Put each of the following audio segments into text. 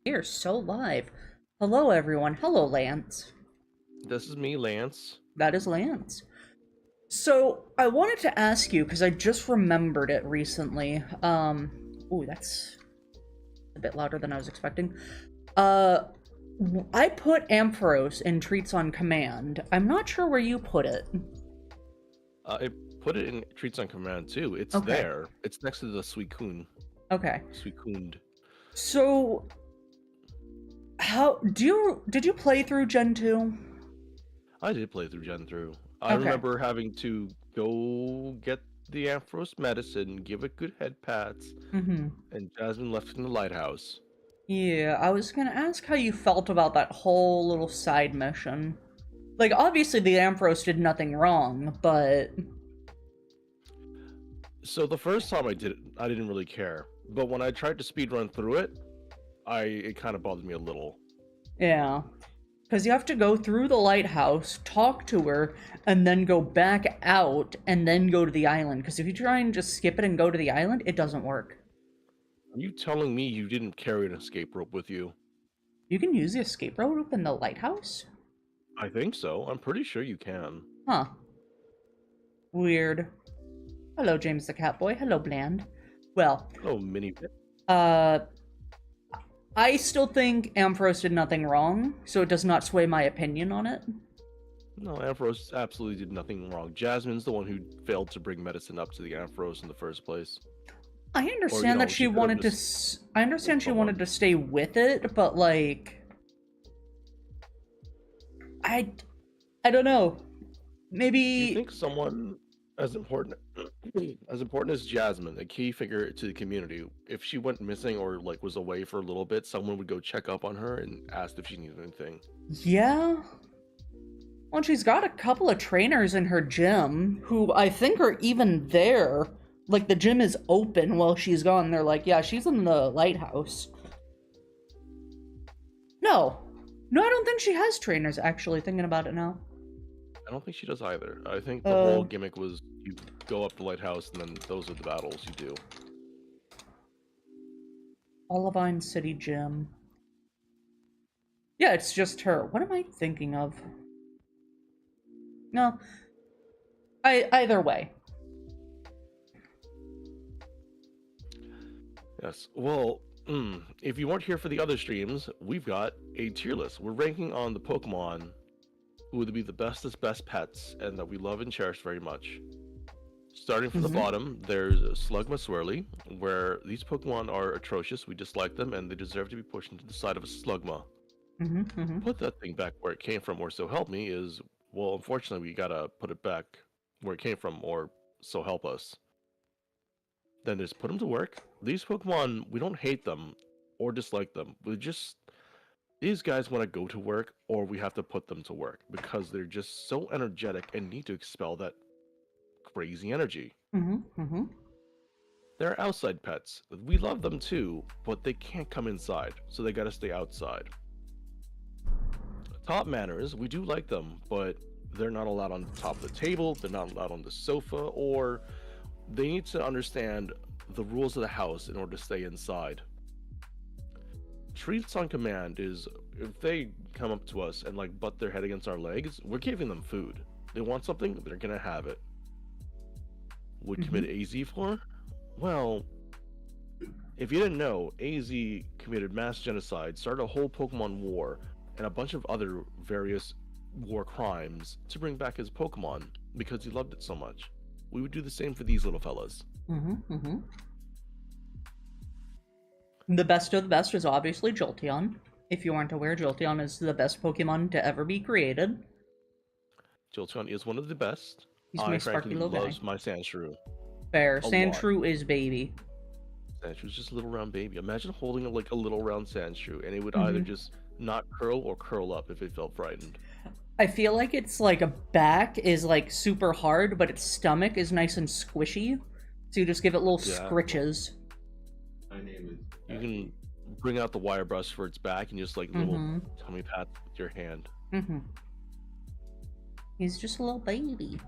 We are so live. Hello, everyone. Hello, Lance. This is me, Lance. That is Lance. So, I wanted to ask you, because I just remembered it recently. Ooh, that's a bit louder than I was expecting. Uh, I put Ampharos in Treats on Command. I'm not sure where you put it. I put it in Treats on Command too. It's Okay, there. It's next to the okay. Suicune. So, did you play through Gen 2? I did play through Gen through. I Okay. remember having to go get the Ampharos medicine, give it good head pats, Mm-hmm. and Jasmine left in the lighthouse. Yeah, I was gonna ask how you felt about that whole little side mission. Like, obviously the Ampharos did nothing wrong, but So the first time I did it, I didn't really care. But when I tried to speed run through it, it kind of bothered me a little. yeah. Because you have to go through the lighthouse, talk to her, and then go back out, and then go to the island. Because if you try and just skip it and go to the island, it doesn't work. Are you telling me you didn't carry an escape rope with you? You can use the escape rope in the lighthouse? I think so. I'm pretty sure you can. Huh. Weird. Hello, James the Catboy. Hello, Bland. Well, Oh, mini. uh, I still think Ampharos did nothing wrong, so it does not sway my opinion on it. No, Ampharos absolutely did nothing wrong. Jasmine's the one who failed to bring medicine up to the Ampharos in the first place. I Or, understand that she she could have wanted to. just I killed understand she wanted someone. to stay with it, but like, I, I don't know. Do you Maybe think someone as important as important as Jasmine, a key figure to the community, if she went missing or like was away for a little bit, someone would go check up on her and ask if she needed anything? yeah. Well, she's got a couple of trainers in her gym who I think are even there. Like the gym is open while she's gone. They're like, yeah, she's in the lighthouse. No, no, I don't think she has trainers. Actually, thinking about it now. I don't think she does either. I think the Uh, whole gimmick was you go up the lighthouse and then those are the battles you do. Olivine City Gym. Yeah, it's just her. What am I thinking of? No, either way. Yes. Well, if you weren't here for the other streams, we've got a tier list. We're ranking on the Pokemon who would be the bestest best pets and that we love and cherish very much. Starting from the Mm-hmm. bottom, there's Slugma Swirly, where these Pokemon are atrocious. We dislike them and they deserve to be pushed into the side of a Slugma. Mm-hmm. Mm-hmm. Put that thing back where it came from, or so help me, is, well, unfortunately, we gotta put it back where it came from, or so help us. Then just put them to work. These Pokemon, we don't hate them or dislike them. We just these guys want to go to work, or we have to put them to work because they're just so energetic and need to expel that crazy energy. Mm-hmm. Mm-hmm. They're outside pets. We love them too, but they can't come inside, so they gotta stay outside. Top manners, we do like them, but they're not allowed on top of the table, they're not allowed on the sofa, or they need to understand the rules of the house in order to stay inside. Treats on command is if they come up to us and like butt their head against our legs, we're giving them food. They want something, they're gonna have it. Would Mm-hmm. commit AZ for? Well, if you didn't know, AZ committed mass genocide, started a whole Pokemon war, and a bunch of other various war crimes to bring back his Pokemon because he loved it so much. We would do the same for these little fellas. Mm-hmm. Mm-hmm. The best of the best is obviously Jolteon. If you aren't aware, Jolteon is the best Pokemon to ever be created. Jolteon is one of the best. He's my I sparky frankly little guy. loves my Sandshrew Fair. a lot. Sandshrew is baby. Sandshrew was just a little round baby. Imagine holding like a little round Sandshrew, and it would either Mm-hmm. just not curl or curl up if it felt frightened. I feel like its like a back is like super hard, but its stomach is nice and squishy. So you just give it little Yeah, scritches. you can bring out the wire brush for its back and just like little Mm-hmm. tummy pat with your hand. Mm-hmm. He's just a little baby.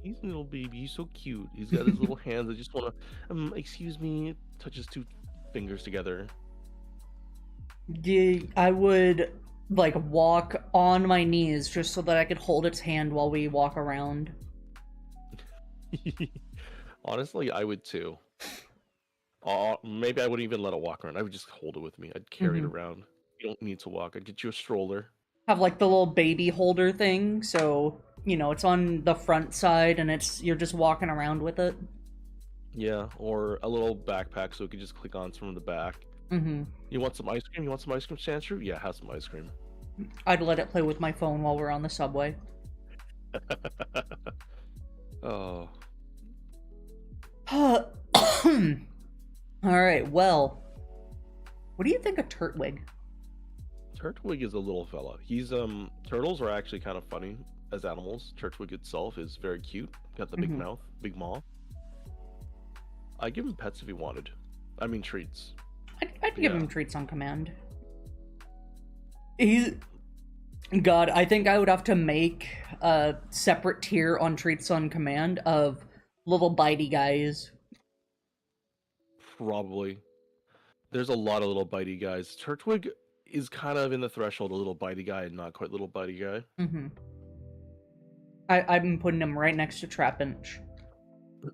He's a little baby. He's so cute. He's got his little hands that just want to, excuse me, touch his two fingers together. I would like walk on my knees just so that I could hold its hand while we walk around. Honestly, I would too. Maybe I wouldn't even let it walk around. I would just hold it with me. I'd carry it Hmm. around. You don't need to walk. I'd get you a stroller. Have like the little baby holder thing, so it's on the front side and you're just walking around with it. Yeah, or a little backpack so we could just click on from the back. Hmm. You want some ice cream? You want some ice cream, Sandshrew? Yeah, have some ice cream. I'd let it play with my phone while we're on the subway. Oh, All right, well, what do you think of Turtwig? Turtwig is a little fella. Turtles are actually kind of funny as animals. Turtwig itself is very cute. Got the big Mhm. mouth, big maw. I'd give him pets if he wanted. I mean treats. I'd give Yeah. him treats on command. He, God, I think I would have to make a separate tier on treats on command of little bitey guys. Probably. There's a lot of little bitey guys. Turtwig is kind of in the threshold of little bitey guy and not quite little bitey guy. Hmm. I'm putting him right next to Trapinch.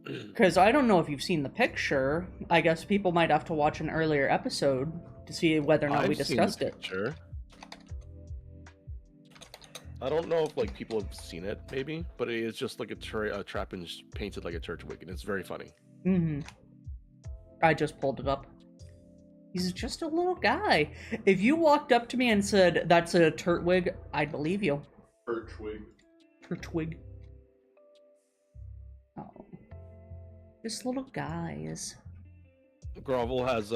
Because I don't know if you've seen the picture. I guess people might have to watch an earlier episode to see whether or not we I've seen the discussed it. picture. I don't know if like people have seen it, maybe, but it is just like a Trapinch painted like a Turtwig, and it's very funny. Hmm. I just pulled it up. He's just a little guy. If you walked up to me and said, that's a Turtwig, I'd believe you. Turtwig. Turtwig. Oh. Just little guys. Grovel has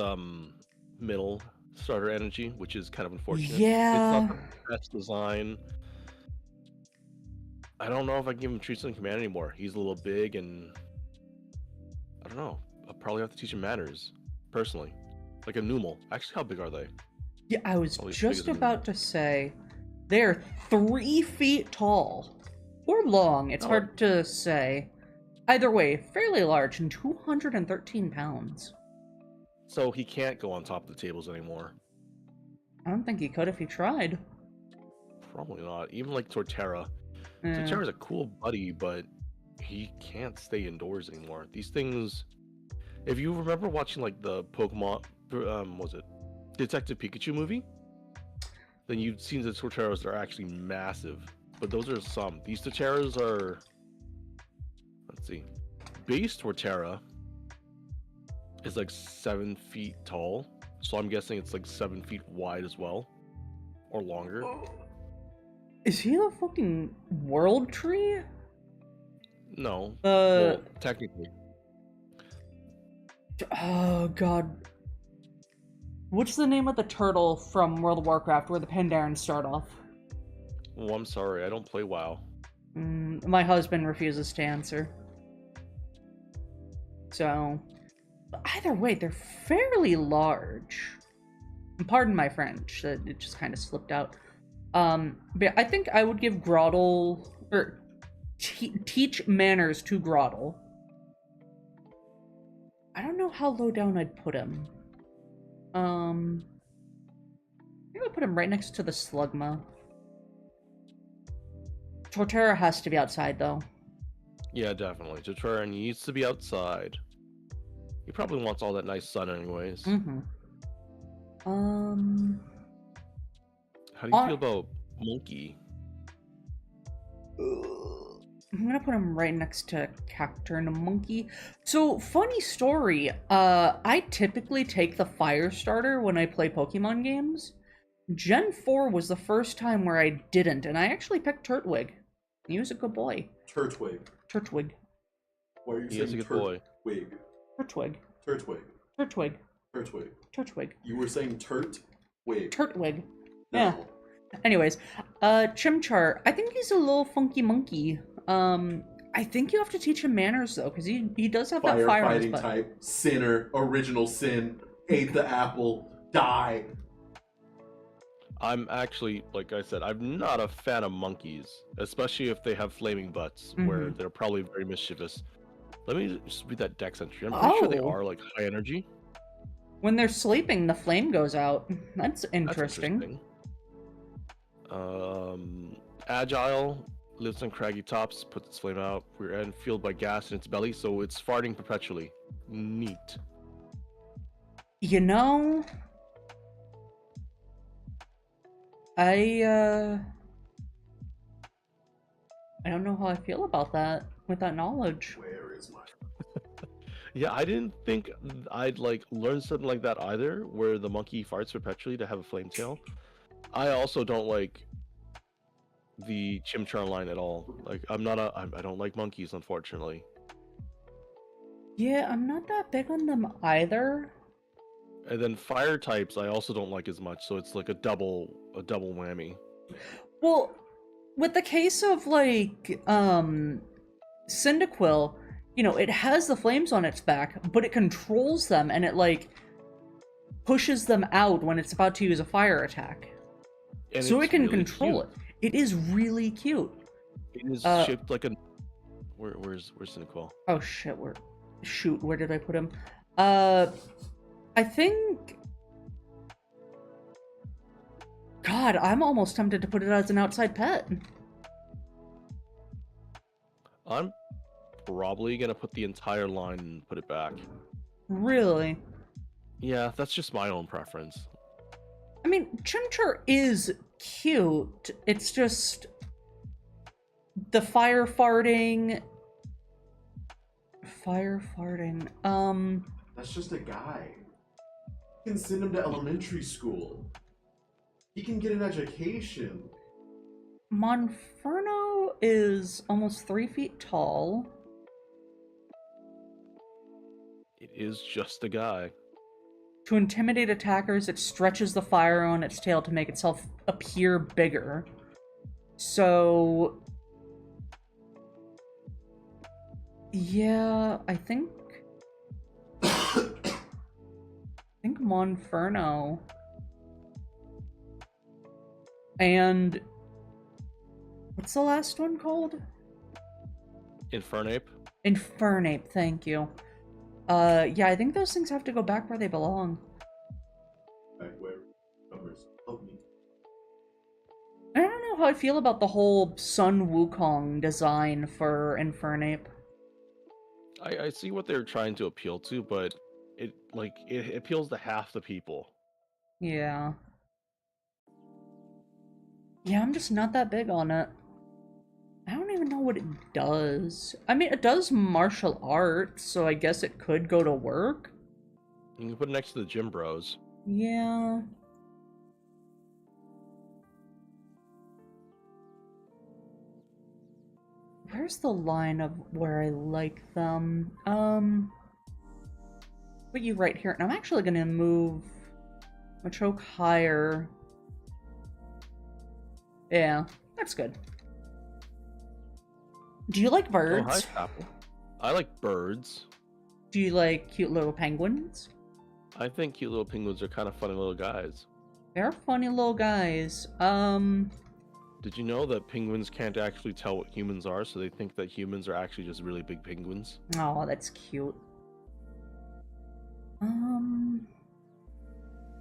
middle starter energy, which is kind of unfortunate. Yeah. It's not the best design. I don't know if I can give him treats on command anymore. He's a little big, and I don't know. I'll probably have to teach him manners, personally. Like a Numel. Actually, how big are they? Yeah, I was Probably as just big as a about to say, they're 3 feet tall. Or long, it's Oh. hard to say. Either way, fairly large and 213 pounds. So he can't go on top of the tables anymore. I don't think he could if he tried. Probably not. Even like Torterra. Eh, Torterra's a cool buddy, but he can't stay indoors anymore. These things. If you remember watching like the Pokemon, was it Detective Pikachu movie? Then you've seen the Torterras that are actually massive. But those are some. These Torterras are. Let's see. Base Torterra is like 7 feet tall. So I'm guessing it's like 7 feet wide as well. Or longer. Is he the fucking world tree? No. Uh, Well, technically. Oh god. What's the name of the turtle from World of Warcraft where the Pandarans start off? Oh, I'm sorry. I don't play WoW. My husband refuses to answer. So, either way, they're fairly large. Pardon my French, it just kind of slipped out. But I think I would give Groddle, or teach manners to Groddle. I don't know how low down I'd put him. I think I'd put him right next to the Slugma. Torterra has to be outside, though. Yeah, definitely. Torterra needs to be outside. He probably wants all that nice sun anyways. Mm-hmm. How do you feel about Monkey? I'm gonna put him right next to Cacturn and Monkey. So, funny story, I typically take the Fire Starter when I play Pokemon games. Gen 4 was the first time where I didn't, and I actually picked Turtwig. He was a good boy. Turtwig. Turtwig. Why are you He saying is a good boy. Turtwig? Turtwig. Turtwig. Turtwig. Turtwig. Turtwig. You were saying Turtwig. Turtwig. No. Yeah. Anyways, Chimchar, I think he's a little funky monkey. I think you have to teach him manners though, because he does have that fire on his Firefighting butt. type. Sinner. Original sin. Ate the apple. Die. I'm actually, like I said, I'm not a fan of monkeys, especially if they have flaming butts, where they're probably very mischievous. Let me just read that dex entry. I'm pretty sure they Oh. are like high energy. When they're sleeping, the flame goes out. That's That's interesting. Agile, lives on craggy tops, puts its flame out. We're fueled by gas in its belly, so it's farting perpetually. Neat. You know, I don't know how I feel about that with that knowledge. Where is my... Yeah, I didn't think I'd like learn something like that either, where the monkey farts perpetually to have a flame tail. I also don't like the chimchar line at all. Like, I don't like monkeys, unfortunately. Yeah, I'm not that big on them either. And then fire types, I also don't like as much. So it's like a double whammy. Well, with the case of like Cyndaquil, you know, it has the flames on its back, but it controls them and it like pushes them out when it's about to use a fire attack. And So it's it can really control cute. it. It is really cute. It is shaped like a. Where's Cyndaquil? Oh shit, where did I put him? I think... God, I'm almost tempted to put it as an outside pet. I'm probably gonna put the entire line and put it back. Really? Yeah, that's just my own preference. I mean, Chimchar is cute. It's just the fire farting. That's just a guy. You can send him to elementary school. He can get an education. Monferno is almost 3 feet tall. It is just a guy. To intimidate attackers, it stretches the fire on its tail to make itself appear bigger. So... yeah, I think Monferno. And... what's the last one called? Infernape? Infernape, thank you. Yeah, I think those things have to go back where they belong. Back where? Numbers. Help me. I don't know how I feel about the whole Sun Wukong design for Infernape. I see what they're trying to appeal to, but it appeals to half the people. Yeah. Yeah, I'm just not that big on it. I don't even know what it does. I mean, it does martial arts, so I guess it could go to work. You can put it next to the gym bros. Yeah. Where's the line of where I like them? Put you right here. And I'm actually gonna move Machoke higher. Yeah, that's good. Do you like birds? Oh, hi, Apple. I like birds. Do you like cute little penguins? I think cute little penguins are kind of funny little guys. They're funny little guys. Did you know that penguins can't actually tell what humans are, so they think that humans are actually just really big penguins? Oh, that's cute.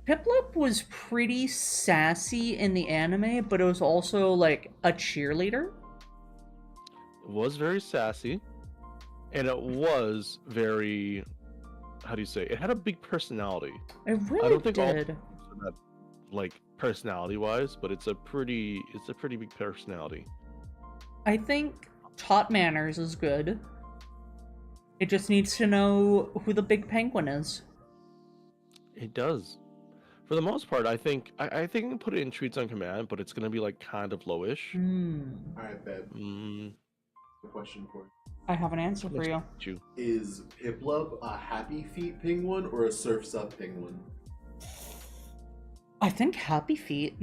Piplup was pretty sassy in the anime, but it was also like a cheerleader. It was very sassy, and it was very, how do you say? It had a big personality. It really I don't think all did. penguins are that, like, personality-wise, but it's a pretty big personality. I think Tot Manners is good. It just needs to know who the big penguin is. It does. For the most part, I think I think I can put it in Treats on Command, but it's gonna be like kind of lowish. Alright, babe. A question for you. I have an answer for you. Is Piplup a happy feet penguin or a surf's up penguin? I think Happy Feet.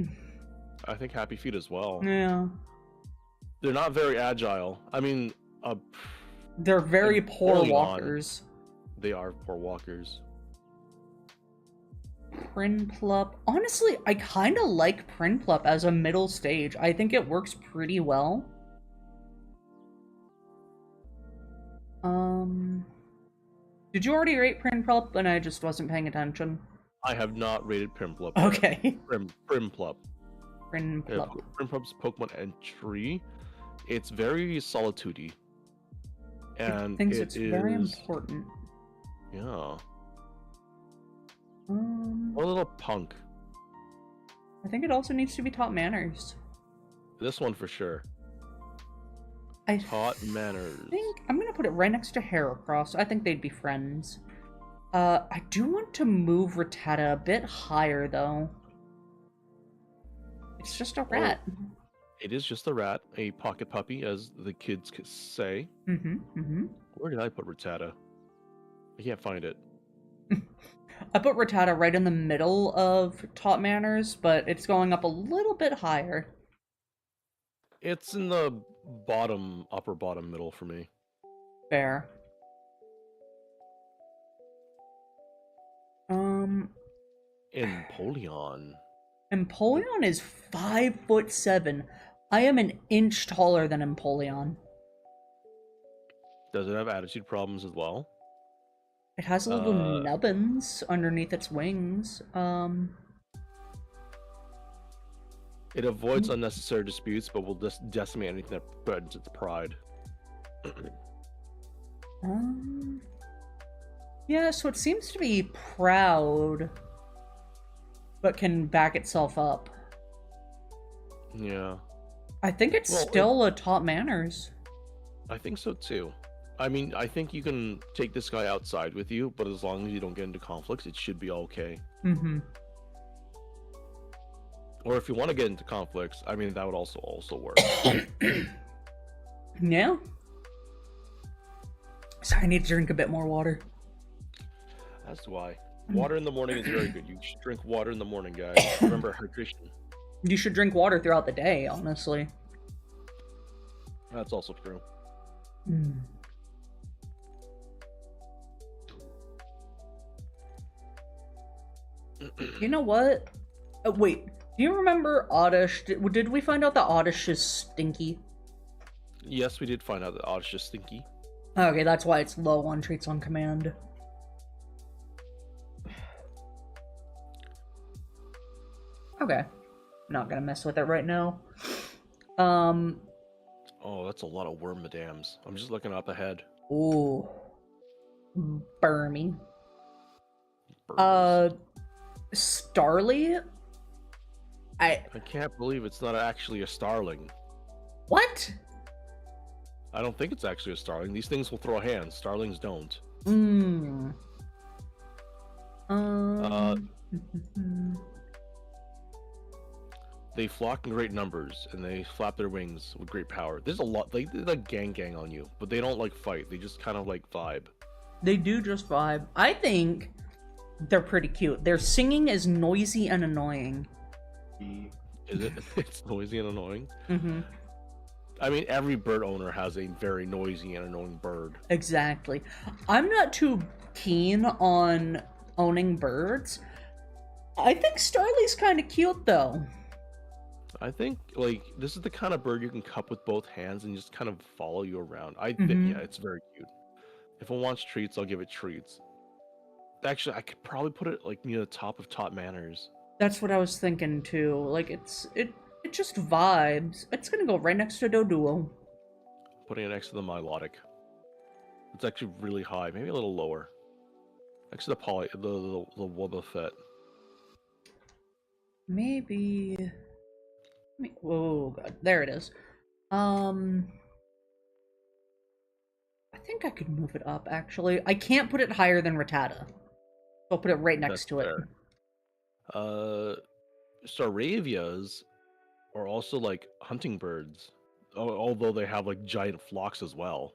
I think Happy Feet as well. Yeah. They're not very agile. I mean, They're very poor early on, walkers. they are poor walkers. Prinplup. Honestly, I kind of like Prinplup as a middle stage. I think it works pretty well. Did you already rate Prinplup and I just wasn't paying attention? I have not rated Primplup. Okay. Primplup. Prinplup. Primplup's Pokemon entry. It's very solitude-y. And Thinks it it's very is- important. Yeah. A little punk. I think it also needs to be taught manners. This one for sure. I Taught manners. think I'm gonna put it right next to Heracross. I think they'd be friends. I do want to move Rattata a bit higher though. It's just a rat. It is just a rat, a pocket puppy, as the kids say. Mm-hmm. Where did I put Rattata? I can't find it. I put Rattata right in the middle of taught manners, but it's going up a little bit higher. It's in the upper bottom middle for me. Fair. Empoleon. Empoleon is 5'7". I am an inch taller than Empoleon. Does it have attitude problems as well? It has little nubbins underneath its wings. It avoids unnecessary disputes, but will just decimate anything that threatens its pride. Yeah, so it seems to be proud, but can back itself up. Yeah. I think it's Well, still a taught manners. I think so too. I mean, I think you can take this guy outside with you, but as long as you don't get into conflicts, it should be okay. Mm-hmm. Or if you want to get into conflicts, I mean, that would also work. Yeah. Sorry, I need to drink a bit more water. That's why. Water in the morning is very good. You should drink water in the morning, guys. Remember hydration. You should drink water throughout the day, honestly. That's also true. You know what? Wait, do you remember Oddish? Did we find out that Oddish is stinky? Yes, we did find out that Oddish is stinky. Okay, that's why it's low on treats on command. Okay. Not gonna mess with it right now. Oh, that's a lot of worm madams. I'm just looking up ahead. Ooh. Burmy. Burgers. Starly? I can't believe it's not actually a starling. What? I don't think it's actually a starling. These things will throw hands. Starlings don't. They flock in great numbers, and they flap their wings with great power. There's a lot. They like gang on you, but they don't like fight. They just kind of like vibe. They do just vibe. I think they're pretty cute. Their singing is noisy and annoying. Is it? It's noisy and annoying. Mm-hmm. I mean, every bird owner has a very noisy and annoying bird. Exactly. I'm not too keen on owning birds. I think Starly's kind of cute, though. I think, like, this is the kind of bird you can cup with both hands and just kind of follow you around. I think, yeah, it's very cute. If it wants treats, I'll give it treats. Actually, I could probably put it, like, near the top of Taught Manners. That's what I was thinking, too. Like, it just vibes. It's gonna go right next to Doduo. Putting it next to the Milotic. It's actually really high, maybe a little lower. Next to the Wobbuffet. Maybe... Whoa, God. There it is. I think I could move it up, actually. I can't put it higher than Rattata. So I'll put it right next to it. Staravias are also like hunting birds, although they have like giant flocks as well.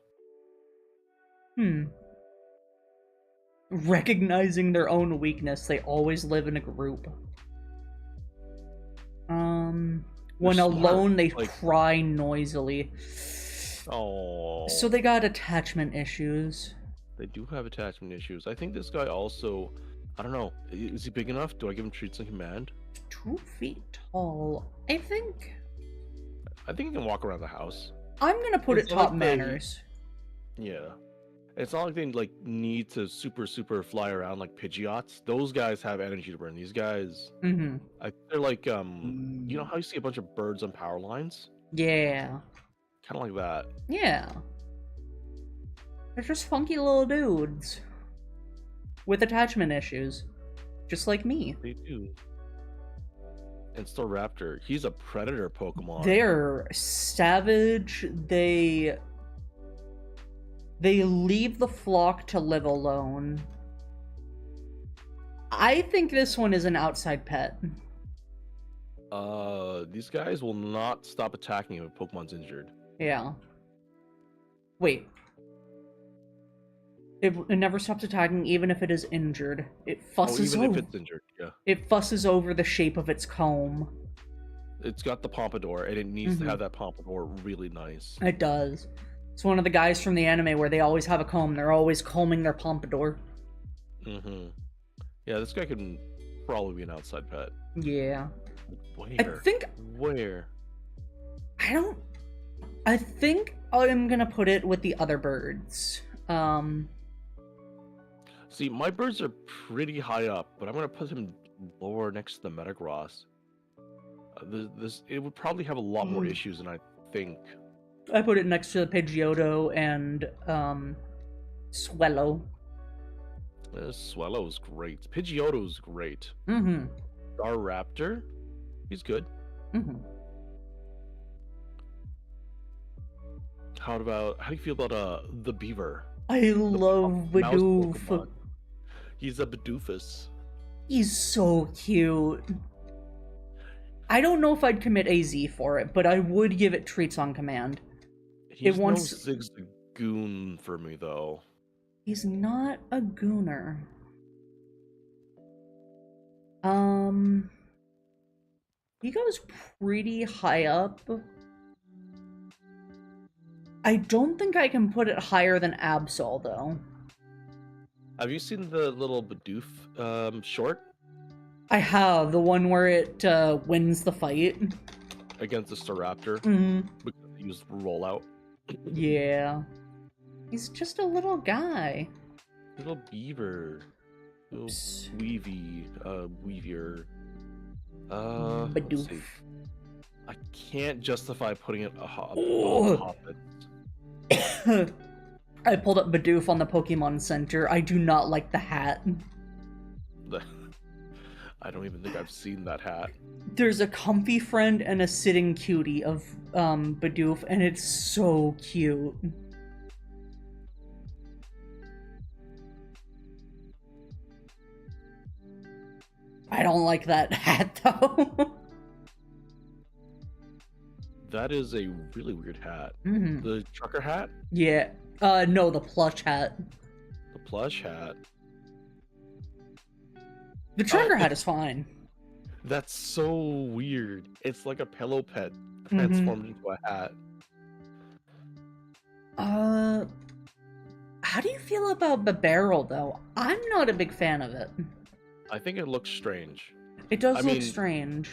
Recognizing their own weakness, they always live in a group. When alone, they cry noisily. Oh. So they got attachment issues. They do have attachment issues. I think this guy also, I don't know, is he big enough? Do I give him treats on command? 2 feet tall. I think he can walk around the house. I'm gonna put it top manners. Yeah. It's not like they like need to super fly around like Pidgeots. Those guys have energy to burn. These guys, Mm-hmm. they're like you know how you see a bunch of birds on power lines? Yeah. Kind of like that. Yeah. They're just funky little dudes with attachment issues, just like me. They do. And Staraptor, he's a predator Pokemon. They're savage. They leave the flock to live alone. I think this one is an outside pet. These guys will not stop attacking if a Pokemon's injured. Yeah. Wait. It never stops attacking, even if it is injured. It fusses even over. if it's injured, yeah. It fusses over the shape of its comb. It's got the pompadour, and it needs to have that pompadour really nice. It does. It's one of the guys from the anime where they always have a comb. They're always combing their pompadour. Mm-hmm. Yeah, this guy can probably be an outside pet. Yeah. Where? Where? I think I'm gonna put it with the other birds. See, my birds are pretty high up, but I'm gonna put him lower next to the Metagross. It would probably have a lot more issues than I think. I put it next to the Pidgeotto and Swellow. Swellow's great. Pidgeotto's great. Mm-hmm. Staraptor, he's good. Mm-hmm. How do you feel about the beaver? I love mouse Bidoof. Pokemon. He's a Bidoofus. He's so cute. I don't know if I'd commit AZ for it, but I would give it treats on command. He's no Zigzagoon for me, though. He's not a gooner. He goes pretty high up. I don't think I can put it higher than Absol, though. Have you seen the little Bidoof short? I have, the one where it wins the fight. Against the Staraptor? Mm-hmm. Because he used rollout. Yeah. He's just a little guy. Little beaver. Little weavier. Bidoof. I can't justify putting it a Hoppet. I pulled up Bidoof on the Pokemon Center. I do not like the hat. I don't even think I've seen that hat. There's a comfy friend and a sitting cutie of Bidoof, and it's so cute. I don't like that hat, though. That is a really weird hat. Mm-hmm. The trucker hat? Yeah. No, the plush hat. The plush hat? The trucker hat is fine. That's so weird. It's like a pillow pet transformed into a hat. How do you feel about Barrel, though? I'm not a big fan of it. I think it looks strange. It does look strange.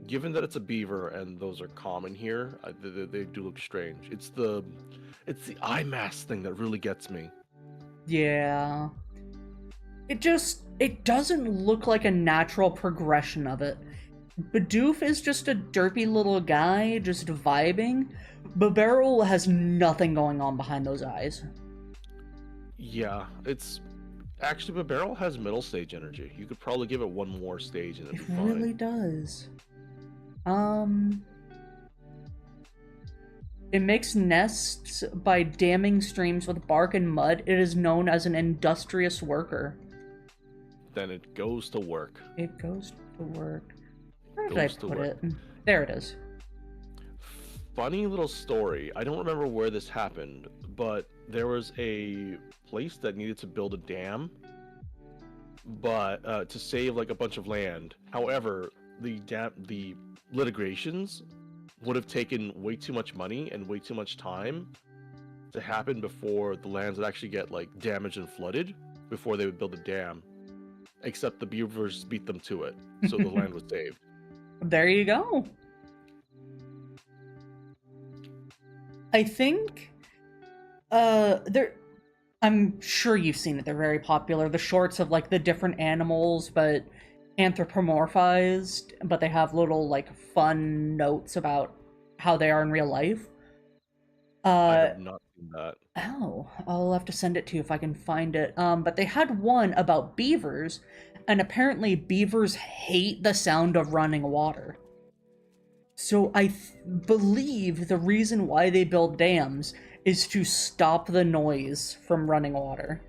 Given that it's a beaver and those are common here, they do look strange. It's the eye mask thing that really gets me. Yeah. It doesn't look like a natural progression of it. Bidoof is just a derpy little guy just vibing, but Barrel has nothing going on behind those eyes. Yeah, it's actually, but Barrel has middle stage energy. You could probably give it one more stage and it'd be fine. It really does. It makes nests by damming streams with bark and mud. It is known as an industrious worker. Then it goes to work. It goes to work. Where did I put it? There it is. Funny little story. I don't remember where this happened, but there was a place that needed to build a dam, but to save like a bunch of land. However, the litigations would have taken way too much money and way too much time to happen before the lands would actually get like damaged and flooded before they would build a dam. Except the beavers beat them to it, so the land was saved. There you go. I think I I'm sure you've seen it. They're very popular. The shorts of like the different animals, but anthropomorphized, but they have little like fun notes about how they are in real life. I Uh have not seen that. oh, I'll have to send it to you if I can find it. But they had one about beavers, and apparently beavers hate the sound of running water. So believe the reason why they build dams is to stop the noise from running water.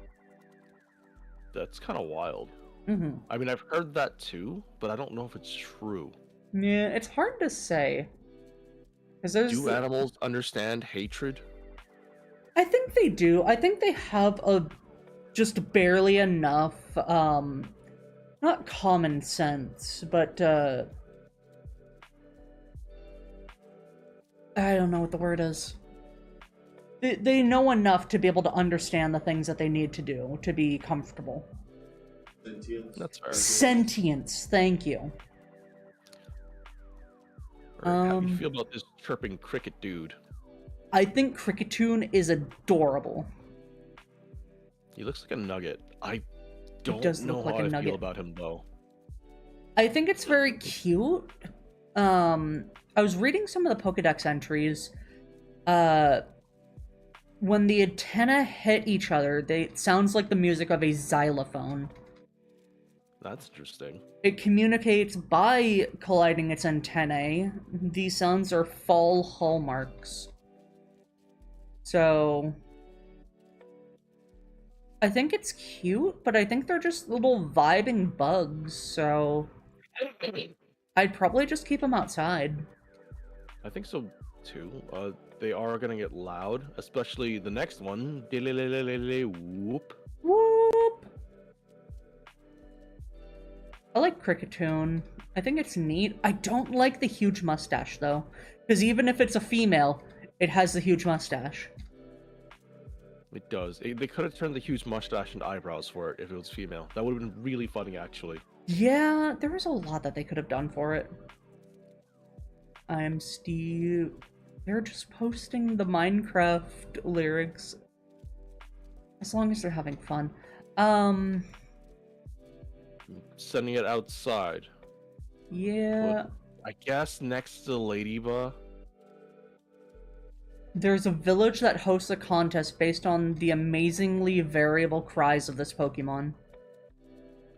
That's kind of wild. Mm-hmm. I mean, I've heard that too, but I don't know if it's true. Yeah, it's hard to say. Because there's, Do animals understand hatred? I think they do. I think they have a just barely enough, not common sense, but I don't know what the word is. They know enough to be able to understand the things that they need to do to be comfortable. Sentience. That's fair. Sentience, thank you. How do you feel about this chirping cricket dude? I think Cricketoon is adorable. He looks like a nugget. I does don't know look like how a I nugget. feel about him though. I think it's very cute. I was reading some of the Pokedex entries. When the antenna hit each other, it sounds like the music of a xylophone. That's interesting. It communicates by colliding its antennae. These sounds are fall hallmarks. So I think it's cute, but I think they're just little vibing bugs, so I'd probably just keep them outside. I think so too. They are gonna get loud, especially the next one. Whoop. Whoop! I like Cricketoon. I think it's neat. I don't like the huge mustache, though. Because even if it's a female, it has the huge mustache. It does. They could have turned the huge mustache and eyebrows for it if it was female. That would have been really funny, actually. Yeah, there was a lot that they could have done for it. I'm Steve. They're just posting the Minecraft lyrics. As long as they're having fun. Sending it outside. Yeah. But I guess next to Ladybug. There's a village that hosts a contest based on the amazingly variable cries of this Pokemon.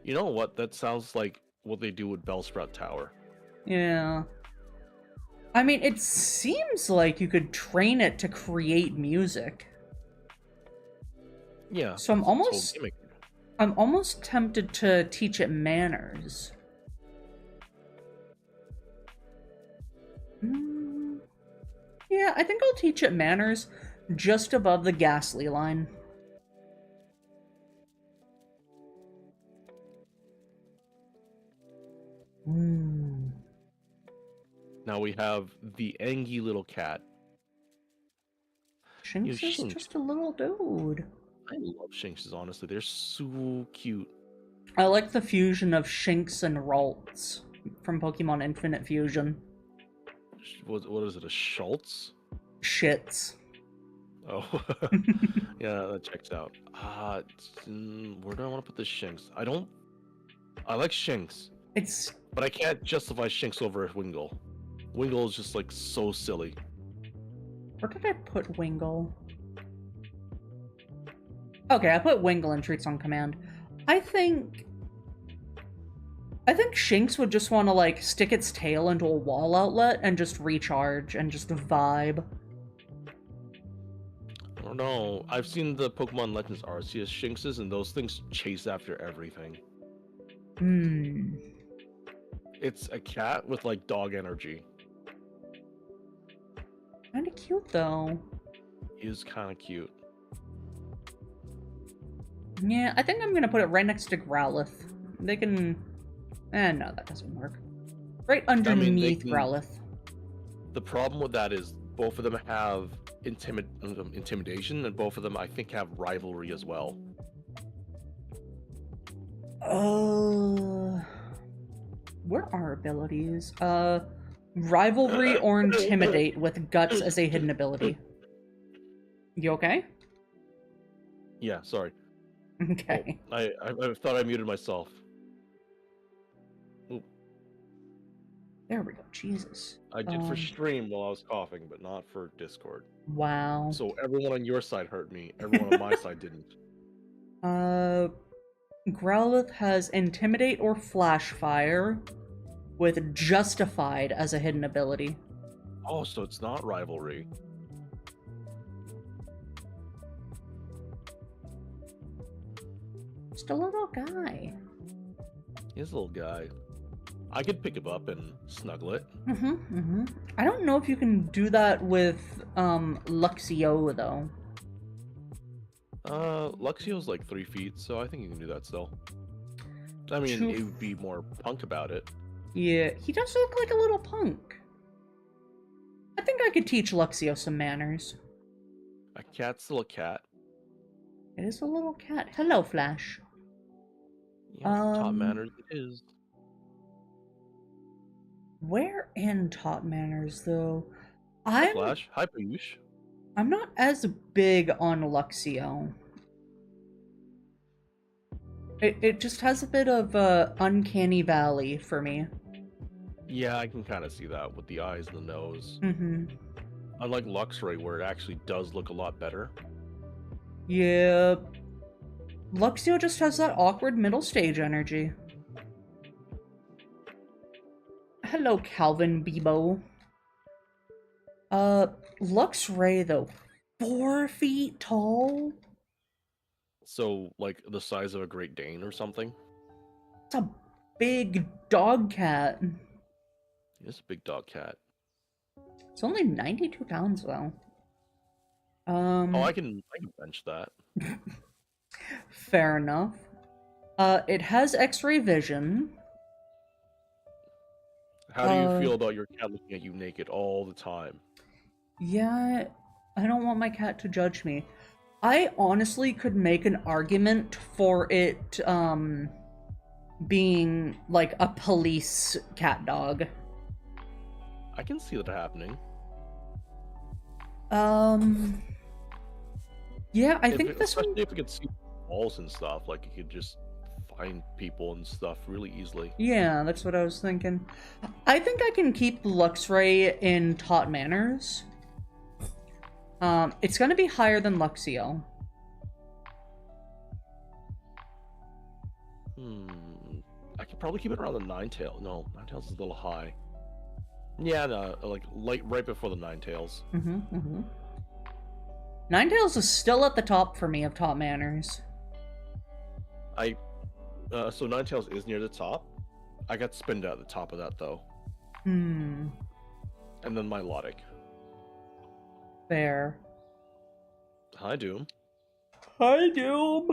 You know what? That sounds like what they do with Bellsprout Tower. Yeah. I mean, it seems like you could train it to create music. Yeah. So I'm it's a whole gimmick. almost tempted to teach it manners. Yeah, I think I'll teach it manners just above the Ghastly line. Now we have the Angie little cat. Shinx is Shinx. just a little dude. I love Shinxes, honestly. They're so cute. I like the fusion of Shinx and Ralts from Pokemon Infinite Fusion. What is it, a Schultz? Shits. Oh, yeah, that checks out. Where do I want to put this Shinx? I like Shinx, It's... but I can't justify Shinx over Wingull. Wingull is just like so silly. Where did I put Wingull? Okay, I put Wingull in Treats on Command. I think Shinx would just want to, like, stick its tail into a wall outlet and just recharge and just vibe. I don't know. I've seen the Pokemon Legends Arceus Shinxes, and those things chase after everything. It's a cat with, like, dog energy. Kinda cute, though. He is kind of cute. Yeah, I think I'm gonna put it right next to Growlithe. They can... no, that doesn't work. Right underneath Growlithe. The problem with that is both of them have intimidation, and both of them, I think, have rivalry as well. What are abilities? Rivalry or Intimidate with Guts as a hidden ability. You okay? Yeah, sorry. Okay. Oh, I thought I muted myself. Oop, There we go. Jesus. I did for stream while I was coughing, but not for Discord. Wow. So everyone on your side hurt me. Everyone on my side didn't. Growlithe has Intimidate or Flash Fire, with Justified as a hidden ability. Oh, so it's not rivalry. Just a little guy. He's a little guy. I could pick him up and snuggle it. I don't know if you can do that with Luxio though. Luxio's like 3 feet, so I think you can do that still. I mean, it would be more punk about it. Yeah, he does look like a little punk. I think I could teach Luxio some manners. A cat's still a cat. It is a little cat. Hello, Flash. Yeah, top manners it is. Where in Top Manners though? Hi, Flash. Hi, Poosh. I'm not as big on Luxio. It just has a bit of uncanny valley for me. Yeah, I can kind of see that with the eyes and the nose. Mm-hmm. Unlike Luxray, where it actually does look a lot better. Yeah. Luxio just has that awkward middle stage energy. Hello, Calvin Bebo. Luxray, though. 4 feet tall? So, like, the size of a Great Dane or something? It's a big dog cat. It's a big dog cat. It's only 92 pounds, though. Oh, I can bench that. Fair enough. It has X-ray vision. How do you feel about your cat looking at you naked all the time? Yeah, I don't want my cat to judge me. I honestly could make an argument for it, being, like, a police cat dog. I can see that happening. Yeah, I think this one... Especially if it could see walls and stuff, like, it could just find people and stuff really easily. Yeah, that's what I was thinking. I think I can keep Luxray in Taught Manners. It's gonna be higher than Luxio. I could probably keep it around the Ninetail. No, Ninetails is a little high. Yeah, no, like right before the Ninetails. Ninetales is still at the top for me of Taught Manners. So Ninetales is near the top. I got Spinned at the top of that though. Hmm. And then Milotic. Fair. Hi, Doom. Hi, Doom.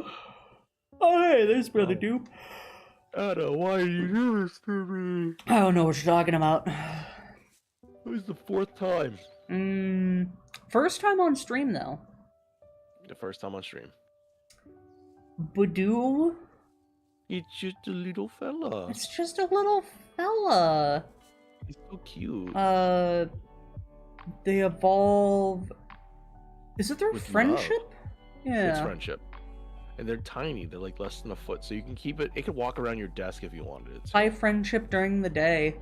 Oh, hey, there's Brother Doom. Ada, why do you do this to me? I don't know what you're talking about. It was the 4th time. First time on stream, though. The first time on stream. Badoo? It's just a little fella. It's just a little fella. He's so cute. They evolve... Is it through With friendship? love. Yeah. It's friendship. And they're tiny. They're like less than a foot. So you can keep it. It could walk around your desk if you wanted it to. High friendship during the day.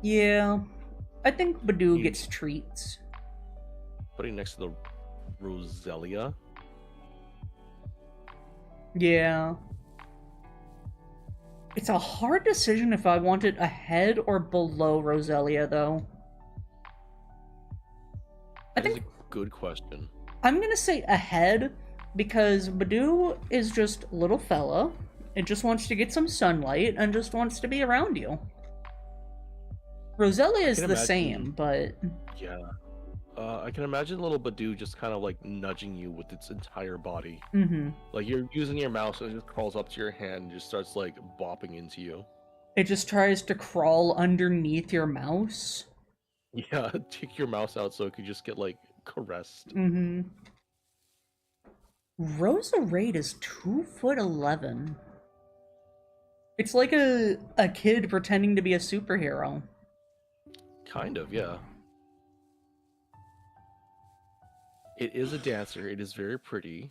Yeah. I think Badoo gets treats. Putting next to the Roselia. Yeah. It's a hard decision if I want it ahead or below Roselia, though. I think That's a good question. I'm gonna say ahead, because Badoo is just a little fella. It just wants to get some sunlight and just wants to be around you. Roselia is the same, but... Yeah. I can imagine little Badoo just kind of like nudging you with its entire body. Like you're using your mouse and it just crawls up to your hand and just starts like bopping into you. It just tries to crawl underneath your mouse. Yeah, take your mouse out so it could just get like caressed. Roserade is 2'11". It's like a kid pretending to be a superhero. Kind of, yeah. It is a dancer. It is very pretty.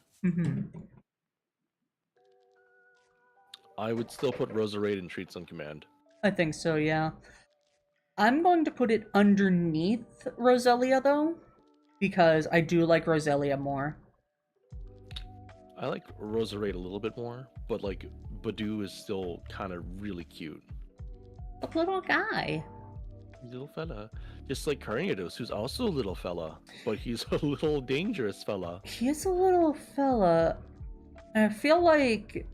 I would still put Roserade in Treats on Command. I think so, yeah. I'm going to put it underneath Roselia, though, because I do like Roselia more. I like Roserade a little bit more, but like Badoo is still kind of really cute. A little guy. Little fella. Just like Carniados, who's also a little fella, but he's a little dangerous fella. He is a little fella. I feel like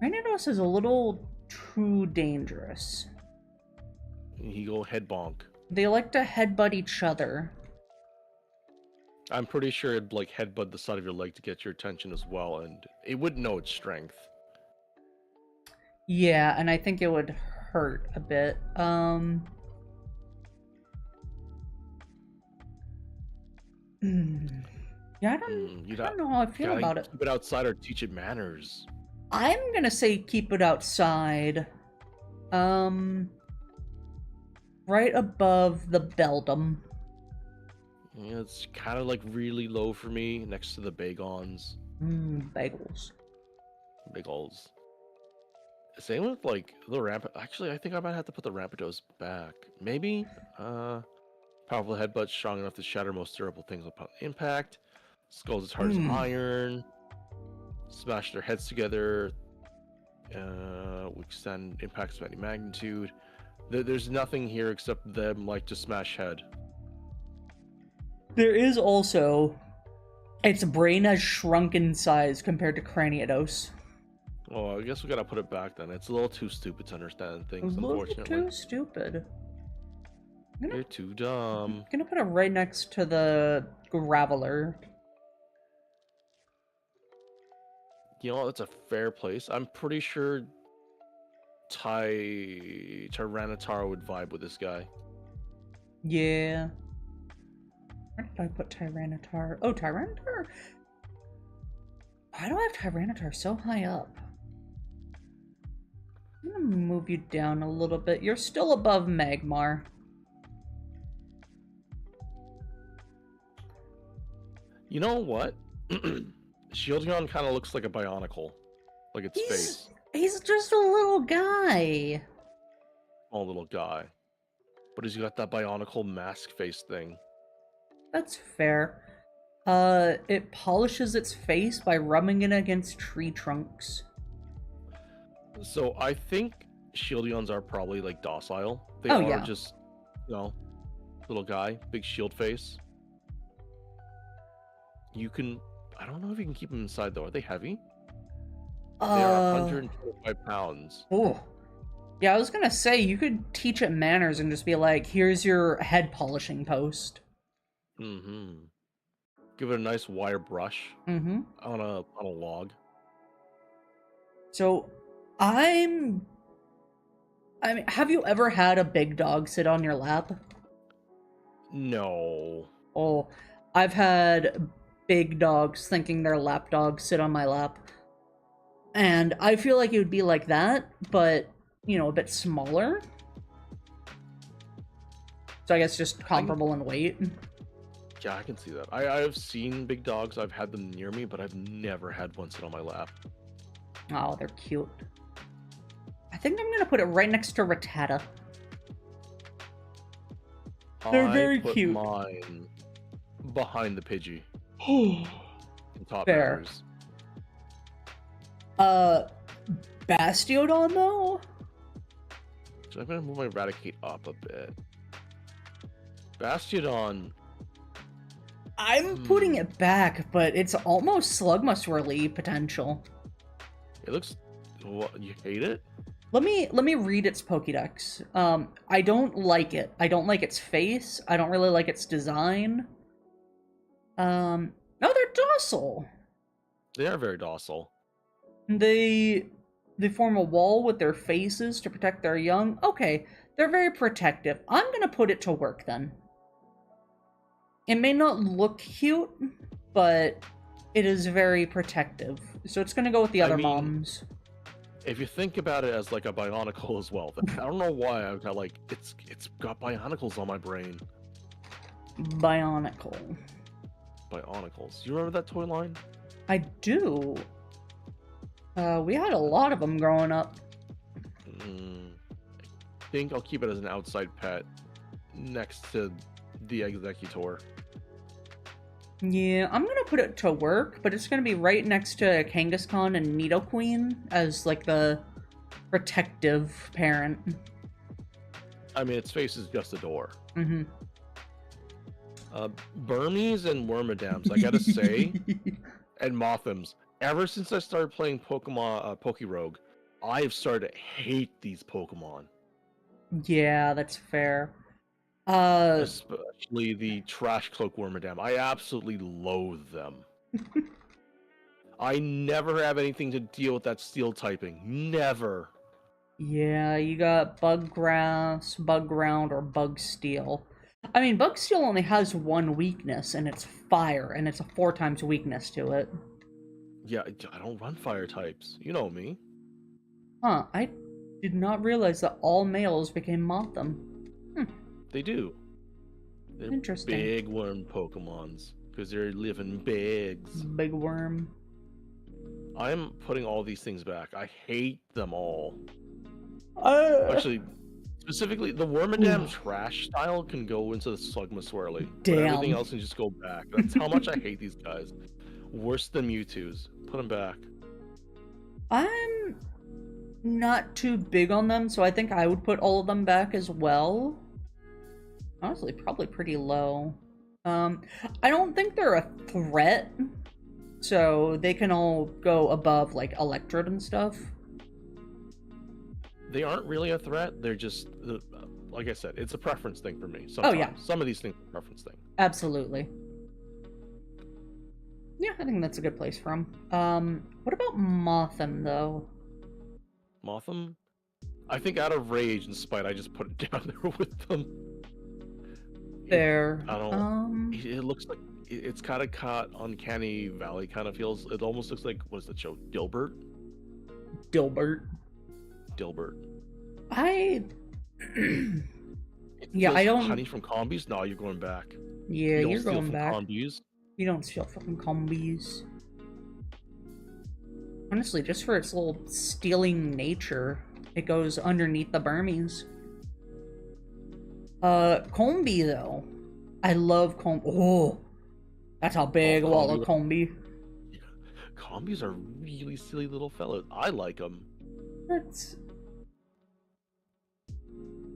Carniados is a little too dangerous. He go head bonk. They like to headbutt each other. I'm pretty sure it'd like headbutt the side of your leg to get your attention as well, and it wouldn't know its strength. Yeah, and I think it would hurt a bit. Yeah, I don't know how I feel about it. Keep it outside or teach it manners. I'm gonna say keep it outside. Right above the Beldum. Yeah, it's kind of like really low for me, next to the Bagons. Bagels. Bagels. Same with like the ramp. Actually, I think I might have to put the Rampardos back. Maybe. Powerful headbutt, strong enough to shatter most durable things upon impact. Skulls as hard as iron. Smash their heads together. Extend impacts of any magnitude. There's nothing here except them like to smash head. There is also its brain has shrunk in size compared to Craniados. Oh, I guess we gotta put it back then. It's a little too stupid to understand things, unfortunately. Too stupid. You're too dumb. I'm gonna put it right next to the Graveler. You know, that's a fair place. I'm pretty sure Tyranitar would vibe with this guy. Yeah. Where did I put Tyranitar? Oh, Tyranitar? Why do I have Tyranitar so high up? I'm gonna move you down a little bit. You're still above Magmar. You know what? Shieldon kind of looks like a Bionicle. Like its face. He's just a little guy. Small little guy. But he's got that Bionicle mask face thing. That's fair. It polishes its face by rubbing it against tree trunks. So I think Shieldons are probably like docile. They Oh, are yeah. just, you know, little guy, big shield face. You can, I don't know if you can keep them inside though. Are they heavy? They are 125 pounds. Oh. Yeah, I was gonna say, you could teach it manners and just be like, here's your head polishing post. Mm-hmm. Give it a nice wire brush on a log. So, I mean, have you ever had a big dog sit on your lap? No. Oh, I've had big dogs thinking they're lap dogs sit on my lap. And I feel like it would be like that, but, you know, a bit smaller. So I guess just comparable in weight. Yeah, I can see that. I've seen big dogs. I've had them near me, but I've never had one sit on my lap. Oh, they're cute. I think I'm gonna put it right next to Rattata. They're very cute. Mine behind the Pidgey. In top Fair. manners. Bastiodon though? So I'm gonna move my Eradicate up a bit. Bastiodon. I'm putting it back, but it's almost Slugmas potential. It looks. What, you hate it? Let me read its Pokédex. I don't like it. I don't like its face. I don't really like its design. No, they're docile. They are very docile. They form a wall with their faces to protect their young. Okay, they're very protective. I'm gonna put it to work then. It may not look cute, but it is very protective. So it's gonna go with the other moms. If you think about it as like a Bionicle as well, I don't know why I've got like it's got Bionicles on my brain. Bionicle. Bionicles. You remember that toy line? I do. We had a lot of them growing up. I think I'll keep it as an outside pet next to the Executor. Yeah, I'm gonna put it to work, but it's gonna be right next to Kangaskhan and Nidoqueen as like the protective parent. I mean, its face is just a door. Mm-hmm. Burmese and Wormadams, I gotta say, and Mothams. Ever since I started playing Pokemon Pokerogue, I've started to hate these Pokemon. Yeah, that's fair. Especially the Trash Cloak Wormadam. I absolutely loathe them. I never have anything to deal with that steel typing. Never. Yeah, you got Bug Grass, Bug Ground, or Bug Steel. I mean, Bug Steel only has one weakness, and it's fire, and it's a 4 times weakness to it. Yeah, I don't run fire types. You know me. Huh, I did not realize that all males became Motham. They do. They're Interesting. big worm Pokemons because they're living bigs. Big Worm. I'm putting all these things back. I hate them all. Actually, specifically, the Wormadam trash style can go into the Slugma Swirly. But everything else can just go back. That's how much I hate these guys. Worse than Mewtwo's. Put them back. I'm not too big on them, so I think I would put all of them back as well. Honestly, probably pretty low. I don't think they're a threat, so they can all go above, like, Electrode and stuff. They aren't really a threat. They're just, like I said, it's a preference thing for me. Sometimes. Oh, yeah. Some of these things are a preference thing. Absolutely. Yeah, I think that's a good place for them. What about Motham, though? Motham? I think out of rage and spite, I just put it down there with them. There. I don't. It looks like it's kind of caught Uncanny Valley. Kind of feels. It almost looks like, what is that show? Dilbert. Dilbert. I. Yeah, I don't. Honey from Combies? No, you're going back. Yeah, You you're steal going from back. Combies? You don't steal from Combies. Honestly, just for its little stealing nature, it goes underneath the Burmese. Combi, though. I love Combi. Oh, that's a big wall of Combi. Combies are really silly little fellas. I like them. That's...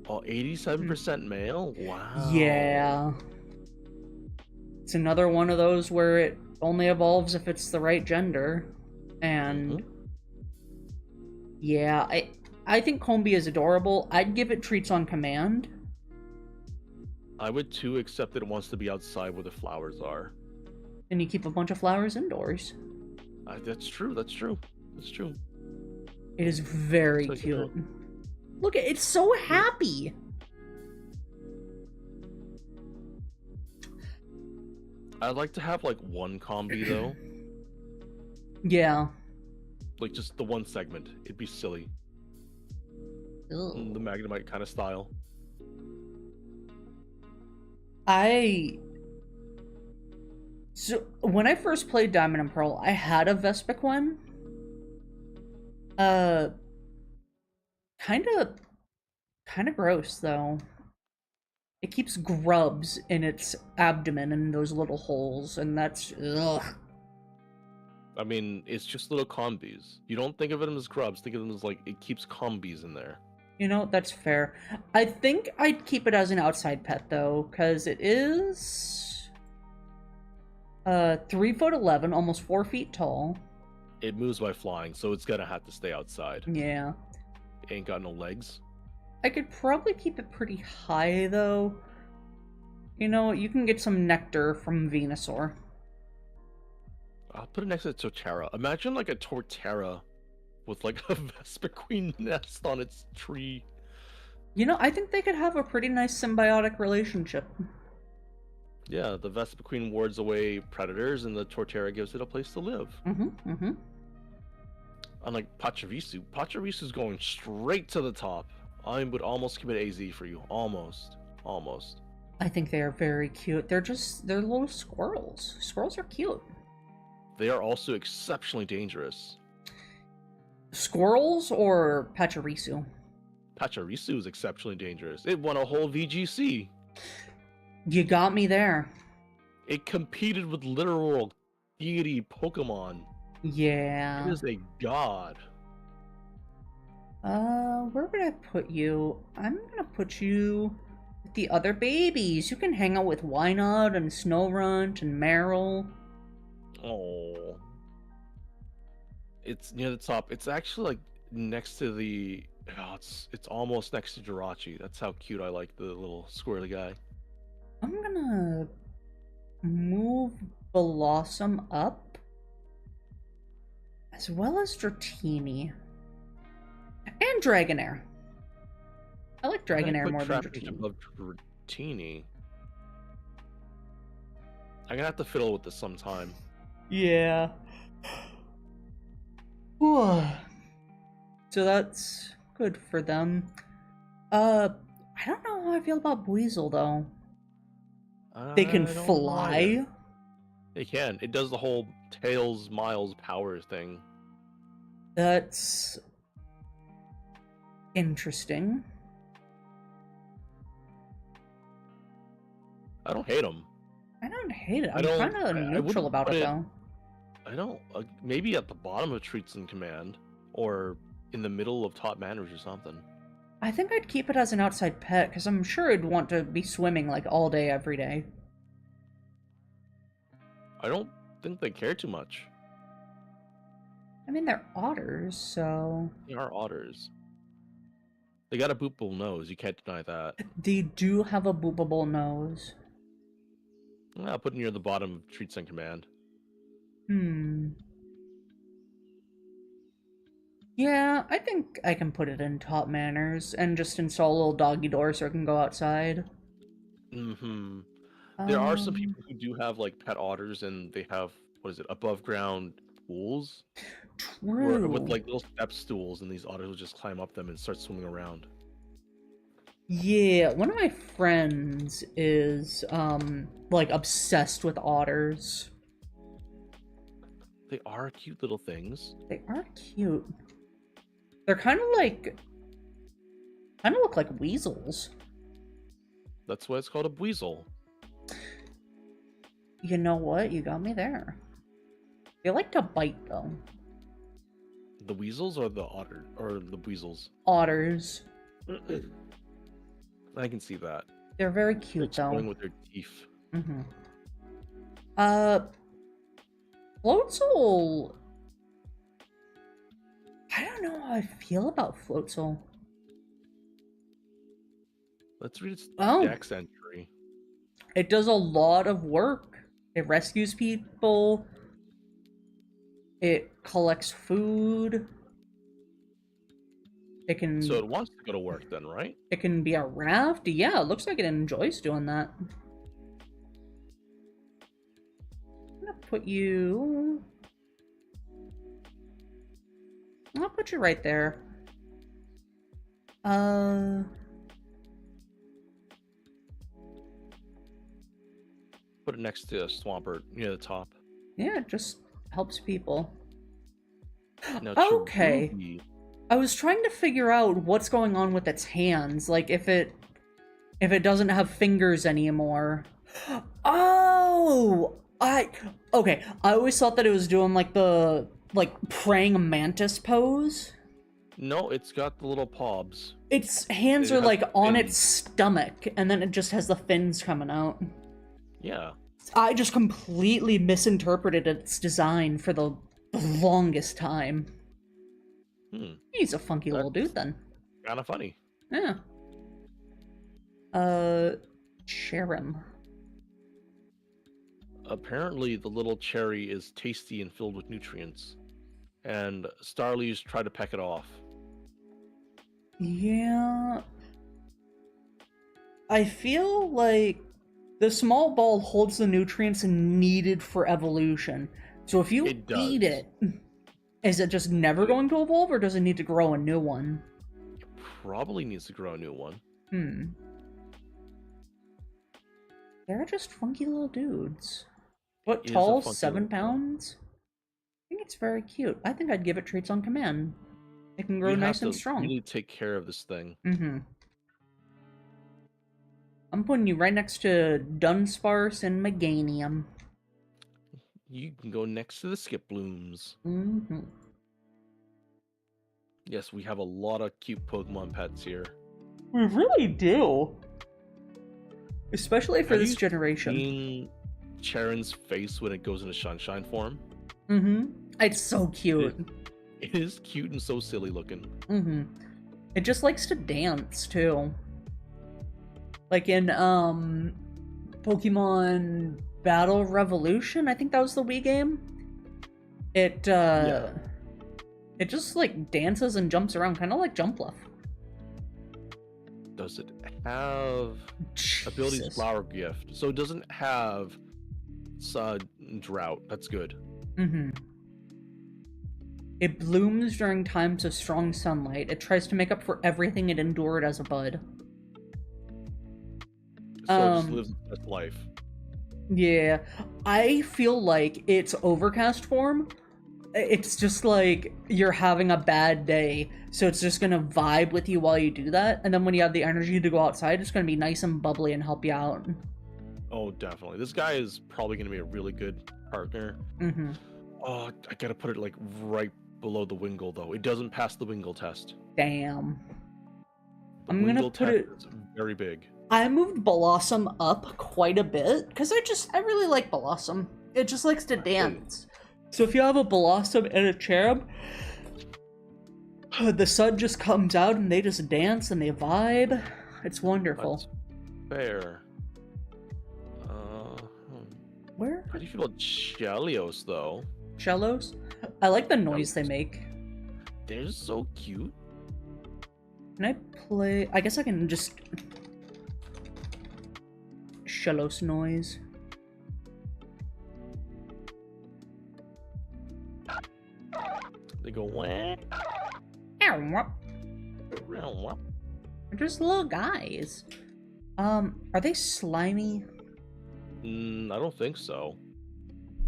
Oh, 87% male? Wow. Yeah. It's another one of those where it only evolves if it's the right gender. And... Yeah, I think Combi is adorable. I'd give it treats on command. I would too, except that it wants to be outside where the flowers are. And you keep a bunch of flowers indoors. That's true. That's true. It is very cute. Look, it's so happy. I'd like to have like one combi though. Yeah. Like just the one segment. It'd be silly. Ugh. The Magnemite kind of style. So, when I first played Diamond and Pearl, I had a Vespiquen. Kind of gross, though. It keeps grubs in its abdomen in those little holes, and that's... Ugh. I mean, it's just little combis. You don't think of them as grubs, think of them as like, it keeps combis in there. You know, that's fair. I think I'd keep it as an outside pet, though, because it is... 3'11", almost 4 feet tall. It moves by flying, so it's gonna have to stay outside. Yeah. It ain't got no legs. I could probably keep it pretty high, though. You know, you can get some nectar from Venusaur. I'll put it next to Torterra. Imagine like a Torterra with like a Vespiquen nest on its tree. You know, I think they could have a pretty nice symbiotic relationship. Yeah, the Vespiquen wards away predators, and the Torterra gives it a place to live. Unlike Pachirisu. Pachirisu's going straight to the top. I would almost give it AZ for you. Almost. I think they are very cute. They're little squirrels. Squirrels are cute. They are also exceptionally dangerous. Squirrels or Pachirisu? Pachirisu is exceptionally dangerous. It won a whole VGC. You got me there. It competed with literal deity Pokemon. Yeah. It is a god. Where would I put you? I'm gonna put you with the other babies. You can hang out with Wynod and Snowrunt and Meryl. Oh. It's near the top. It's actually like next to the. Oh, it's almost next to Jirachi. That's how cute I like the little squirrely guy. I'm gonna move Blossom up, as well as Dratini. And Dragonair. I like Dragonair more than Dratini. Above Dratini. I'm gonna have to fiddle with this sometime. Yeah. So that's good for them. I don't know how I feel about Buizel though. They can fly. They can. It does the whole Tails Miles power thing. That's interesting. I don't hate them. I don't hate it. I'm kind of neutral about it though. I don't. Maybe at the bottom of Treats in Command, or in the middle of Top Manners or something. I think I'd keep it as an outside pet, because I'm sure it'd want to be swimming like all day, every day. I don't think they care too much. I mean, they're otters, so... They are otters. They got a boopable nose, you can't deny that. They do have a boopable nose. I'll put it near the bottom of Treats in Command. Yeah, I think I can put it in Top Manners and just install a little doggy door so it can go outside. There are some people who do have like pet otters and they have, above ground pools? True. With like little step stools, and these otters will just climb up them and start swimming around. Yeah, one of my friends is, like, obsessed with otters. They are cute little things. They are cute. They're kind of look like weasels. That's why it's called a weasel. You know what? You got me there. They like to bite, though. The weasels or the otter or the weasels? Otters. I can see that. They're very cute, though. Going with their teeth. Floatzel. I don't know how I feel about Floatzel. Let's read its Oh. dex entry. It does a lot of work. It rescues people. It collects food. It can... So it wants to go to work then, right? It can be a raft. Yeah, it looks like it enjoys doing that. I'm gonna put you... I'll put you right there. Put it next to a Swampert near the top. Yeah, it just helps people. Now, Okay. Cherubi, I was trying to figure out what's going on with its hands, like if it doesn't have fingers anymore. Oh, okay. I always thought that it was doing like the praying mantis pose. No, it's got the little pobs. Its hands It are has like on fins. its stomach, and then it just has the fins coming out. Yeah. I just completely misinterpreted its design for the longest time. He's a funky little dude then. Kind of funny. Yeah. Cherim. Apparently, the little cherry is tasty and filled with nutrients, and Starlies try to peck it off. Yeah. I feel like the small ball holds the nutrients needed for evolution. So if you eat it, is it just never going to evolve, or does it need to grow a new one? It probably needs to grow a new one. They're just funky little dudes. What, It is a tall? funky 7 little dude. pounds? I think it's very cute. I think I'd give it treats on command. It can grow We nice have and to strong. really take care of this thing. Mm-hmm. I'm putting you right next to Dunsparce and Meganium. You can go next to the skip blooms. Mm-hmm. Yes, we have a lot of cute Pokemon pets here. We really do. Especially for Have this you generation. seen Charon's face when it goes into Sunshine form? Mm-hmm. It's so cute. It is cute and so silly looking. Mm-hmm. It just likes to dance, too. Like in, Pokemon Battle Revolution, I think that was the Wii game. It, Yeah. It just, like, dances and jumps around, kind of like Jumpluff. Does it have abilities Jesus. flower gift? So it doesn't have drought. That's good. Mm-hmm. It blooms during times of strong sunlight. It tries to make up for everything it endured as a bud. So it just lives its best life. Yeah. I feel like its overcast form, it's just like you're having a bad day, so it's just gonna vibe with you while you do that, and then when you have the energy to go outside, it's gonna be nice and bubbly and help you out. Oh, definitely. This guy is probably going to be a really good partner. Mm-hmm. Oh, I gotta put it like right below the Wingull though. It doesn't pass the Wingull test. Damn. The I'm gonna Wingull put test it... is very big. I moved Blossom up quite a bit, because I really like Blossom. It just likes to dance. So if you have a Blossom and a Cherub, the sun just comes out and they just dance and they vibe. It's wonderful. That's fair. Where? How do you feel about Chelios though? Cellos? I like the noise they make. They're so cute. Can I play... I guess I can just... Shellos noise. They go wah. They're just little guys. Are they slimy? I don't think so.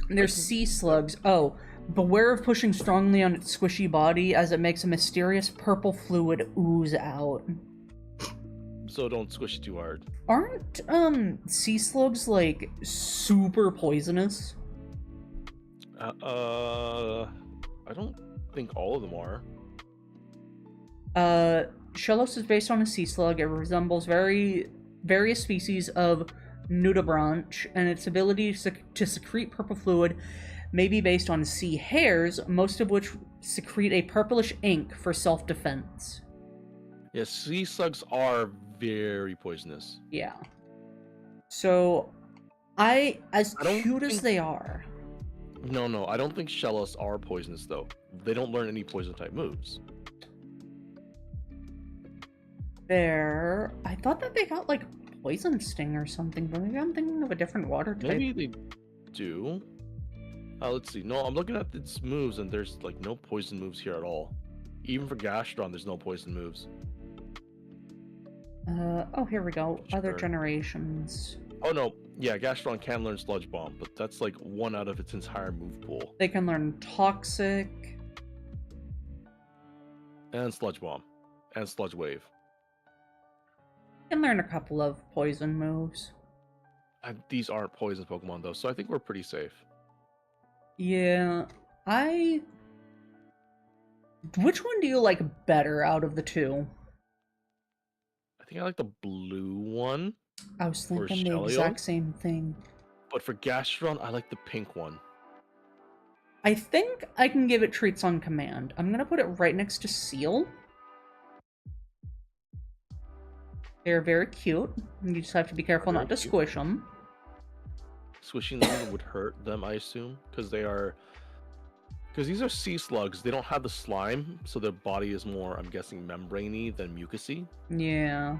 They're sea slugs. Oh, beware of pushing strongly on its squishy body as it makes a mysterious purple fluid ooze out. So don't squish it too hard. Aren't, sea slugs, like, super poisonous? I don't think all of them are. Shellos is based on a sea slug. It resembles various species of nudibranch, and its ability to secrete purple fluid may be based on sea hares, most of which secrete a purplish ink for self-defense. Yes, sea slugs are very poisonous. Yeah. So, as I don't cute as think- they are... No, I don't think Shellos are poisonous though. They don't learn any poison type moves. I thought that they got, like, poison sting or something, but maybe I'm thinking of a different water type. Maybe they do. Let's see. No, I'm looking at its moves and there's like no poison moves here at all. Even for Gastron, there's no poison moves. Oh, here we go. Other Sure. generations. Oh no, yeah, Gastron can learn Sludge Bomb, but that's like one out of its entire move pool. They can learn Toxic. And Sludge Bomb. And Sludge Wave. Can learn a couple of poison moves. These aren't poison Pokemon though, so I think we're pretty safe. Yeah, Which one do you like better out of the two? I think I like the blue one, I was For thinking the Shelio? exact same thing. but for Gastron, I like the pink one. I think I can give it treats on command. I'm gonna put it right next to Seal. They're very cute. You just have to be careful Very not to cute. squish them. Swishing them would hurt them, I assume, because these are sea slugs. They don't have the slime, so their body is more, I'm guessing, membraney than mucousy. Yeah.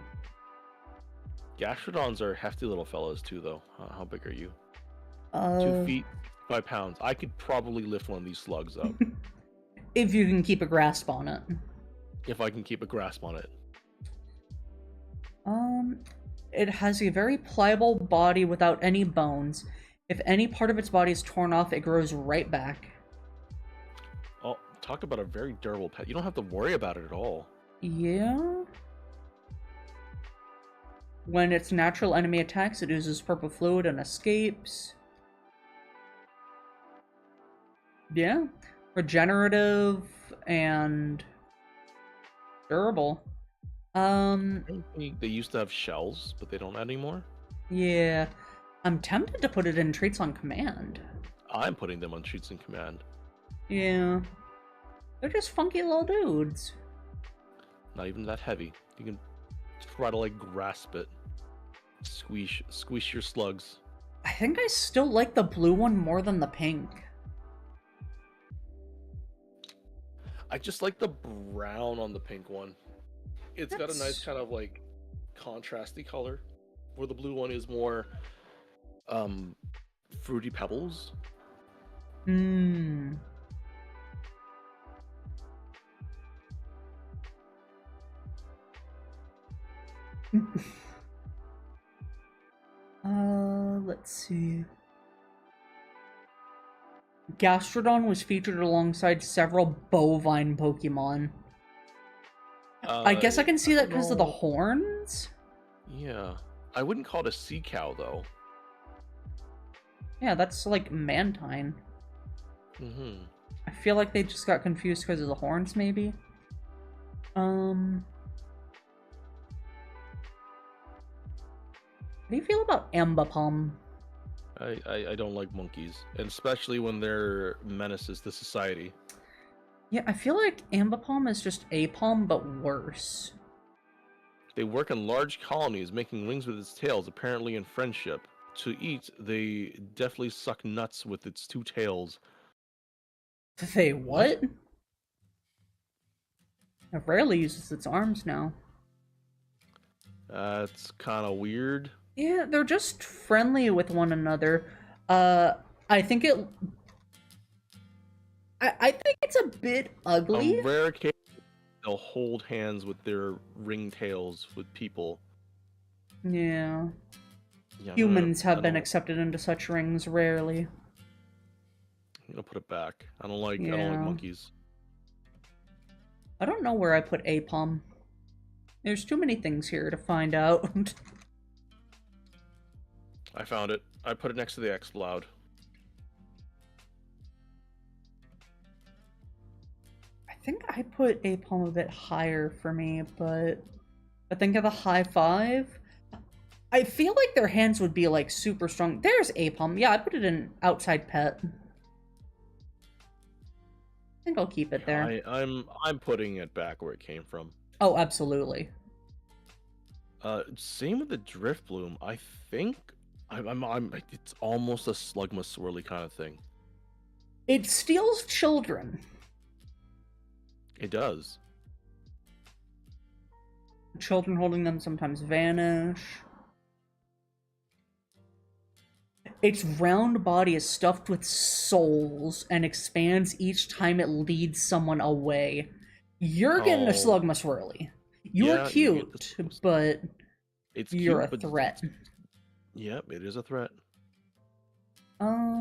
Gastrodons are hefty little fellas too, though. How big are you? 2 Uh, feet, 5 pounds. I could probably lift one of these slugs up if you can keep a grasp on it. if I can keep a grasp on it. It has a very pliable body without any bones. If any part of its body is torn off, it grows right back. Oh, talk about a very durable pet. You don't have to worry about it at all. Yeah. When its natural enemy attacks, it oozes purple fluid and escapes. Yeah. Regenerative and durable. They used to have shells, but they don't anymore. Yeah. I'm tempted to put it in traits on command. I'm putting them on Treats in Command. Yeah. They're just funky little dudes. Not even that heavy. You can try to like grasp it, squeeze your slugs. I think I still like the blue one more than the pink. I just like the brown on the pink one. It's got a nice kind of like contrasty color, where the blue one is more fruity pebbles. Mmm. Let's see. Gastrodon was featured alongside several bovine Pokemon. I guess I can see that because of the horns? Yeah. I wouldn't call it a sea cow, though. Yeah, that's like Mantine. Mm-hmm. I feel like they just got confused because of the horns, maybe? How do you feel about Ambipom? I don't like monkeys, and especially when they're menaces to society. Yeah, I feel like Ambipom is just Apom, but worse. They work in large colonies, making rings with its tails, apparently in friendship. To eat, they definitely suck nuts with its two tails. They what? It rarely uses its arms now. That's kind of weird. Yeah, they're just friendly with one another. I think it... I think it's a bit ugly. On rare occasions, they'll hold hands with their ring-tails with people. Yeah. Yeah, Humans have been don't- accepted into such rings rarely. I'm gonna put it back. I don't like Yeah. monkeys. I don't know where I put Apom. There's too many things here to find out. I found it. I put it next to the Exploud. I think I put Apom a bit higher for me, but I think of a high five. I feel like their hands would be like super strong. There's Apom. Yeah, I put it in outside pet. I think I'll keep it there. I'm putting it back where it came from. Oh, absolutely. Same with the Driftbloom. I think it's almost a Slugma Swirly kind of thing. It steals children. It does. Children holding them sometimes vanish. Its round body is stuffed with souls and expands each time it leads someone away. You're getting a Slugma Swirly. You're Yeah, cute, but it's you're cute, a but threat. Yep, it is a threat. I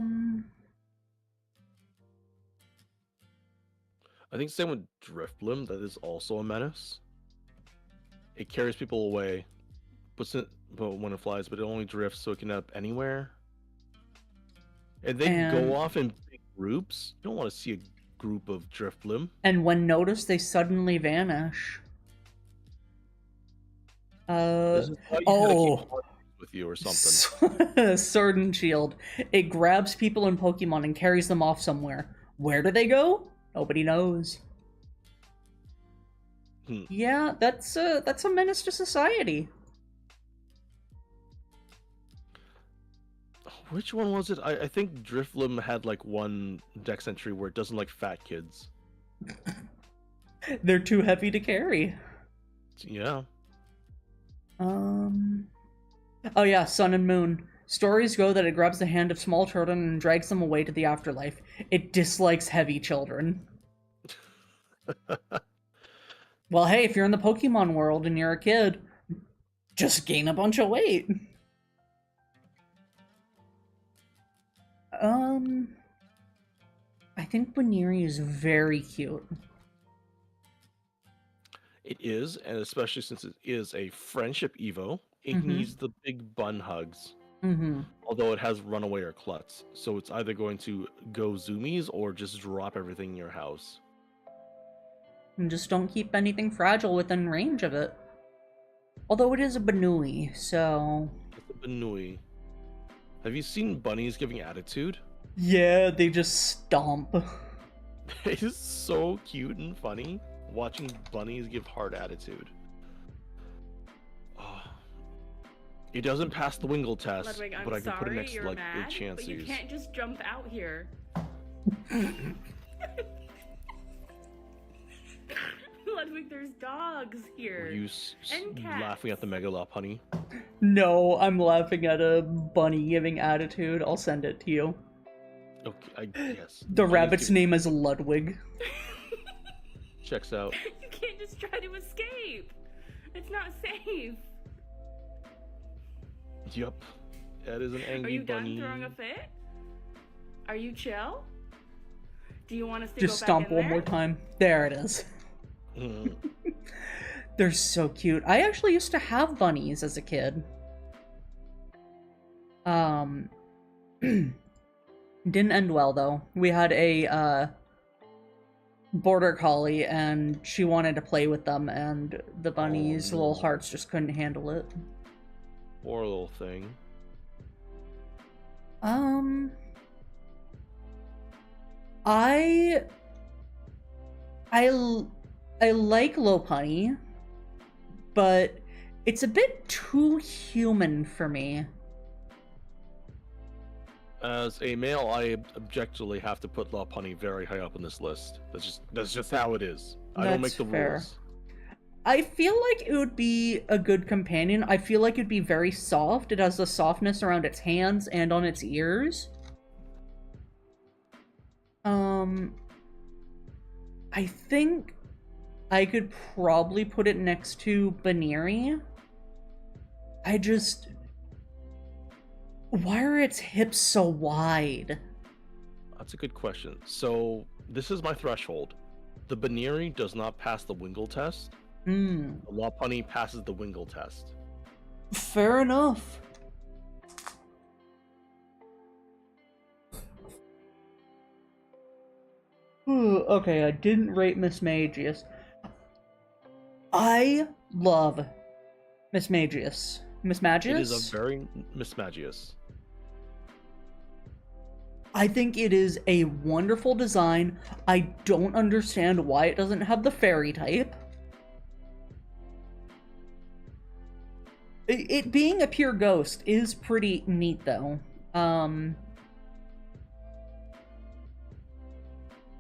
think same with Driftbloom, that is also a menace. It carries people away, but when it flies, but it only drifts, so it can end up anywhere. And they go off in big groups. You don't want to see a group of Driftbloom. And when noticed, they suddenly vanish. This is how you keep with you or something. Sword and Shield. It grabs people and Pokemon and carries them off somewhere. Where do they go? Nobody knows. Yeah, that's a menace to society. Which one was it? I think Drifbloom had like one dex entry where it doesn't like fat kids. They're too heavy to carry. Yeah. Oh yeah, Sun and Moon. Stories go that it grabs the hand of small children and drags them away to the afterlife. It dislikes heavy children. Well, hey, if you're in the Pokemon world and you're a kid, just gain a bunch of weight. I think Baneri is very cute. It is, and especially since it is a friendship Evo, it Mm-hmm. needs the big bun hugs. Mm-hmm. Although it has runaway or klutz, so it's either going to go zoomies or just drop everything in your house. And just don't keep anything fragile within range of it. Although it is a Banui, so... It's a Banui. Have you seen bunnies giving attitude? Yeah, they just stomp. It is so cute and funny watching bunnies give hard attitude. Oh. It doesn't pass the Wingle test, Ludwig, I'm but I can put it sorry next to you're like mad, the but you chances. can't just jump out here. Ludwig, there's dogs here. Were you And cats. laughing at the Megalop, honey? No, I'm laughing at a bunny giving attitude. I'll send it to you. Okay, yes. The Bunnies rabbit's give- name is Ludwig. Checks out. You can't just try to escape. It's not safe. Yup. That is an Are angry you bunny. done throwing a fit? Are you chill? Do you want us to Just go stomp back in one there? more time. There it is. Mm. They're so cute. I actually used to have bunnies as a kid. Didn't end well though. We had a border collie and she wanted to play with them and the bunny's no. little hearts just couldn't handle it. Poor little thing. I like Lopunny, but it's a bit too human for me. As a male, I objectively have to put Lopunny very high up on this list. That's just how it is. I don't make That's the fair. rules. I feel like it would be a good companion. I feel like it'd be very soft. It has the softness around its hands and on its ears. I think I could probably put it next to Baneri. Why are its hips so wide? That's a good question. So this is my threshold. The Baneri does not pass the Wingle test. Hmm. The Lopunny passes the Wingle test. Fair enough. Okay, I didn't rate Miss Magius. I love Miss Magius. Miss Magius? It is a very Miss Magius. I think it is a wonderful design. I don't understand why it doesn't have the fairy type. It being a pure ghost is pretty neat, though.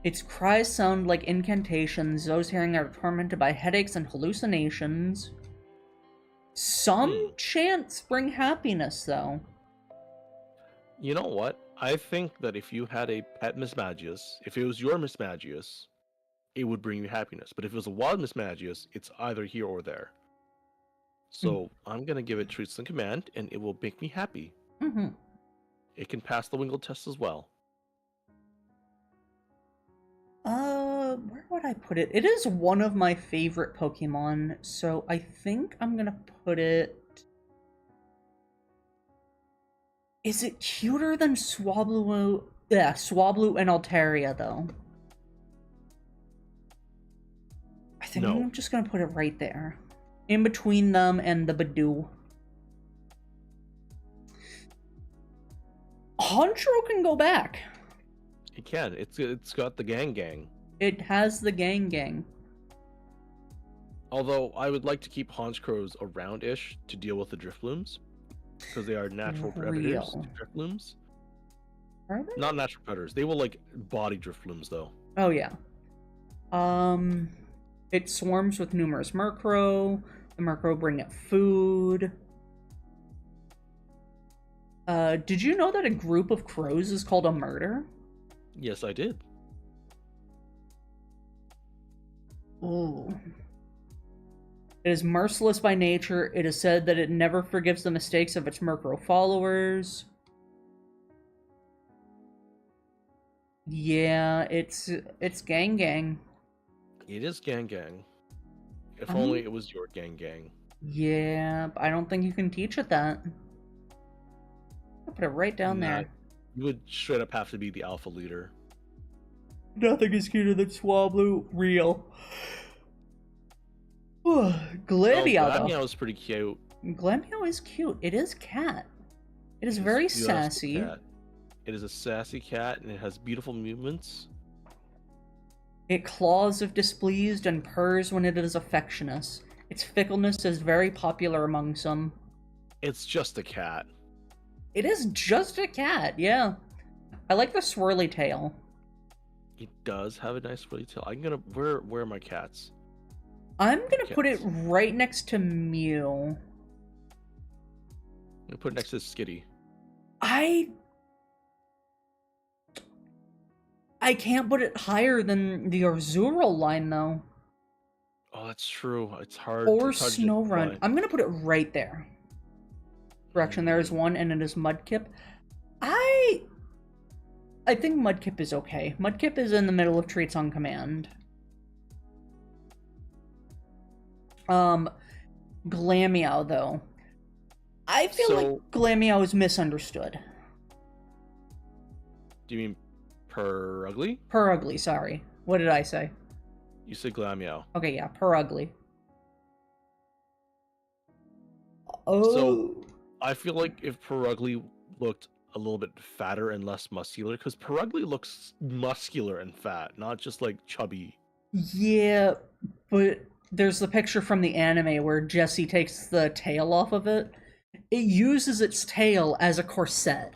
Its cries sound like incantations. Those hearing are tormented by headaches and hallucinations. Some chants bring happiness, though. You know what? I think that if you had a pet Miss Magius, if it was your Miss Magius, it would bring you happiness. But if it was a wild Miss Magius, it's either here or there. So I'm gonna give it Truths and Command, and it will make me happy. Mm-hmm. It can pass the Wingle test as well. Where would I put it? It is one of my favorite Pokemon, so I think I'm gonna put it... Is it cuter than Swablu? Yeah, Swablu and Altaria, though. I think No. I'm just gonna put it right there. In between them and the Badoo. Honchro can go back. It can. It's got the gang. It has the gang. Although I would like to keep Honchcrows around-ish to deal with the Driftlooms, because they are natural predators Real. to Driftlooms. Are they? Not natural predators. They will like body Driftlooms though. Oh, yeah. It swarms with numerous Murkrow. The Murkrow bring it food. Did you know that a group of crows is called a murder? Yes, I did. Ooh. It is merciless by nature. It is said that it never forgives the mistakes of its Murkrow followers. Yeah, it's gang gang. It is gang gang. If Um, only it was your gang gang. Yeah, but I don't think you can teach it that. I'll put it right down Nah, there. you would straight up have to be the alpha leader. Nothing is cuter than Swablu. Real. Oh, Glammeow, though. Glammeow is pretty cute. Glammeow is cute. It is cat. It is It's very just a sassy. cat. It is a sassy cat, and it has beautiful movements. It claws if displeased and purrs when it is affectionate. Its fickleness is very popular among some. It's just a cat. It is just a cat, yeah. I like the swirly tail. It does have a nice really tail. I'm gonna where are my cats? I'm gonna put it Cats. right next to Mew. I'm gonna put it next to Skitty. I can't put it higher than the Azurill line, though. Oh, that's true. It's hard. Or It's hard to Snorunt. justify. I'm gonna put it right there. Correction, there is one, and it is Mudkip. I think Mudkip is okay. Mudkip is in the middle of Treats on Command. Glammeow, though. I feel like Glammeow is misunderstood. Do you mean per ugly? Ugly, sorry. What did I say? You said Glammeow. Okay, yeah, ugly. Oh. So I feel like if Perugly looked a little bit fatter and less muscular, because Perugly looks muscular and fat, not just like chubby. Yeah, but there's the picture from the anime where Jessie takes the tail off of it. It uses its tail as a corset.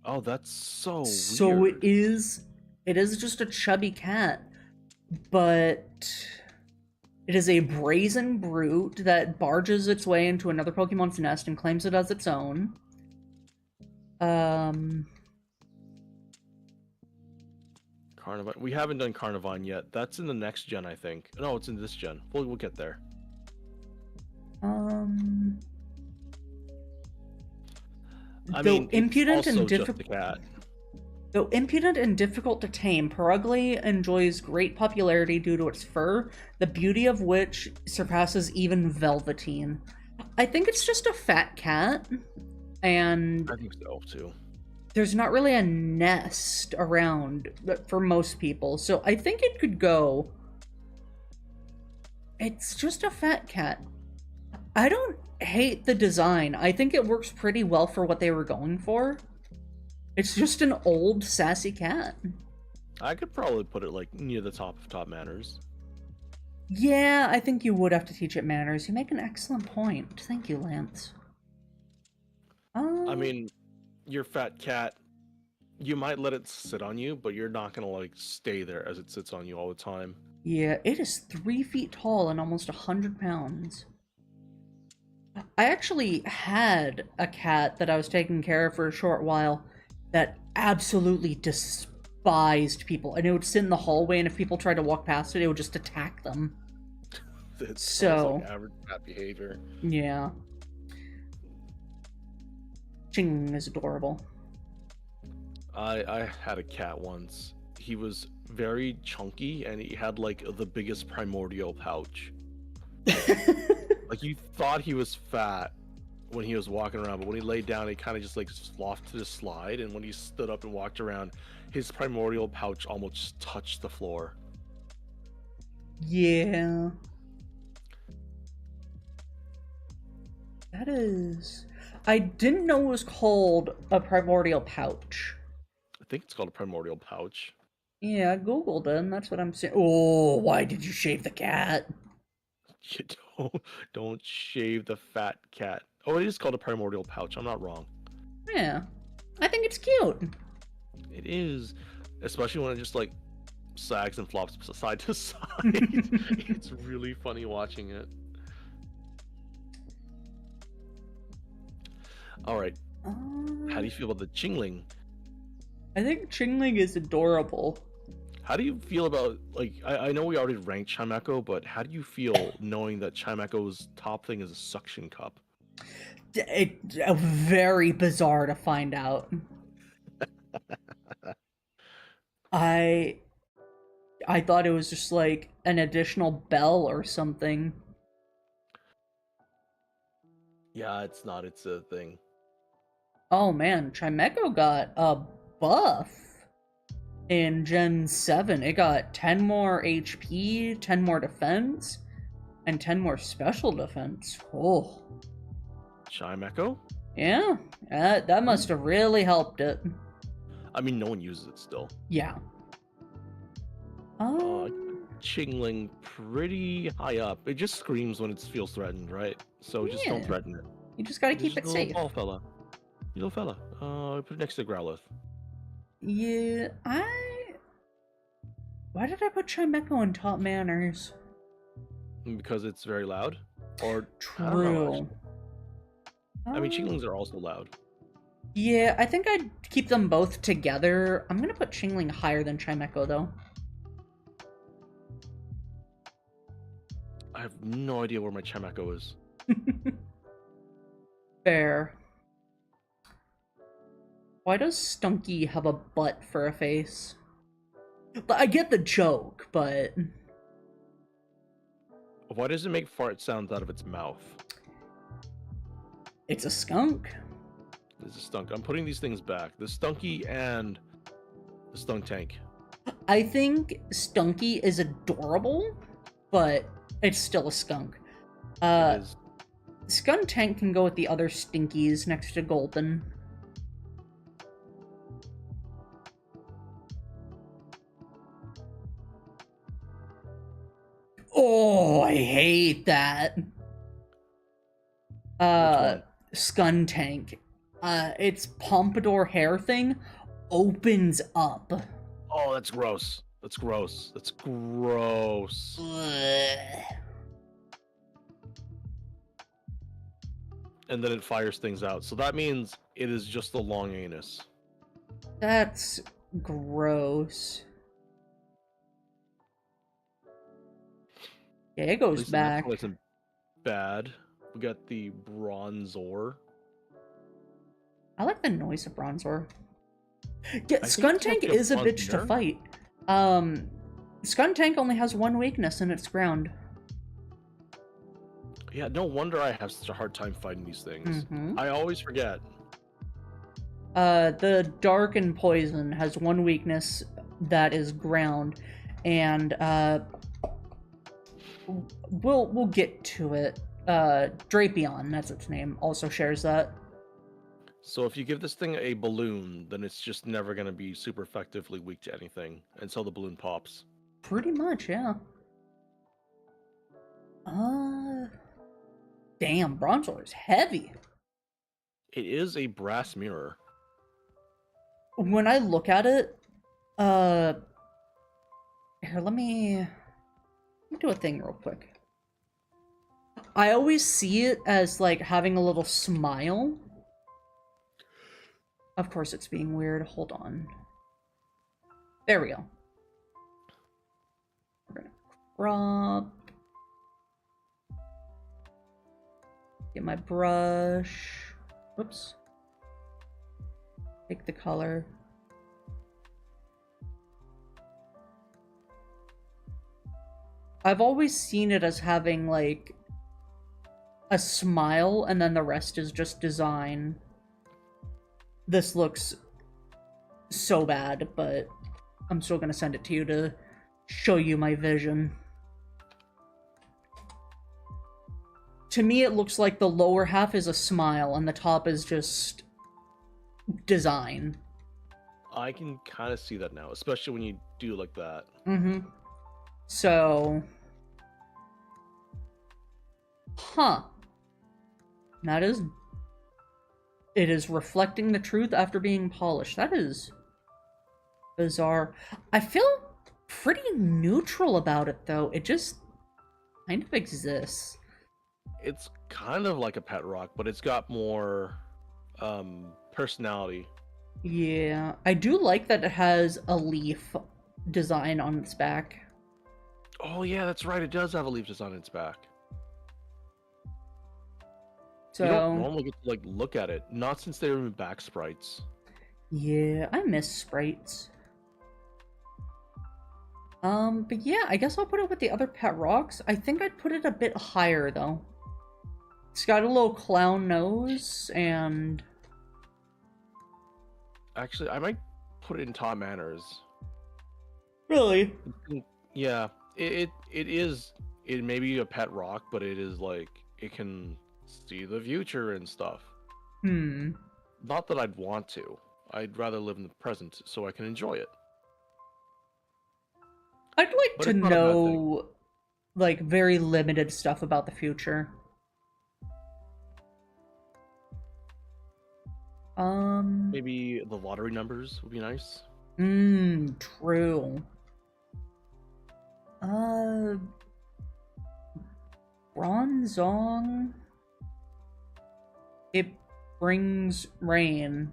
Oh, that's so So weird. it is just a chubby cat, but it is a brazen brute that barges its way into another Pokemon's nest and claims it as its own. Carnivine. We haven't done Carnivine yet. That's in the next gen, I think. No, it's in this gen. We'll get there. I Though mean, impudent it's also and just a difficult, cat. though impudent and difficult to tame, Perugly enjoys great popularity due to its fur, the beauty of which surpasses even Velveteen. I think it's just a fat cat, and I think so too. there's not really a nest around for most people, so I think it could go. It's just a fat cat. I don't hate the design. I think it works pretty well for what they were going for. It's just an old, sassy cat. I could probably put it like near the top of top manners. Yeah, I think you would have to teach it manners. You make an excellent point. Thank you, Lance. I mean, your fat cat, you might let it sit on you, but you're not gonna like stay there as it sits on you all the time. Yeah, it is 3 feet tall and almost 100 pounds. I actually had a cat that I was taking care of for a short while that absolutely despised people. And it would sit in the hallway, and if people tried to walk past it, it would just attack them. It So- sounds like average cat behavior. Yeah. Ching is adorable. I had a cat once. He was very chunky and he had like the biggest primordial pouch. Like you thought he was fat when he was walking around, but when he laid down, he kind of just like sloughed to the slide. And when he stood up and walked around, his primordial pouch almost touched the floor. Yeah. That is... I didn't know it was called a primordial pouch. I think it's called a primordial pouch. Yeah, I googled it, and that's what I'm saying. Oh, why did you shave the cat? You don't shave the fat cat. Oh, it is called a primordial pouch. I'm not wrong. Yeah. I think it's cute. It is, especially when it just like sags and flops side to side. It's really funny watching it. All right. How do you feel about the Chingling? I think Chingling is adorable. How do you feel about, like, I know we already ranked Chimecho, but how do you feel knowing that Chimecho's top thing is a suction cup? It's very bizarre to find out. I I thought it was just like an additional bell or something. Yeah, it's not. It's a thing. Oh man, Chimecho got a buff in Gen 7. It got 10 more HP, 10 more defense, and 10 more special defense. Oh, Chime Echo? yeah, that must have really helped it. I mean, no one uses it still. Yeah. Chingling pretty high up. It just screams when it feels threatened, right? So just don't Yeah. threaten it. You just gotta It's keep just it a little safe. tall fella. Little fella. Put it next to Growlithe. Yeah, Why did I put Chimecho in top manners? Because it's very loud? Or, I don't know, True. actually. I mean, Chinglings are also loud. Yeah, I think I'd keep them both together. I'm gonna put Chingling higher than Chimecho, though. I have no idea where my Chimecho is. Fair. Why does Stunky have a butt for a face? I get the joke, but... Why does it make fart sounds out of its mouth? It's a skunk. There's a stunk. I'm putting these things back. The Stunky and the Stunk Tank. I think Stunky is adorable, but it's still a skunk. It is. Skunk Tank can go with the other Stinkies next to Golden. Oh, I hate that. one? Skun Tank. Its pompadour hair thing opens up. Oh, that's gross. That's gross. That's gross. Ugh. And then it fires things out. So that means it is just a long anus. That's gross. Yeah, it At goes least the next back. one isn't bad. We got the Bronzor. I like the noise of Bronzor. Yeah, think Skun it's Tank like a is a bitch to Bronzor. fight. Skun Tank only has one weakness, and it's ground. Yeah, no wonder I have such a hard time fighting these things. Mhm. I always forget. The Dark and Poison has one weakness that is ground, and we'll get to it. Drapion, that's its name, also shares that. So if you give this thing a balloon, then it's just never going to be super effectively weak to anything until the balloon pops. Pretty much, yeah. Damn, Bronzor is heavy. It is a brass mirror. When I look at it, here, let me do a thing real quick. I always see it as, like, having a little smile. Of course it's being weird. Hold on. There we go. We're gonna crop. Get my brush. Whoops. Take the color. I've always seen it as having, like, a smile, and then the rest is just design. This looks so bad, but I'm still gonna send it to you to show you my vision. To me, it looks like the lower half is a smile, and the top is just design. I can kind of see that now, especially when you do like that. Mm-hmm. So... Huh. That is... It is reflecting the truth after being polished. That is... bizarre. I feel pretty neutral about it, though. It just kind of exists. It's kind of like a pet rock, but it's got more personality. Yeah, I do like that it has a leaf design on its back. Oh yeah, that's right. It does have a leaf design on its back. So, You don't normally get to like look at it, not since they removed back sprites. yeah, I miss sprites. But yeah, I guess I'll put it with the other pet rocks. I think I'd put it a bit higher, though. It's got a little clown nose, and... Actually, I might put it in Tom Manners. Really? Yeah, it is. It may be a pet rock, but it is like it can see the future and stuff. Hmm. Not that I'd want to. I'd rather live in the present so I can enjoy it. I'd like But to it's not a bad thing. know, like, very limited stuff about the future. Maybe the lottery numbers would be nice. True. Uh, Bronzong. It brings rain.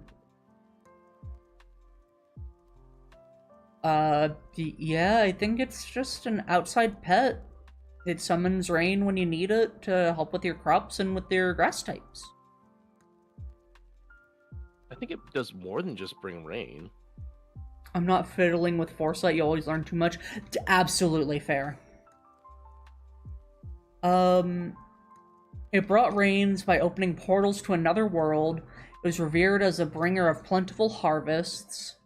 Yeah, I think it's just an outside pet. It summons rain when you need it to help with your crops and with your grass types. I think it does more than just bring rain. I'm not fiddling with foresight, you always learn too much. Absolutely fair. It brought rains by opening portals to another world. It was revered as a bringer of plentiful harvests.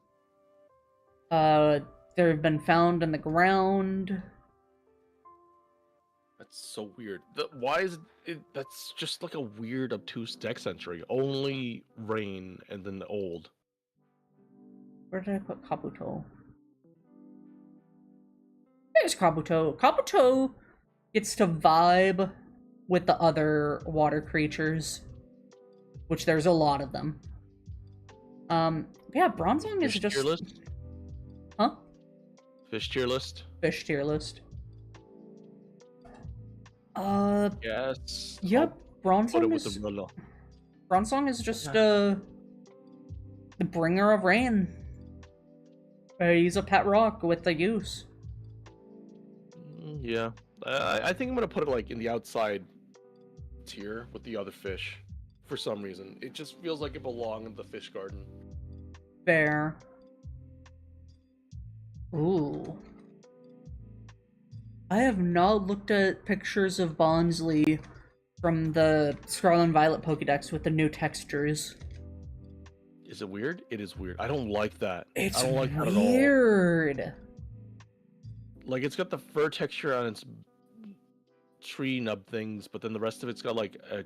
They have been found in the ground. That's so weird. Why is it? That's just like a weird, obtuse deck entry. Only rain and then the old. Where did I put Kabuto? There's Kabuto. Kabuto gets to vibe with the other water creatures, which there's a lot of them. Yeah, Bronzong is Fish just... tier list? Huh? Fish tier list? Fish tier list. Yes. Yep, I'll put it Bronzong with is... the vanilla. Bronzong is just, the bringer of rain. He's a pet rock with the use. Yeah. I think I'm gonna put it like in the outside tier with the other fish. For some reason, it just feels like it belongs in the fish garden. Fair. Ooh. I have not looked at pictures of Bonsly from the Scarlet and Violet Pokédex with the new textures. Is it weird? It is weird. I don't like that. It's I don't like that at all. weird. Like, it's got the fur texture on its tree nub things, but then the rest of it's got like a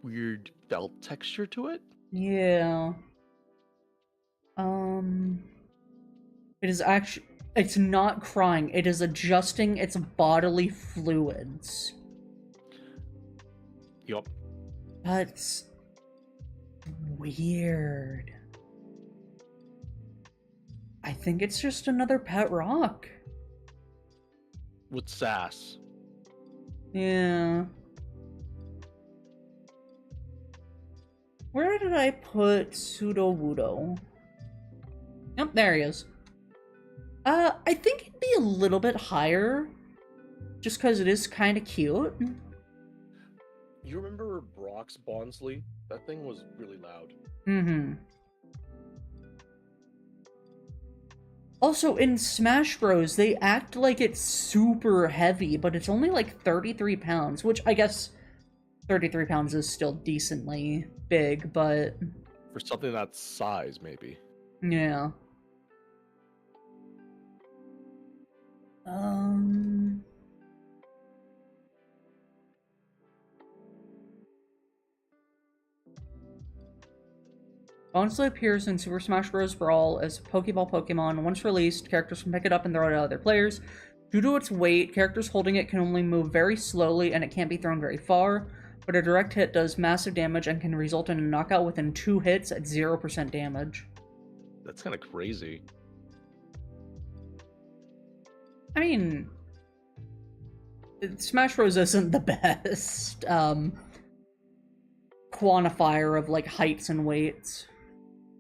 weird felt texture to it. Yeah. It is actually... It's not crying. It is adjusting its bodily fluids. Yup. That's... weird. I think it's just another pet rock. With sass. Yeah. Where did I put Sudowoodo? Yep, there he is. I think it'd be a little bit higher, just because it is kind of cute. You remember Brock's Bonsly? That thing was really loud. Mm-hmm. Also, in Smash Bros, they act like it's super heavy, but it's only like 33 pounds, which I guess 33 pounds is still decently big, but... For something that size, maybe. Yeah. Bonsly appears in Super Smash Bros. Brawl as a Pokeball Pokemon. Once released, characters can pick it up and throw it at other players. Due to its weight, characters holding it can only move very slowly and it can't be thrown very far, but a direct hit does massive damage and can result in a knockout within 2 hits at 0% damage. That's kind of crazy. I mean, Smash Bros. Isn't the best quantifier of, like, heights and weights.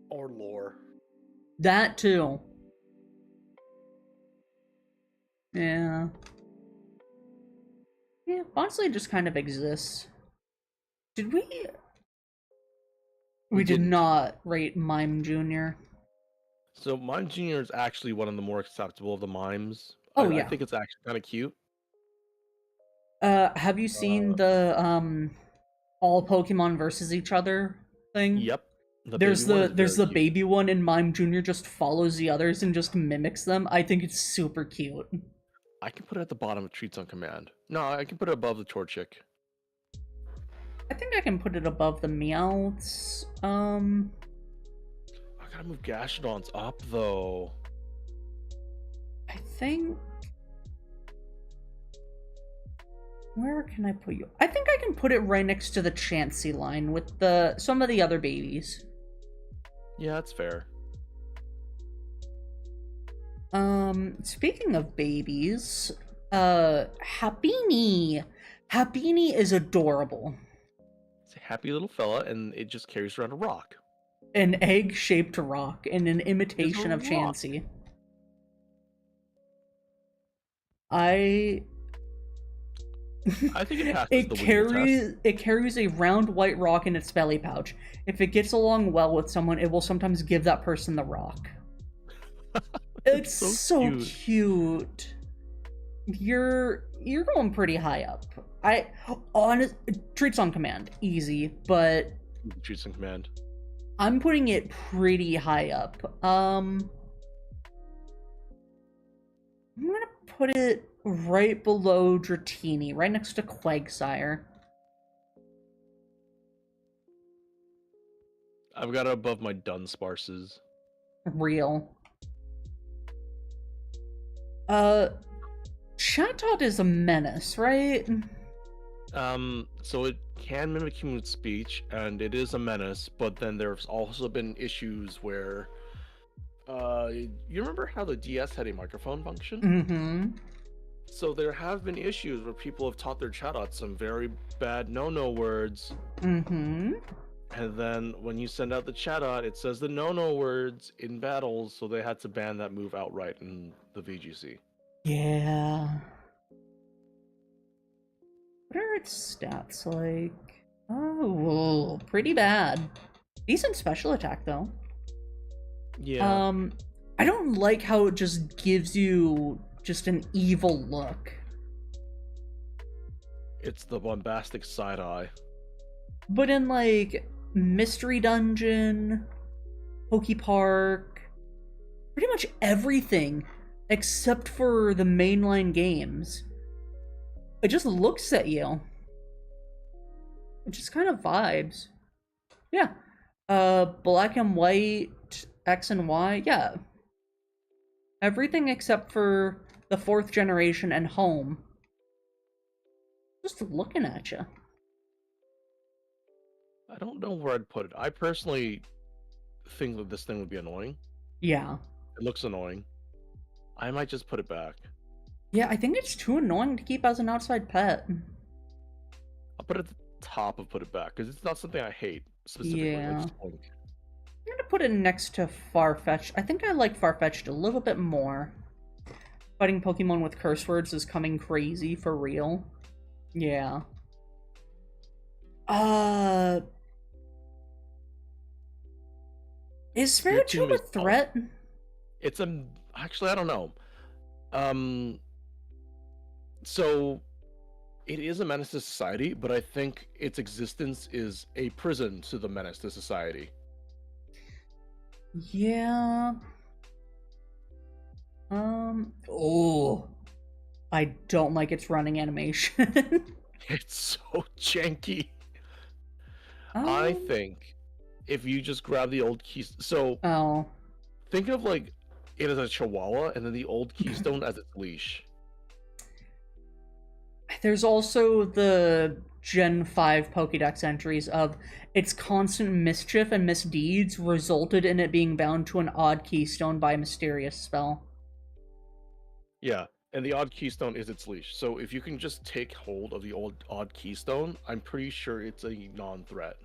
Or lore. That, too. Yeah. Yeah, honestly, it just kind of exists. Did we... We did didn't. not rate Mime Jr. So Mime Junior is actually one of the more acceptable of the mimes. Oh I yeah. think it's actually kind of cute. Have you seen the all Pokemon versus each other thing? Yep. The baby There's one the is there's very the cute. baby one and Mime Junior just follows the others and just mimics them. I think it's super cute. I can put it at the bottom of Treats on Command. No, I can put it above the Torchic. I think I can put it above the Meowths. I gotta move Gastrodons up though. I think. Where can I put you? I think I can put it right next to the Chansey line with some of the other babies. Yeah, that's fair. Speaking of babies, Happiny. Happiny is adorable. It's a happy little fella, and it just carries around a rock. An egg-shaped rock and an imitation of rock. Chansey. I think it passes it the Wiggly test. carries a round white rock in its belly pouch. If it gets along well with someone, it will sometimes give that person the rock. It's so cute. You're going pretty high up. Treats on Command, easy, but Treats on Command. I'm putting it pretty high up. I'm gonna put it right below Dratini, right next to Quagsire. I've got it above my Dunsparces. Real. Chatot is a menace, right? So it can mimic human speech, and it is a menace, but then there's also been issues where, you remember how the DS had a microphone function? Mm-hmm. So there have been issues where people have taught their Chatot some very bad no-no words. Mm-hmm. And then when you send out the Chatot, it says the no-no words in battles, so they had to ban that move outright in the VGC. Yeah. What are its stats like? Oh, pretty bad. Decent special attack, though. Yeah. I don't like how it just gives you just an evil look. It's the bombastic side eye. But in, like, Mystery Dungeon, Pokepark, pretty much everything except for the mainline games, it just looks at you. It just kind of vibes. Yeah. Black and white, X and Y, yeah. Everything except for the 4th generation and home. Just looking at you. I don't know where I'd put it. I personally think that this thing would be annoying. Yeah. It looks annoying. I might just put it back. Yeah, I think it's too annoying to keep as an outside pet. I'll put it at the top of put it back, because it's not something I hate, specifically. Yeah. Like Spoink. I'm gonna put it next to Farfetch'd. I think I like Farfetch'd a little bit more. Fighting Pokemon with curse words is coming crazy, for real. Yeah. Is Spiritomb a threat? It's a... Actually, I don't know. So, it is a menace to society, but I think its existence is a prison to the menace to society. Yeah. Oh. I don't like its running animation. It's so janky. I think if you just grab the old keys... So, think of, like, it as a chihuahua, and then the old keystone as its leash. There's also the Gen 5 Pokédex entries of its constant mischief and misdeeds resulted in it being bound to an odd keystone by a mysterious spell. Yeah, and the odd keystone is its leash. So if you can just take hold of the old odd keystone, I'm pretty sure it's a non-threat.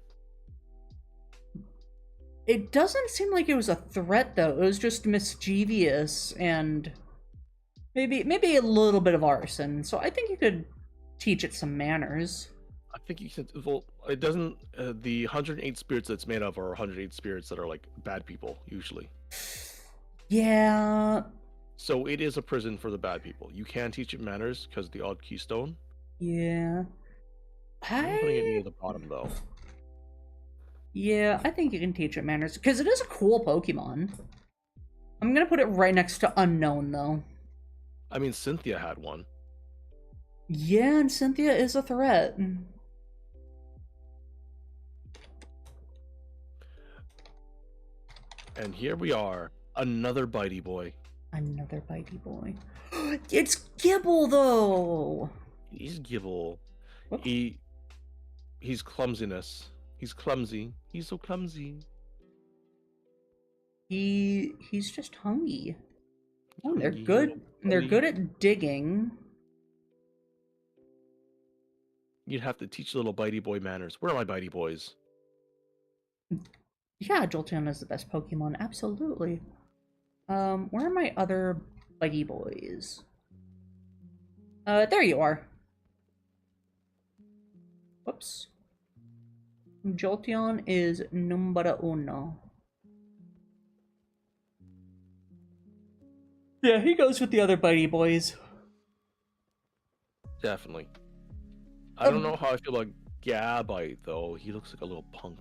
It doesn't seem like it was a threat, though. It was just mischievous and maybe a little bit of arson. So I think you could teach it some manners. I think you can. Well, it doesn't. The 108 spirits that's made of are 108 spirits that are like bad people usually. Yeah, So it is a prison for the bad people. You can teach it manners because the odd keystone. yeah. I'm putting it I near the bottom though. Yeah, I think you can teach it manners because it is a cool Pokemon. I'm gonna put it right next to Unknown though. I mean, Cynthia had one. Yeah, and Cynthia is a threat. And here we are, another bitey boy. Another bitey boy. It's Gibble though. He's Gibble. Whoops. He's clumsiness. He's clumsy. He's so clumsy. He's just hungry. Oh, they're Hungry, good. They're hungry. good at digging. You'd have to teach little bitey boy manners. Where are my bitey boys? Yeah, Jolteon is the best Pokemon, absolutely. Where are my other bitey boys? There you are. Whoops. Jolteon is numero uno. Yeah, he goes with the other bitey boys. Definitely. I don't know how I feel about Gabite though. He looks like a little punk.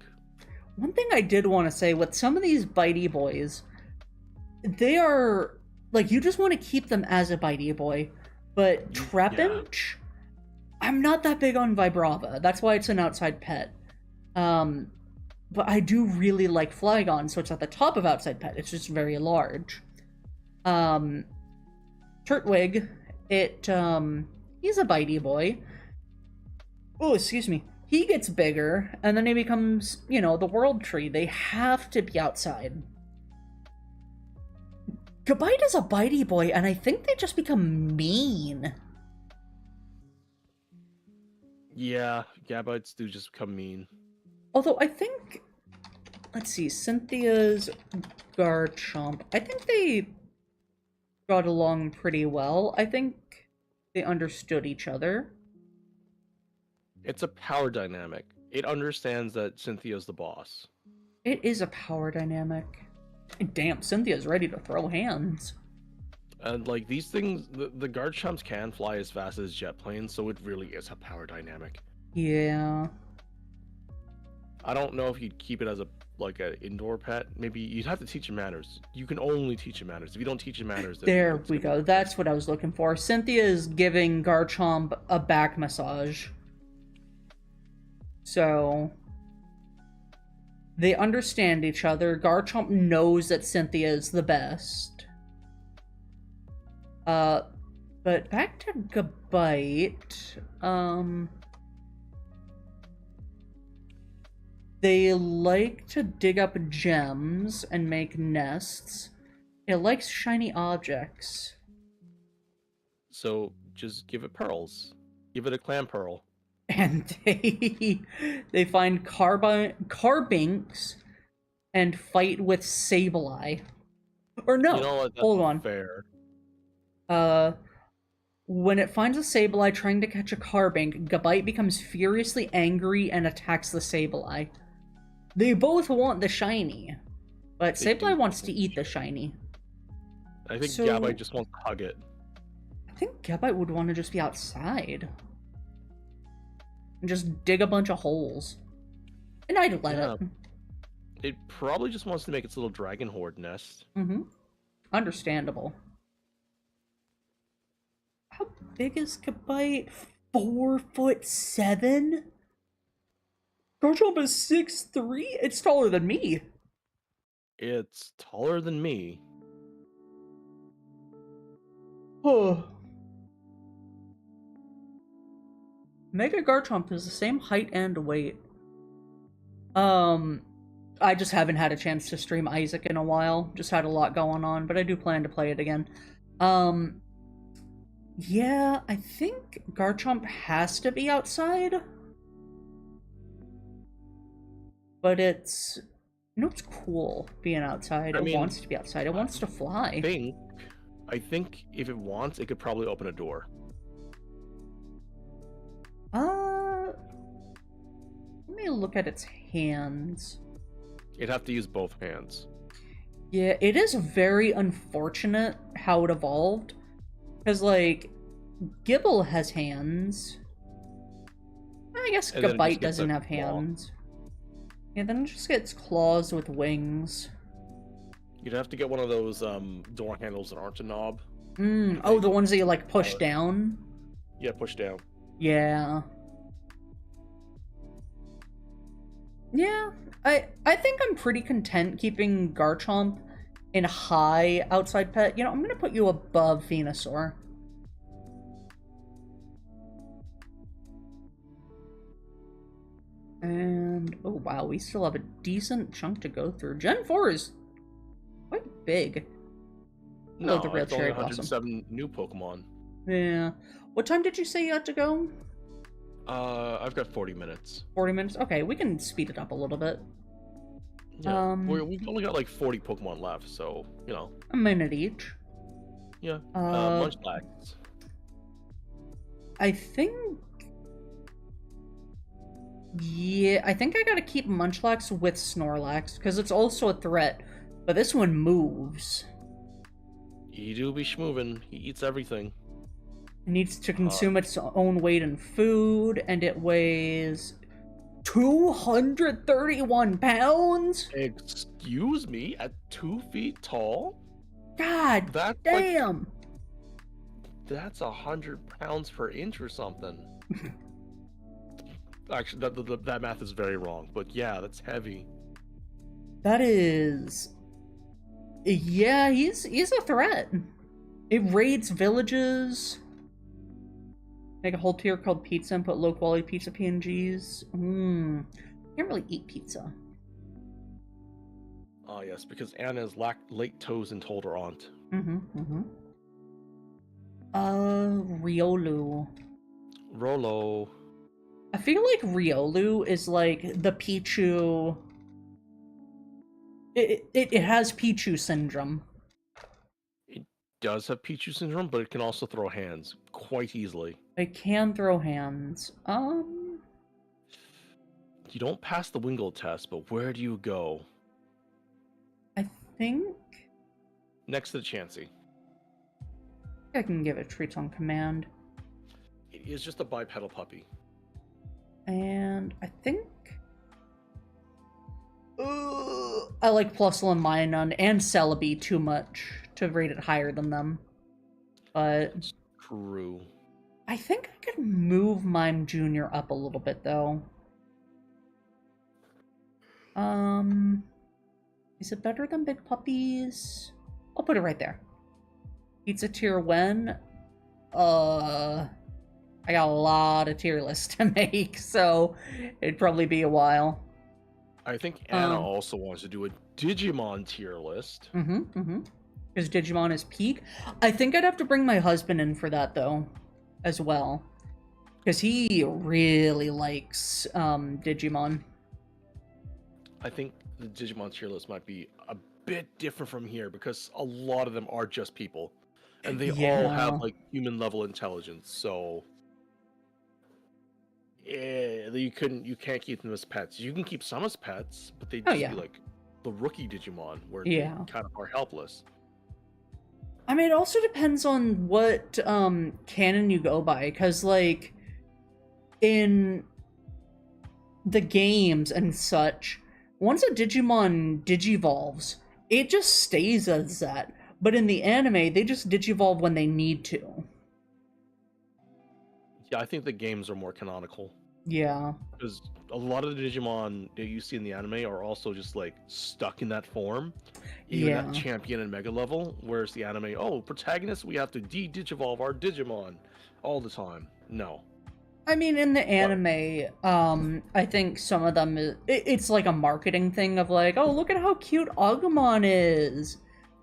One thing I did want to say with some of these bitey boys, they are like you just want to keep them as a bitey boy, but Trapinch, I'm not that big on Vibrava. That's why it's an outside pet. But I do really like Flygon, so it's at the top of outside pet. It's just very large. Turtwig, he's a bitey boy. Oh, excuse me. He gets bigger, and then he becomes, the world tree. They have to be outside. Gabite is a bitey boy, and I think they just become mean. Yeah, Gabites do just become mean. Although I think, let's see, Cynthia's Garchomp, I think they got along pretty well. I think they understood each other. It's a power dynamic. It understands that Cynthia's the boss. It is a power dynamic. Damn, Cynthia's ready to throw hands. And like these things, the Garchomps can fly as fast as jet planes, so it really is a power dynamic. Yeah. I don't know if you'd keep it as an indoor pet. Maybe you'd have to teach him manners. You can only teach him manners. If you don't teach him manners, then There we go. That's what I was looking for. Cynthia is giving Garchomp a back massage. So they understand each other. Garchomp knows that Cynthia is the best. But back to Gabite. They like to dig up gems and make nests. It likes shiny objects. So just give it pearls. Give it a clam pearl. And they find Carbinks and fight with Sableye. Or no, You know what? That's hold on. fair. When it finds a Sableye trying to catch a Carbink, Gabite becomes furiously angry and attacks the Sableye. They both want the shiny, but They Sableye do. wants to eat the shiny. I think So- Gabite just wants to hug it. I think Gabite would want to just be outside. And just dig a bunch of holes. And I'd let Yeah. it. It probably just wants to make its little dragon horde nest. Mm-hmm. Understandable. How big is Gabite? 4'7"? Garchomp is 6'3"? It's taller than me. It's taller than me. Oh. Mega Garchomp is the same height and weight. I just haven't had a chance to stream Isaac in a while. Just had a lot going on, but I do plan to play it again. Yeah, I think Garchomp has to be outside. But it's cool being outside. I It mean, wants to be outside. It wants to fly. I think if it wants, it could probably open a door. Let me look at its hands. It'd have to use both hands. Yeah, it is very unfortunate how it evolved. Because, like, Gibble has hands. I guess And then it just Gabite gets a doesn't have claw. hands. Yeah, then it just gets claws with wings. You'd have to get one of those door handles that aren't a knob. Oh, the ones that you, like, push Or- down? Yeah, push down. Yeah. Yeah, I think I'm pretty content keeping Garchomp in high outside pet. You know, I'm gonna put you above Venusaur. And, oh wow, we still have a decent chunk to go through. Gen 4 is quite big. Hello, No, the real it's only cherry blossom. 107 new Pokemon. Yeah. What time did you say you had to go? I've got 40 minutes. 40 minutes? Okay, we can speed it up a little bit. Yeah, we've only got like 40 Pokemon left, so, you know. A minute each. Yeah, Uh, Munchlax. I think... Yeah, I think I gotta keep Munchlax with Snorlax, because it's also a threat. But this one moves. He do be schmovin'. He eats everything. It needs to consume its own weight in food, and it weighs 231 pounds? Excuse me? At 2 feet tall? God That's damn! That's 100 pounds per inch or something. Actually, that math is very wrong, but yeah, that's heavy. That is... Yeah, he's a threat. It raids villages. Make a whole tier called pizza and put low quality pizza PNGs. Can't really eat pizza. Oh yes, because Anna is lactose intolerant. Riolu. Rolo. I feel like Riolu is like the Pichu. It has Pichu syndrome. It does have Pichu syndrome, but it can also throw hands quite easily. It can throw hands. You don't pass the Wingull test, but where do you go? I think Next to the Chansey. I can give it treats on command. It is just a bipedal puppy. And I think I like Plusle and Minun and Celebi too much to rate it higher than them. But It's true. I think I could move Mime Jr. up a little bit though. Is it better than Big Puppies? I'll put it right there. Pizza tier when? I got a lot of tier lists to make, so it'd probably be a while. I think Anna also wants to do a Digimon tier list. Because Digimon is peak. I think I'd have to bring my husband in for that, though, as well. Because he really likes Digimon. I think the Digimon tier list might be a bit different from here because a lot of them are just people. And they all have, like, human-level intelligence, so... Yeah, you can't keep them as pets. You can keep some as pets, but they'd just be like the rookie Digimon, where they kind of are helpless. I mean, it also depends on what canon you go by, because like in the games and such, once a Digimon digivolves, it just stays as that. But in the anime, they just digivolve when they need to. Yeah, I think the games are more canonical. Yeah. Because a lot of the Digimon that you see in the anime are also just like stuck in that form. Even at champion and mega level. Whereas the anime, protagonist, we have to digivolve our Digimon all the time. No. I mean, in the anime, I think some of them, it's like a marketing thing of like, oh, look at how cute Agumon is.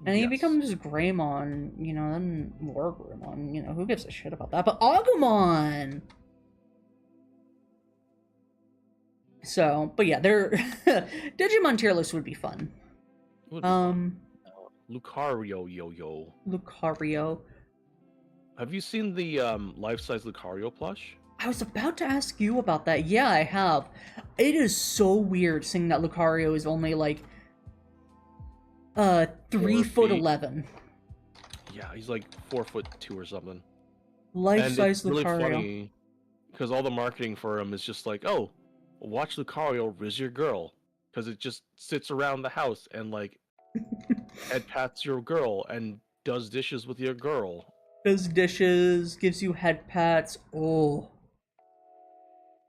And he becomes Greymon, you know, then more Greymon, you know, who gives a shit about that? But Agumon! So, but yeah, their Digimon tier list would be fun. Lucario yo-yo. Lucario. Have you seen the life-size Lucario plush? I was about to ask you about that. Yeah, I have. It is so weird seeing that Lucario is only like 3 foot feet. 11. Yeah, he's like 4'2" or something. Life-size Really Lucario. funny because all the marketing for him is just like, oh, watch Lucario riz your girl, because it just sits around the house and like head pats your girl and does dishes with your girl. Does dishes, gives you head pats. Oh.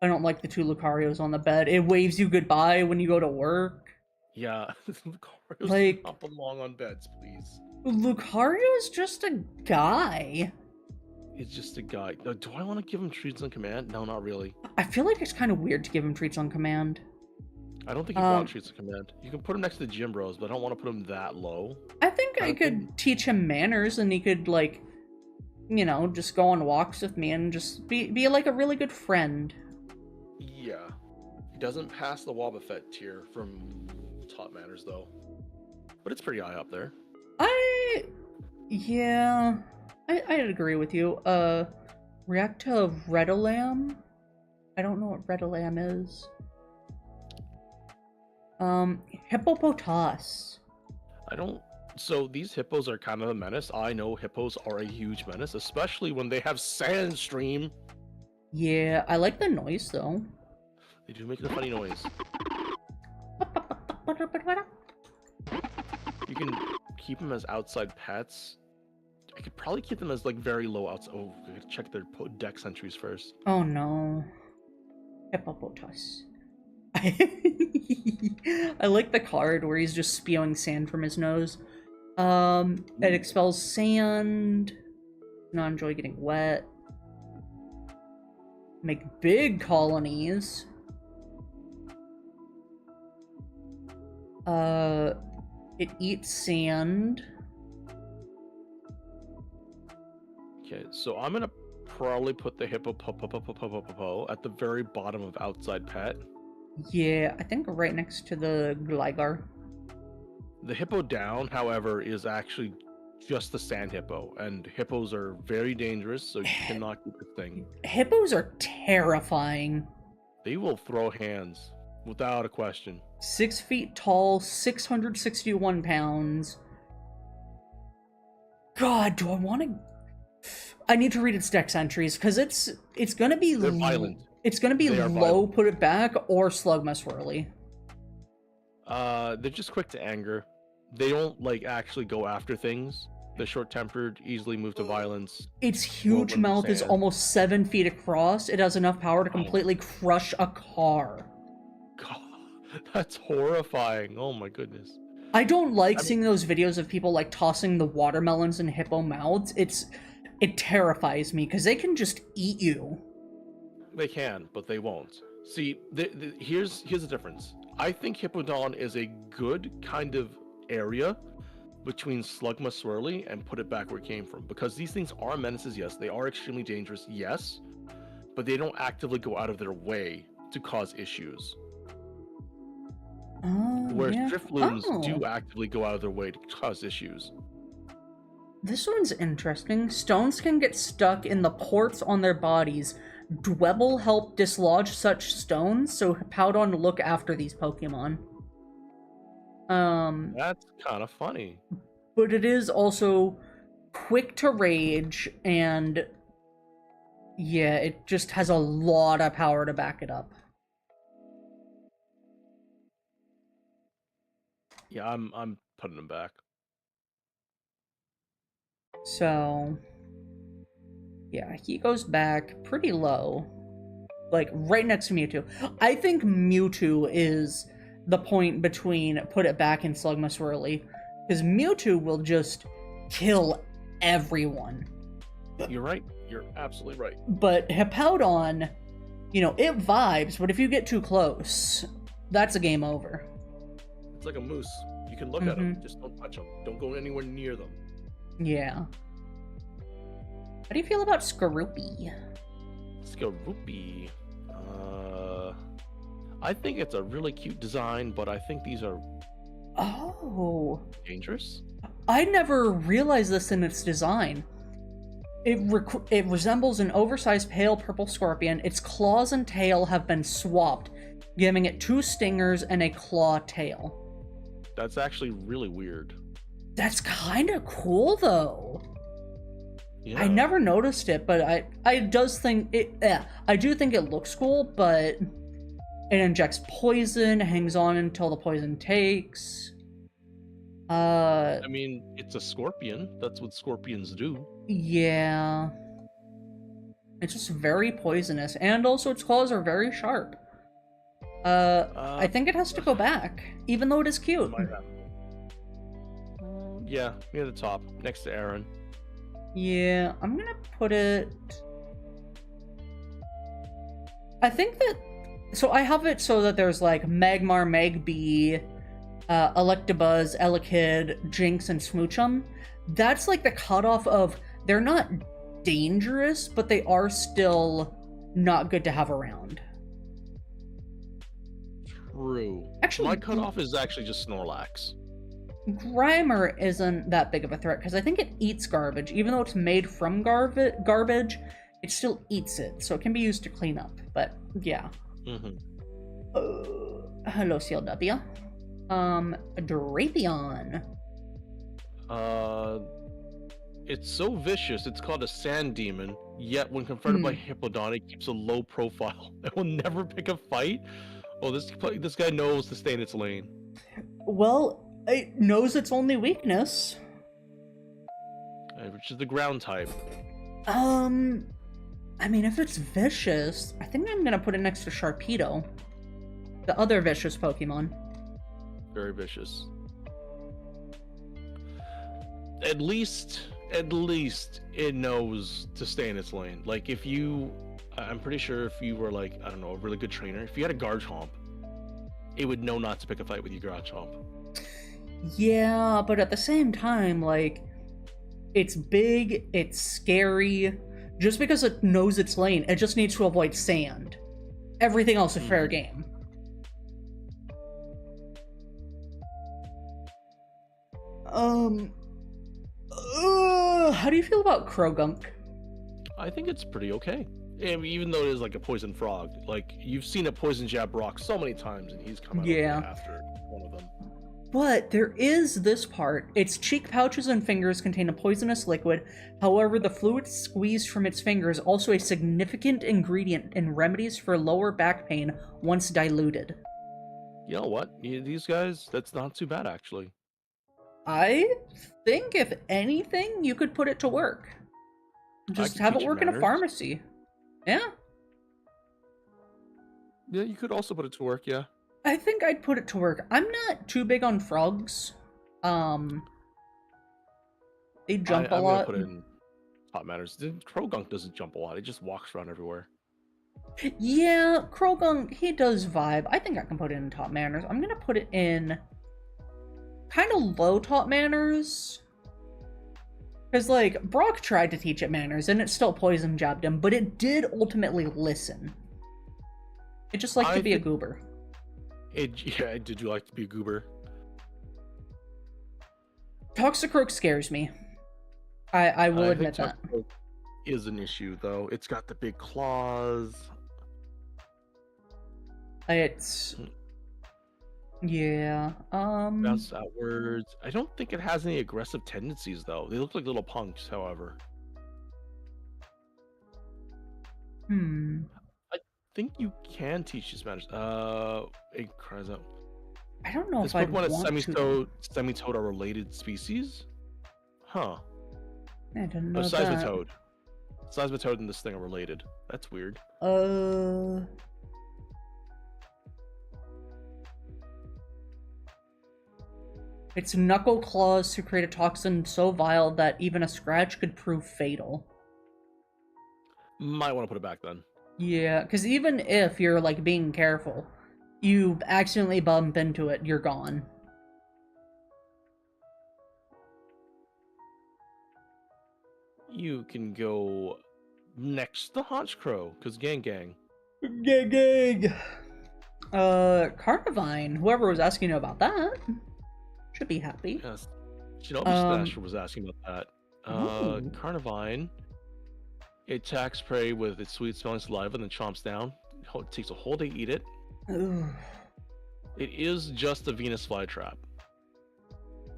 I don't like the 2 Lucarios on the bed. It waves you goodbye when you go to work. Yeah, Lucario's Like- not belong on beds, please. Lucario is just a guy. He's just a guy. Do I want to give him treats on command? No, not really. I feel like it's kind of weird to give him treats on command. I don't think you want treats on command. You can put him next to the gym bros, but I don't want to put him that low. I think I could teach him manners and he could, like, you know, just go on walks with me and just be like a really good friend. Yeah. He doesn't pass the Wobbuffet tier from top manners, though. But it's pretty high up there. Yeah, I'd agree with you. React to Redolam? I don't know what Redolam is. Hippopotas. So these hippos are kind of a menace. I know hippos are a huge menace, especially when they have Sandstream. Yeah, I like the noise though. They do make a funny noise. You can keep them as outside pets. I could probably keep them as like very low outside. Oh, I gotta check their dex entries first. Oh no. Hippopotas. I like the card where he's just spewing sand from his nose. It expels sand. Not enjoy getting wet. Make big colonies. It eats sand. Okay, so I'm gonna probably put the hippo at the very bottom of outside pet. Yeah, I think right next to the Gligar. The hippo down, however, is actually just the sand hippo, and hippos are very dangerous, so you cannot keep this thing. Hippos are terrifying. They will throw hands, without a question. 6 feet tall, 661 pounds. God, do I want to... I need to read its dex entries, because it's gonna be... They're violent. It's gonna be They are low, violent. put it back, or Slugma Swirly. They're just quick to anger. They don't, like, actually go after things. They're short-tempered, easily move to violence. Its huge Well, mouth is sand. almost 7 feet across. It has enough power to completely crush a car. God, that's horrifying. Oh my goodness. I don't like seeing those videos of people, like, tossing the watermelons in hippo mouths. It terrifies me, because they can just eat you. They can, but they won't. See, here's the difference. I think Hippodon is a good kind of area between Slugma Swirly and put it back where it came from. Because these things are menaces, yes. They are extremely dangerous, yes. But they don't actively go out of their way to cause issues. Whereas Yeah. Drifloons do actively go out of their way to cause issues. This one's interesting. Stones can get stuck in the ports on their bodies. Dwebble help dislodge such stones, so Hippowdon look after these Pokemon. That's kind of funny. But it is also quick to rage, and yeah, it just has a lot of power to back it up. Yeah, I'm putting them back. So, yeah, he goes back pretty low. Like, right next to Mewtwo. I think Mewtwo is the point between put it back and Slugma Swirly. Because Mewtwo will just kill everyone. You're right. You're absolutely right. But Hippowdon, you know, it vibes, but if you get too close, that's a game over. It's like a moose. You can look at them, just don't touch them. Don't go anywhere near them. Yeah. How do you feel about Skorupi? Skorupi. I think it's a really cute design, but I think these are Oh. dangerous. I never realized this in its design. It resembles an oversized pale purple scorpion. Its claws and tail have been swapped, giving it 2 stingers and a claw tail. That's actually really weird. That's kind of cool though. Yeah. I never noticed it, but I does think it. Yeah, I do think it looks cool, but it injects poison, hangs on until the poison takes. I mean, it's a scorpion. That's what scorpions do. Yeah. It's just very poisonous, and also its claws are very sharp. I think it has to go back, even though it is cute. Might have. Yeah, near the top, next to Aaron. Yeah, I'm gonna put it. I think that. So I have it so that there's like Magmar, Magby, Electabuzz, Elekid, Jinx, and Smoochum. That's like the cutoff of they're not dangerous, but they are still not good to have around. True. Actually, my cutoff is actually just Snorlax. Grimer isn't that big of a threat because I think it eats garbage. Even though it's made from garbage, it still eats it, so it can be used to clean up. But yeah. Mm-hmm. Hello, CLW. Drapion. It's so vicious. It's called a sand demon. Yet when confronted by Hippowdon, it keeps a low profile. It will never pick a fight. Oh, this guy knows to stay in its lane. Well, it knows its only weakness. Which is the ground type. I mean, if it's vicious, I think I'm gonna put it next to Sharpedo, the other vicious Pokemon. Very vicious. At least it knows to stay in its lane. Like I'm pretty sure if you were like, I don't know, a really good trainer, if you had a Garchomp, it would know not to pick a fight with your Garchomp. Yeah, but at the same time, like, it's big, it's scary. Just because it knows its lane, it just needs to avoid sand. Everything else is fair game. How do you feel about Krogunk? I think it's pretty okay. Even though it is like a poison frog. Like, you've seen a poison jab Brock so many times, and he's come out okay after one of them. But there is this part. Its cheek pouches and fingers contain a poisonous liquid. However, the fluid squeezed from its fingers is also a significant ingredient in remedies for lower back pain once diluted. You know what? These guys, that's not too bad, actually. I think, if anything, you could put it to work. Just have it work in a pharmacy. Yeah. Yeah, you could also put it to work, yeah. I think I'd put it to work. I'm not too big on frogs. They jump a lot. I'm gonna put it in top matters. Krogunk doesn't jump a lot. It just walks around everywhere. Yeah, Krogunk, he does vibe. I think I can put it in top manners. I'm gonna put it in kind of low top manners. Because, like, Brock tried to teach it manners, and it still poison jabbed him, but it did ultimately listen. It just liked to be a goober. Yeah, did you like to be a goober? Toxicroak scares me. I will admit that. Is an issue, though. It's got the big claws. It's... Yeah, Bounce outwards. I don't think it has any aggressive tendencies, though. They look like little punks, however. I think you can teach these manners. It cries out. I don't know if I want to. Semitoad are related species? Huh. I didn't know that. Seismitoad. Seismitoad and this thing are related. That's weird. Its knuckle claws to create a toxin so vile that even a scratch could prove fatal. Might want to put it back then. Yeah, because even if you're, like, being careful, you accidentally bump into it, you're gone. You can go next to Honchcrow, because gang. Gang. Carnivine, whoever was asking you about that, should be happy. Yes. Shinobi Slasher was asking about that. Carnivine, it attacks prey with its sweet-smelling saliva and then chomps down. It takes a whole day to eat it. Ugh. It is just a Venus flytrap.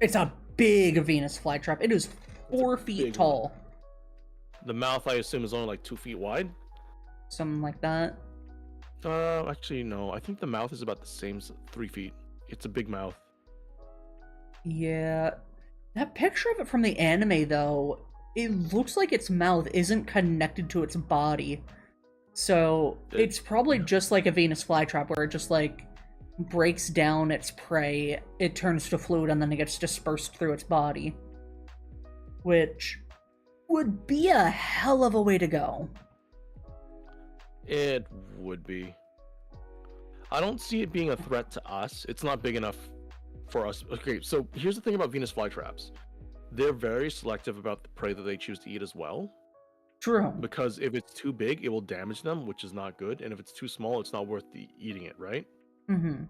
It's a big Venus flytrap. It is 4 feet big tall. The mouth, I assume, is only like 2 feet wide. Something like that. Actually, no. I think the mouth is about the same, 3 feet. It's a big mouth. Yeah. That picture of it from the anime, though, it looks like its mouth isn't connected to its body. So it's probably just like a Venus flytrap, where it just, like, breaks down its prey, it turns to fluid, and then it gets dispersed through its body. Which would be a hell of a way to go. It would be. I don't see it being a threat to us. It's not big enough for us. Okay, so here's the thing about Venus flytraps. They're very selective about the prey that they choose to eat as well. True. Because if it's too big, it will damage them, which is not good. And if it's too small, it's not worth eating it, right? Mm-hmm.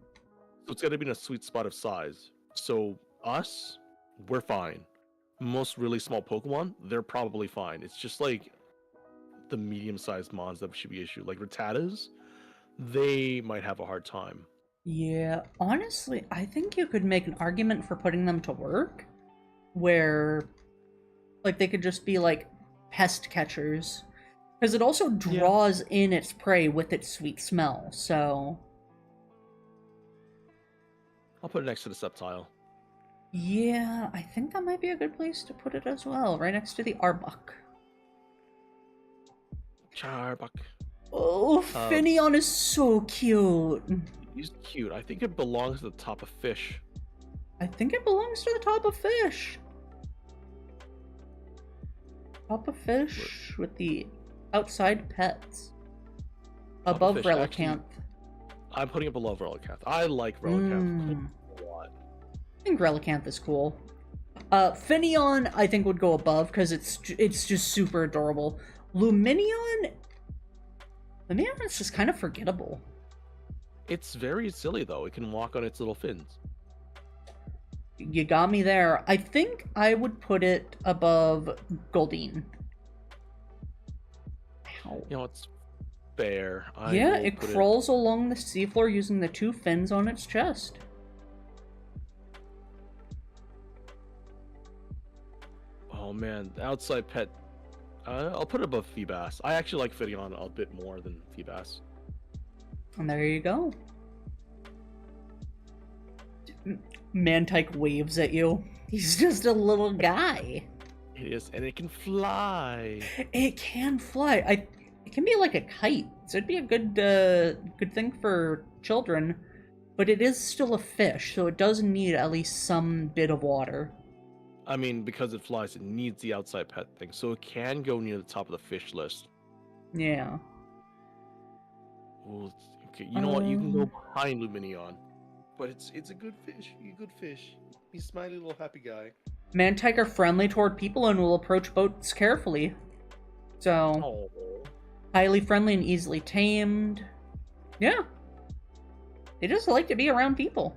So it's got to be in a sweet spot of size. So us, we're fine. Most really small Pokemon, they're probably fine. It's just like the medium-sized mons that should be issued. Like Rattatas, they might have a hard time. Yeah, honestly, I think you could make an argument for putting them to work, where, like, they could just be, like, pest catchers. Because it also draws in its prey with its sweet smell, so... I'll put it next to the Sceptile. Yeah, I think that might be a good place to put it as well, right next to the Arbok. Charbok. Oh, Finneon is so cute. He's cute. I think it belongs to the top of fish. I think it belongs to the top of fish. Top of fish with the outside pets. Above Relicanth. I'm putting it below Relicanth. I like Relicanth a lot. I think Relicanth is cool. Finneon, I think, would go above because it's just super adorable. Lumineon is just kind of forgettable. It's very silly though. It can walk on its little fins. You got me there. I think I would put it above Goldeen. Ow. You know, it's fair. Yeah, it crawls along the seafloor using the 2 fins on its chest. Oh man, the outside pet. I'll put it above Feebas. I actually like Finneon a bit more than Feebas. And there you go. Mantike waves at you. He's just a little guy. It is, and it can fly. It can fly. It can be like a kite, so it'd be a good thing for children. But it is still a fish, so it does need at least some bit of water. I mean, because it flies, it needs the outside pet thing, so it can go near the top of the fish list. Yeah. Well, okay, you know what? You can go behind Lumineon, but it's a good fish. He's a good fish. He's a smiley little happy guy. Mantike are friendly toward people and will approach boats carefully. So, highly friendly and easily tamed. Yeah. They just like to be around people.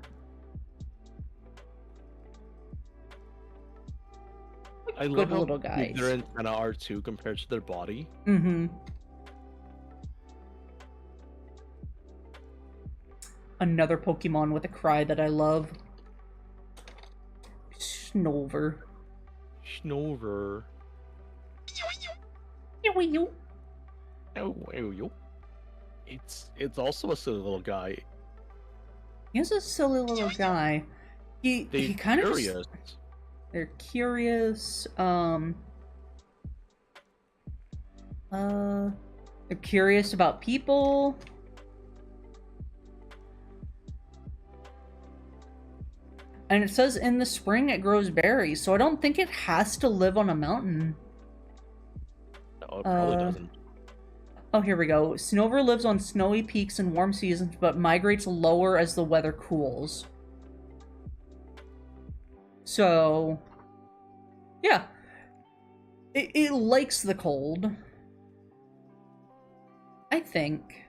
I Good love how little big guys. their antenna are too compared to their body. Mm-hmm. Another Pokemon with a cry that I love. Snover. Snover. It's also a silly little guy. He's a silly little guy. He kind of curious. They're curious. They're curious about people. And it says in the spring it grows berries, so I don't think it has to live on a mountain. No, it probably doesn't. Oh, here we go. Snover lives on snowy peaks in warm seasons, but migrates lower as the weather cools. So, yeah. It likes the cold. I think.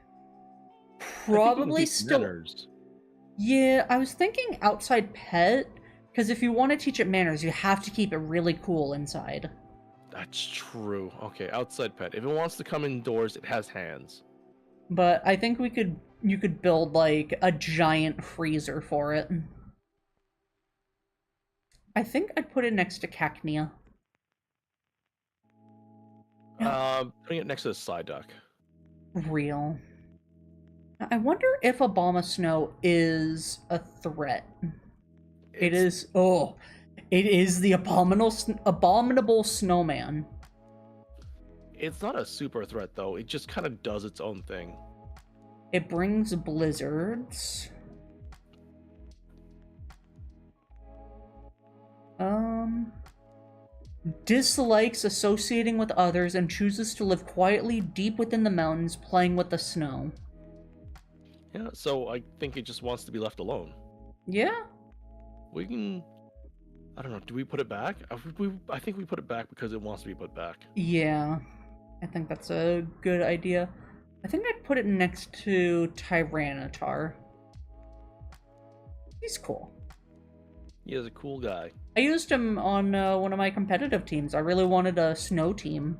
Probably still... Manners. Yeah, I was thinking outside pet, because if you want to teach it manners, you have to keep it really cool inside. That's true. Okay, outside pet. If it wants to come indoors, it has hands. But I think you could build like a giant freezer for it. I think I'd put it next to Cacnea. Putting it next to the Psyduck. Real. I wonder if Abomasnow is a threat. It is. Oh, it is the abominable snowman. It's not a super threat though. It just kind of does its own thing. It brings blizzards. Dislikes associating with others and chooses to live quietly deep within the mountains, playing with the snow. Yeah, so I think it just wants to be left alone. Yeah. We can. I don't know. Do we put it back? I think we put it back because it wants to be put back. Yeah. I think that's a good idea. I think I'd put it next to Tyranitar. He's cool. He is a cool guy. I used him on one of my competitive teams. I really wanted a snow team.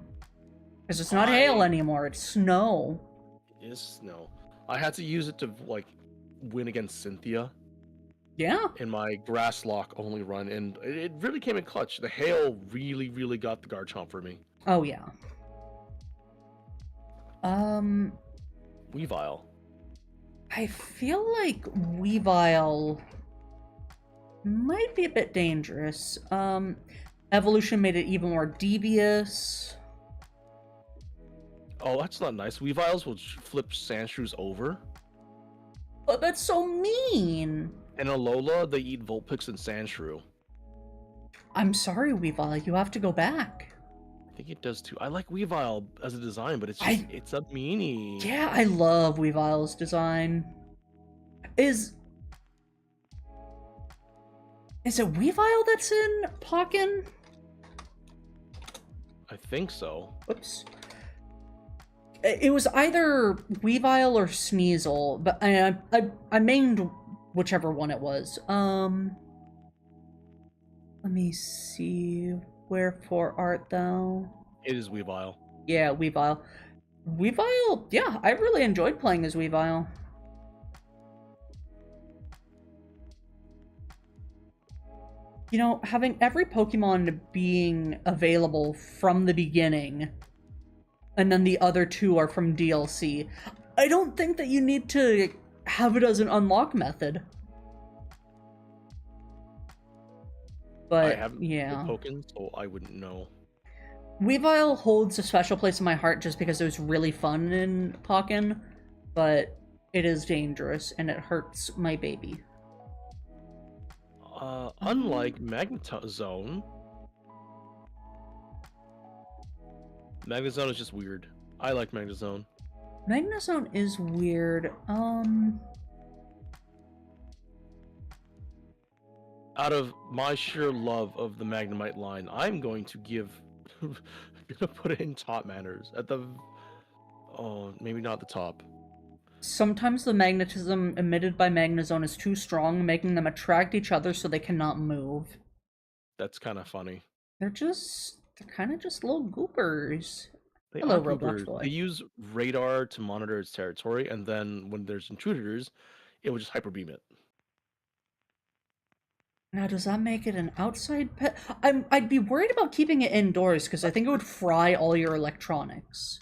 Because it's not hail anymore, it's snow. It is snow. I had to use it to, like, win against Cynthia. Yeah. In my grass lock only run, and it really came in clutch. The hail really, really got the Garchomp for me. Oh, yeah. Weavile. I feel like Weavile might be a bit dangerous. Evolution made it even more devious. Oh, that's not nice. Weaviles will flip Sandshrews over. Oh, that's so mean. And Alola, they eat Vulpix and Sandshrew. I'm sorry, Weavile. You have to go back. I think it does too. I like Weavile as a design, but it's just, it's a meanie. Yeah, I love Weavile's design. Is it Weavile that's in Pokken? I think so. Whoops. It was either Weavile or Sneasel, but I mained whichever one it was. Let me see. Wherefore art thou? It is Weavile. Yeah, Weavile. Weavile, yeah, I really enjoyed playing as Weavile. You know, having every Pokemon being available from the beginning, and then the other two are from DLC, I don't think that you need to have it as an unlock method. But, I haven't yeah. played Pokken, so I wouldn't know. Weavile holds a special place in my heart just because it was really fun in Pokken, but it is dangerous and it hurts my baby. Unlike Magnezone, Magnezone is just weird. I like Magnezone. Magnezone is weird. Out of my sheer love of the Magnemite line, I'm going to give... I'm gonna put it in top manners. At the... Oh, maybe not the top. Sometimes the magnetism emitted by Magnezone is too strong, making them attract each other so they cannot move. That's kind of funny. They're kind of just little goopers. They Hello, are Roblox goobers. boy. They use radar to monitor its territory, and then when there's intruders, it will just hyper beam it. Now, does that make it an outside pet? I'd be worried about keeping it indoors, because I think it would fry all your electronics.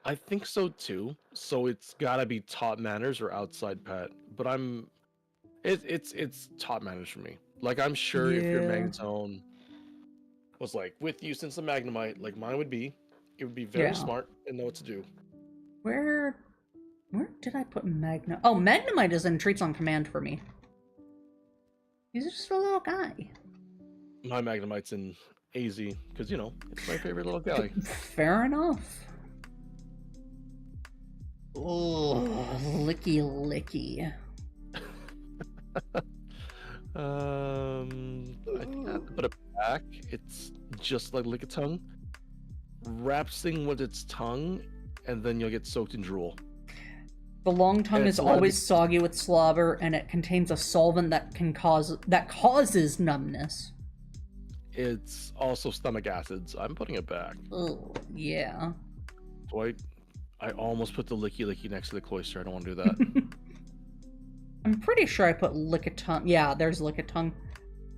I think so too. So it's gotta be top manners or outside pet. But it's top manners for me. Like, I'm sure if your Yeah. Magnezone was like with you since the Magnemite, like mine would be, it would be very Yeah. smart and know what to do. Where did I put Magna? Oh, Magnemite is in Treats on Command for me. He's just a little guy. My Magnemite's in AZ because you know it's my favorite little guy. Fair enough. Oh, licky licky. I think I have to put it back. It's just like Lickitung. Wraps thing with its tongue, and then you'll get soaked in drool. The long tongue And is it's a lot of always soggy with slobber, and it contains a solvent that causes numbness. It's also stomach acids. I'm putting it back. Oh, yeah. So I almost put the Licky Licky next to the Cloyster. I don't want to do that. I'm pretty sure I put Lickitung. Yeah, there's Lickitung.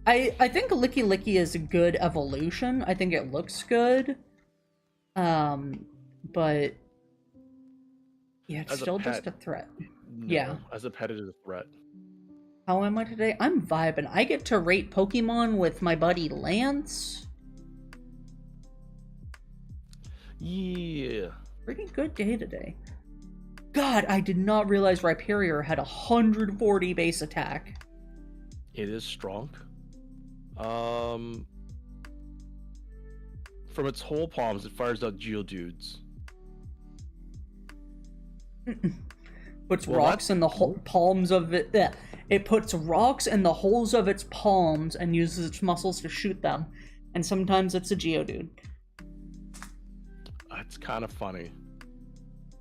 I think Licky Licky is a good evolution. I think it looks good. But yeah, it's As a still pet, just a threat. no. Yeah. As a pet, it is a threat. How am I today? I'm vibing. I get to rate Pokemon with my buddy Lance. Yeah. Pretty good day today. God, I did not realize Rhyperior had 140 base attack. It is strong. From its whole palms, it fires out Geodudes. Puts Well, rocks that's in the cool. palms of it. It puts rocks in the holes of its palms and uses its muscles to shoot them. And sometimes it's a Geodude. That's kind of funny.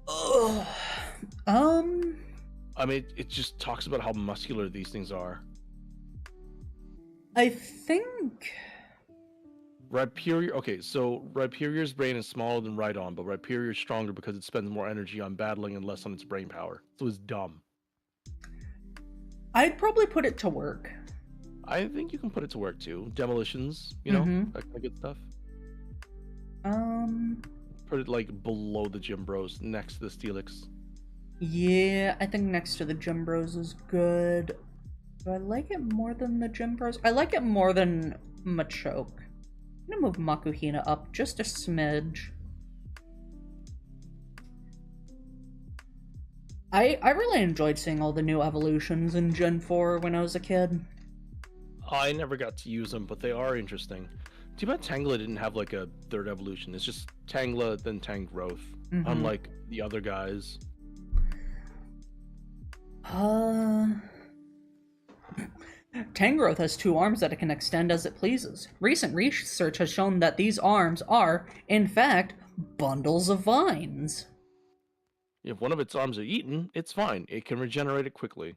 Ugh. I mean, it just talks about how muscular these things are. I think Rhyperior. Okay, so Rhyperior's brain is smaller than Rhydon, but Rhyperior is stronger because it spends more energy on battling and less on its brain power. So it's dumb. I'd probably put it to work. I think you can put it to work too. Demolitions, you know, Mhm. that kind of good stuff. Put it like below the Gym Bros, next to the Steelix. Yeah, I think next to the Gym Bros is good. Do I like it more than the Gym Bros? I like it more than Machoke. I'm gonna move Makuhina up just a smidge. I really enjoyed seeing all the new evolutions in Gen 4 when I was a kid. I never got to use them, but they are interesting. Too bad Tangela didn't have like a third evolution. It's just Tangela, then Tangrowth. Mhm. Unlike the other guys. Tangrowth has 2 arms that it can extend as it pleases. Recent research has shown that these arms are, in fact, bundles of vines. If one of its arms are eaten, it's fine. It can regenerate it quickly.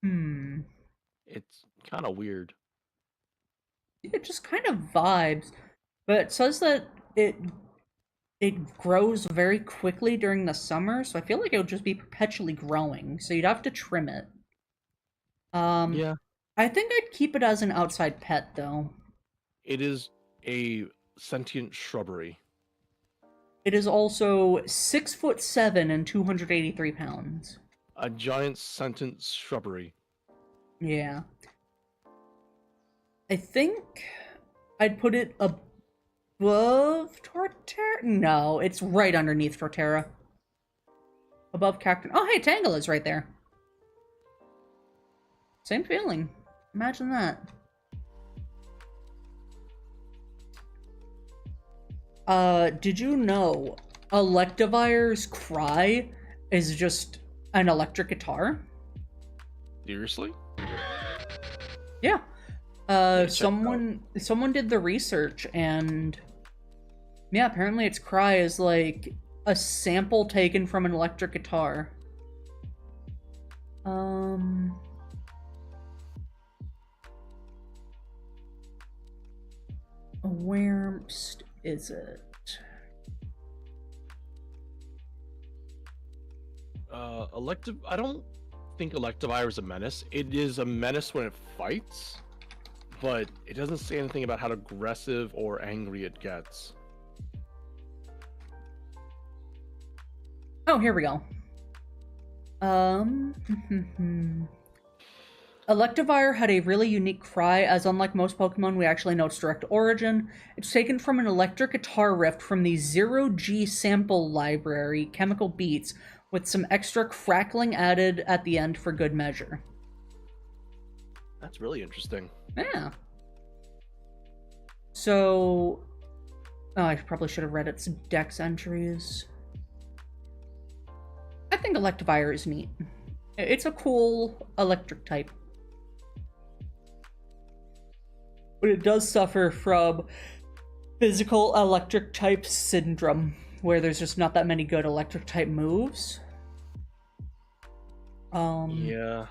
It's kind of weird. It just kind of vibes. But it says that it grows very quickly during the summer, so I feel like it would just be perpetually growing, so you'd have to trim it. Yeah. I think I'd keep it as an outside pet, though. It is a sentient shrubbery. It is also 6'7" and 283 pounds. A giant sentient shrubbery. Yeah. I think I'd put it above Torterra? No, it's right underneath Torterra. Above Cactus. Oh, hey, Tangela's right there. Same feeling. Imagine that. Did you know Electivire's cry is just an electric guitar? Seriously? Yeah. check it Someone did the research, and yeah, apparently its cry is like a sample taken from an electric guitar. Where is it? I don't think Electivire is a menace. It is a menace when it fights, but it doesn't say anything about how aggressive or angry it gets. Oh, here we go. Electivire had a really unique cry, as unlike most Pokemon, we actually know its direct origin. It's taken from an electric guitar riff from the 0G sample library, Chemical Beats, with some extra crackling added at the end for good measure. That's really interesting. Yeah. So... Oh, I probably should have read its dex entries. I think Electivire is neat. It's a cool electric type. But it does suffer from physical electric type syndrome, where there's just not that many good electric type moves. Yeah.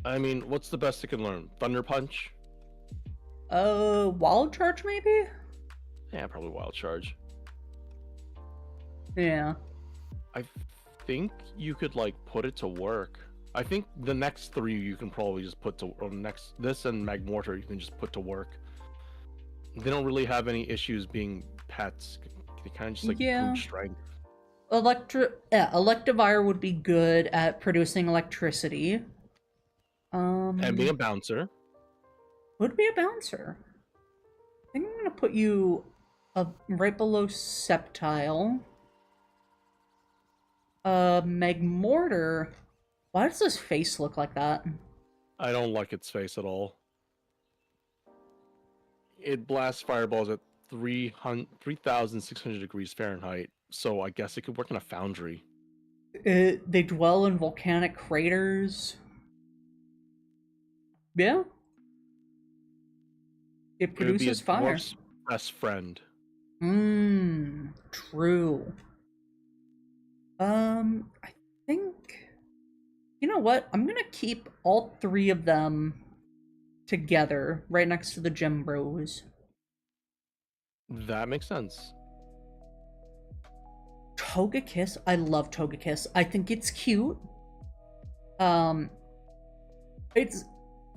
I mean, what's the best it can learn? Thunder Punch? Wild Charge maybe? Yeah, probably Wild Charge. Yeah. I think you could, like, put it to work I think the next three you can probably just put to, or this and Magmortar you can just put to work. They don't really have any issues being pets. They kind of just like Yeah. brute strength. Electivire would be good at producing electricity. And being a bouncer. Would be a bouncer. I think I'm gonna put you right below Sceptile. Magmortar. Why does this face look like that? I don't like its face at all. It blasts fireballs at 3,600 degrees Fahrenheit, so I guess it could work in a foundry. They dwell in volcanic craters. Yeah. It It would be a produces fire. dwarf's best friend. True. I think... You know what? I'm gonna keep all three of them together, right next to the Gem Bros. That makes sense. Togekiss. I love Togekiss. I think it's cute. It's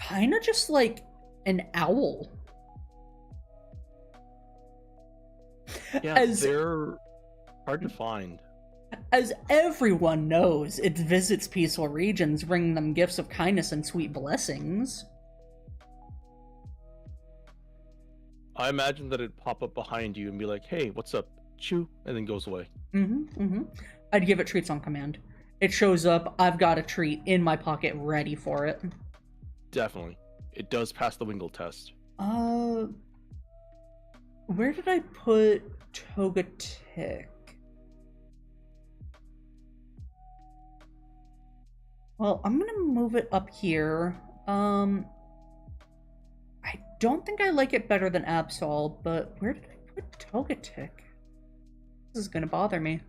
kind of just like an owl. Yeah, they're hard to find. As everyone knows, it visits peaceful regions, bringing them gifts of kindness and sweet blessings. I imagine that it'd pop up behind you and be like, hey, what's up? Chew, and then goes away. I'd give it treats on command. It shows up, I've got a treat in my pocket ready for it. Definitely. It does pass the Wingle test. Where did I put Togetic? Well, I'm gonna move it up here. I don't think I like it better than Absol, but where did I put Togetic? This is gonna bother me.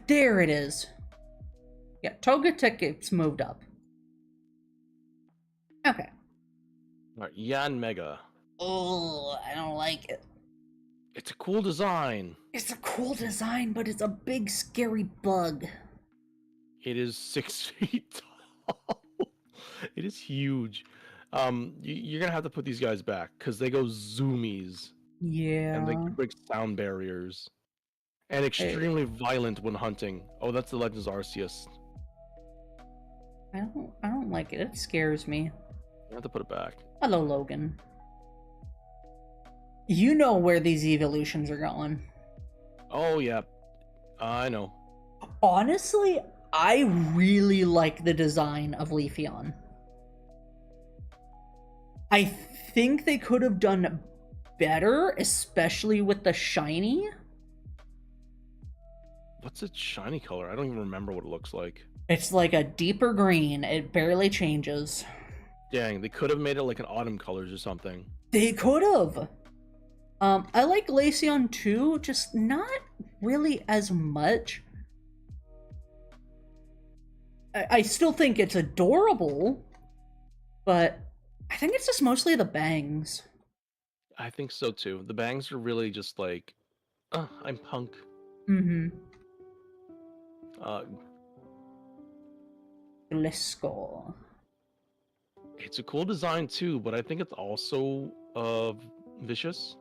There it is. Yeah, Togetic gets moved up. Okay. Alright, Yan Mega. Oh, I don't like it. It's a cool design. It's a cool design, but it's a big, scary bug. It is 6 feet tall. It is huge. You're gonna have to put these guys back because they go zoomies. Yeah. And they break sound barriers. And extremely violent when hunting. Oh, that's the Legends Arceus. I don't like it. It scares me. You have to put it back. Hello, Logan. You know where these evolutions are going. Oh, yeah. I know. Honestly, I really like the design of Leafeon. I think they could have done better, especially with the shiny. What's its shiny color? I don't even remember what it looks like. It's like a deeper green. It barely changes. Dang, they could have made it like an autumn colors or something. They could have. I like Glaceon too, just not really as much. I still think it's adorable, but I think it's just mostly the bangs. I think so too. The bangs are really just like, I'm punk. Gliscor. It's a cool design too, but I think it's also vicious.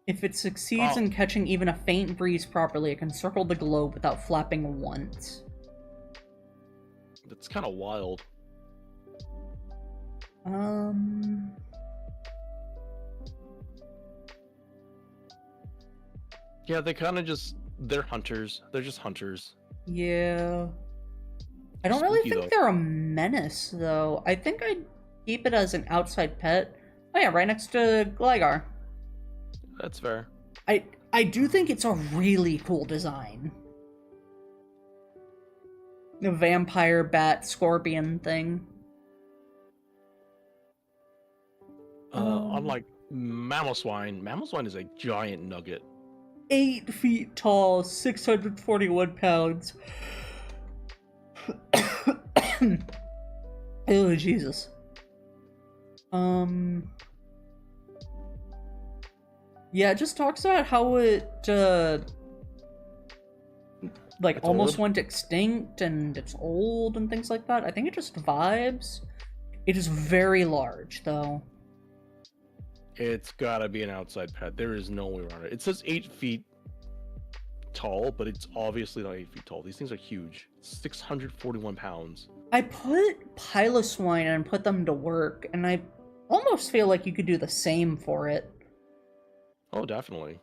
If it succeeds in catching even a faint breeze properly, it can circle the globe without flapping once. That's kind of wild. Yeah, they kind of just... They're hunters. They're just hunters. Yeah. I don't really think they're a menace, though. I think I'd keep it as an outside pet. Oh yeah, right next to Gligar. That's fair. I do think it's a really cool design. The vampire bat scorpion thing. Unlike Mamoswine is a giant nugget. 8 feet tall, 641 pounds. Oh, Jesus. Yeah, it just talks about how it, like, It's almost old? went extinct and it's old and things like that. I think it just vibes. It is very large, though. It's gotta be an outside pet. There is no way around it. It says 8 feet tall, but it's obviously not 8 feet tall. These things are huge. 641 pounds. I put Piloswine and put them to work, and I almost feel like you could do the same for it. Oh, definitely.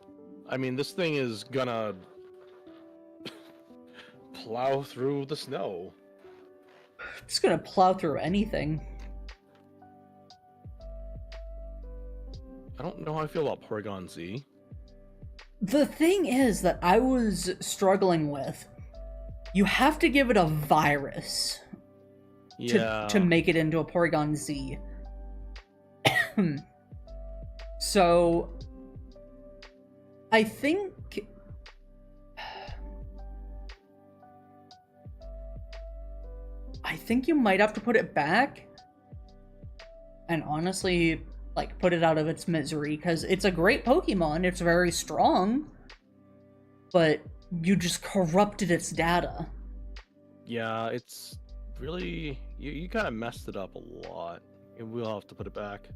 I mean, this thing is gonna plow through the snow. It's gonna plow through anything. I don't know how I feel about Porygon Z. The thing is that I was struggling with, you have to give it a virus Yeah. to make it into a Porygon Z. So, I think... I think you might have to put it back. And honestly, like, put it out of its misery, because it's a great Pokemon, it's very strong, but you just corrupted its data. Yeah, it's really... You kind of messed it up a lot. And we'll have to put it back.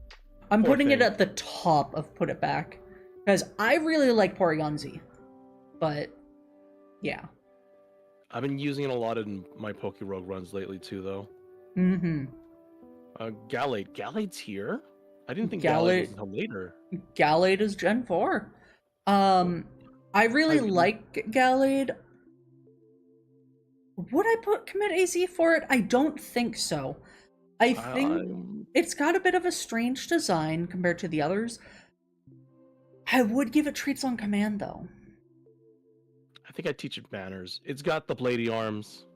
I'm Poor putting it thing. at the top of put it back, because I really like Porygon Z, but yeah. I've been using it a lot in my Pokerogue runs lately too, though. Mm-hmm. Gallade. Gallade's here? I didn't think Gallade- Gallade was until later. Gallade is Gen 4. I really like Gallade. Would I commit AZ for it? I don't think so. I think it's got a bit of a strange design compared to the others. I would give it treats on command, though. I think I teach it manners. It's got the bladey arms.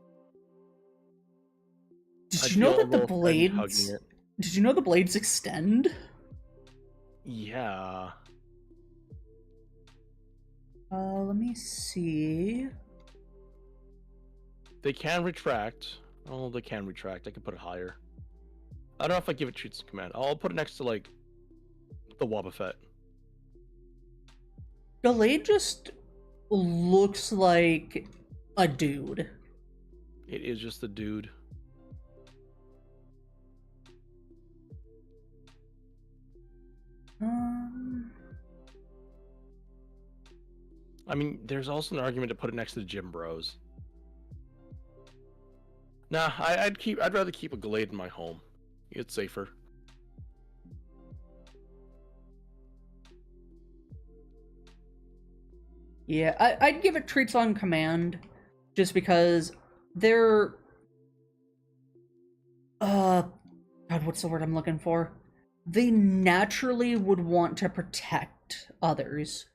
Did you know that the blades... Hugging it. Did you know the blades extend? Yeah. Let me see. They can retract. Oh, they can retract. I can put it higher. I don't know if I give it treats on command. I'll put it next to, like, the Wobbuffet. Gallade just looks like a dude. It is just a dude. I mean, there's also an argument to put it next to the Gym Bros. Nah, I'd rather keep a Gallade in my home. It's safer. Yeah, I'd give it treats on command, just because they're... God, what's the word I'm looking for? They naturally would want to protect others.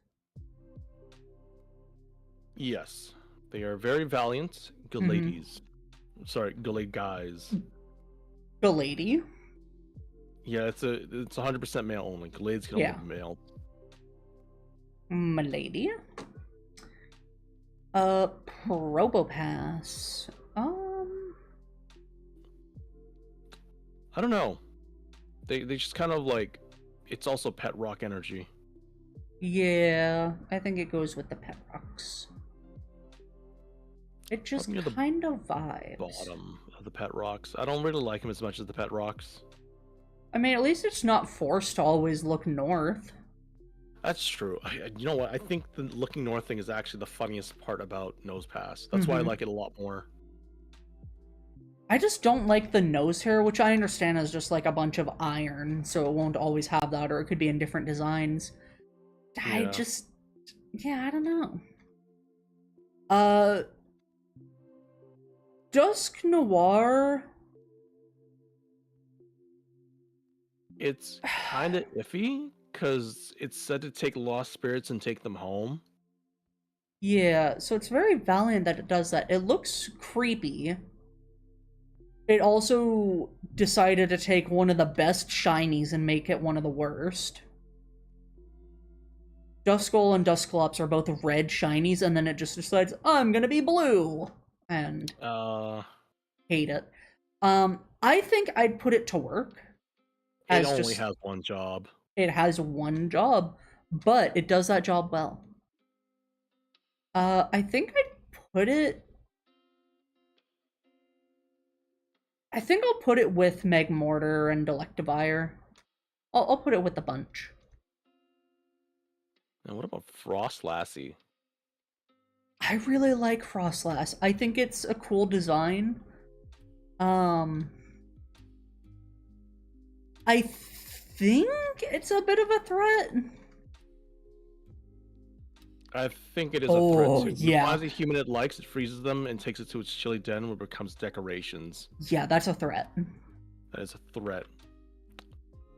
Yes. They are very valiant Gallades. Sorry, Gallade guys. Gallade? Yeah, it's 100% male only. Gallades can only be male. Milady? Probopass. I don't know. They just kind of like, it's also pet rock energy. Yeah, I think it goes with the pet rocks. It just kind of vibes. Bottom of the pet rocks. I don't really like him as much as the pet rocks. I mean, at least it's not forced to always look north. That's true. You know what? I think the looking north thing is actually the funniest part about Nose Pass. That's why I like it a lot more. I just don't like the nose hair, which I understand is just like a bunch of iron, so it won't always have that, or it could be in different designs. I don't know. Dusk Noir. It's kind of iffy, because it's said to take lost spirits and take them home. Yeah, so it's very valiant that it does that. It looks creepy. It also decided to take one of the best shinies and make it one of the worst. Duskull and Dusclops are both red shinies, and then it just decides, I'm gonna be blue! And... Hate it. I think I'd put it to work It as only just has one job. it has one job, but it does that job well. I think I'd put it. I think I'll put it with Meg Mortar and Electivire. I'll put it with the bunch. And what about Frost Lassie? I really like Frostlass. I think it's a cool design. I think it's a bit of a threat. I think it is a Oh, threat too. yeah. If it finds a human it likes, it freezes them and takes it to its chilly den where it becomes decorations. Yeah, that's a threat. That is a threat.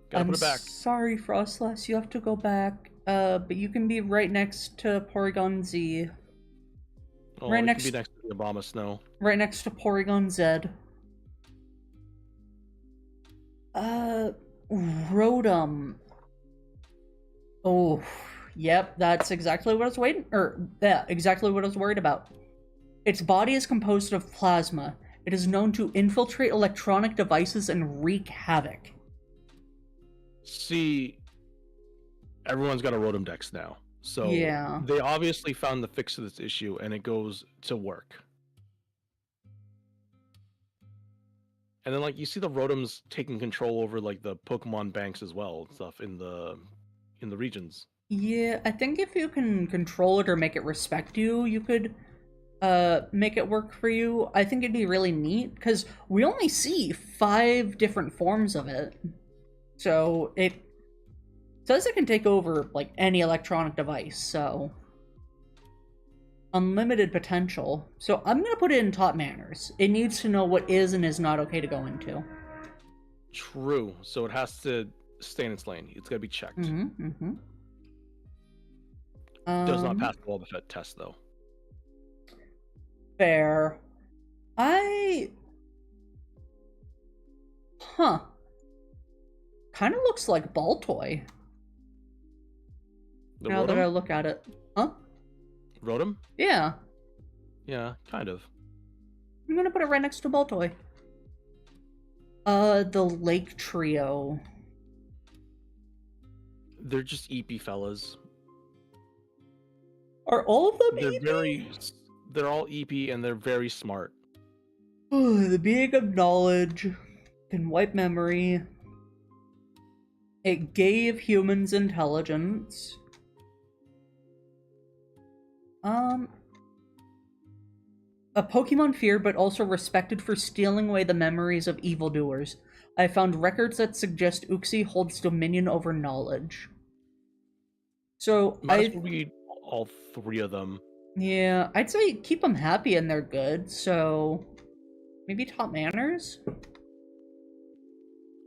Gotta put it back. Sorry, Frostlass, you have to go back. But you can be right next to Porygon Z. Oh, right it next- can be next to the Obama Snow. Right next to Porygon Z. Rotom. Oh, yep, that's exactly what I was waiting, exactly what I was worried about. Its body is composed of plasma. It is known to infiltrate electronic devices and wreak havoc. See, everyone's got a Rotom Dex now. So Yeah. they obviously found the fix to this issue and it goes to work. And then like you see the Rotoms taking control over like the Pokemon banks as well and stuff in the regions. Yeah, I think if you can control it or make it respect you, you could make it work for you. I think it'd be really neat because we only see 5 different forms of it. So it says it can take over like any electronic device, so unlimited potential. So I'm gonna put it in top manners. It needs to know what is and is not okay to go into. True. So it has to stay in its lane. It's gotta be checked. Does not pass the wall of test though. Fair. Kind of looks like Baltoy. The Now Rotom? that I look at it. Huh? Rotom? Yeah. Yeah, kind of. I'm gonna put it right next to Baltoy. The Lake Trio. They're just EP fellas. Are all of them They're EP? they're all EP and they're very smart. The being of knowledge can wipe memory. It gave humans intelligence. A Pokemon feared but also respected for stealing away the memories of evildoers. I found records that suggest Uxie holds dominion over knowledge. So Might as well read all 3 of them. yeah, I'd say keep them happy and they're good. So maybe top manners.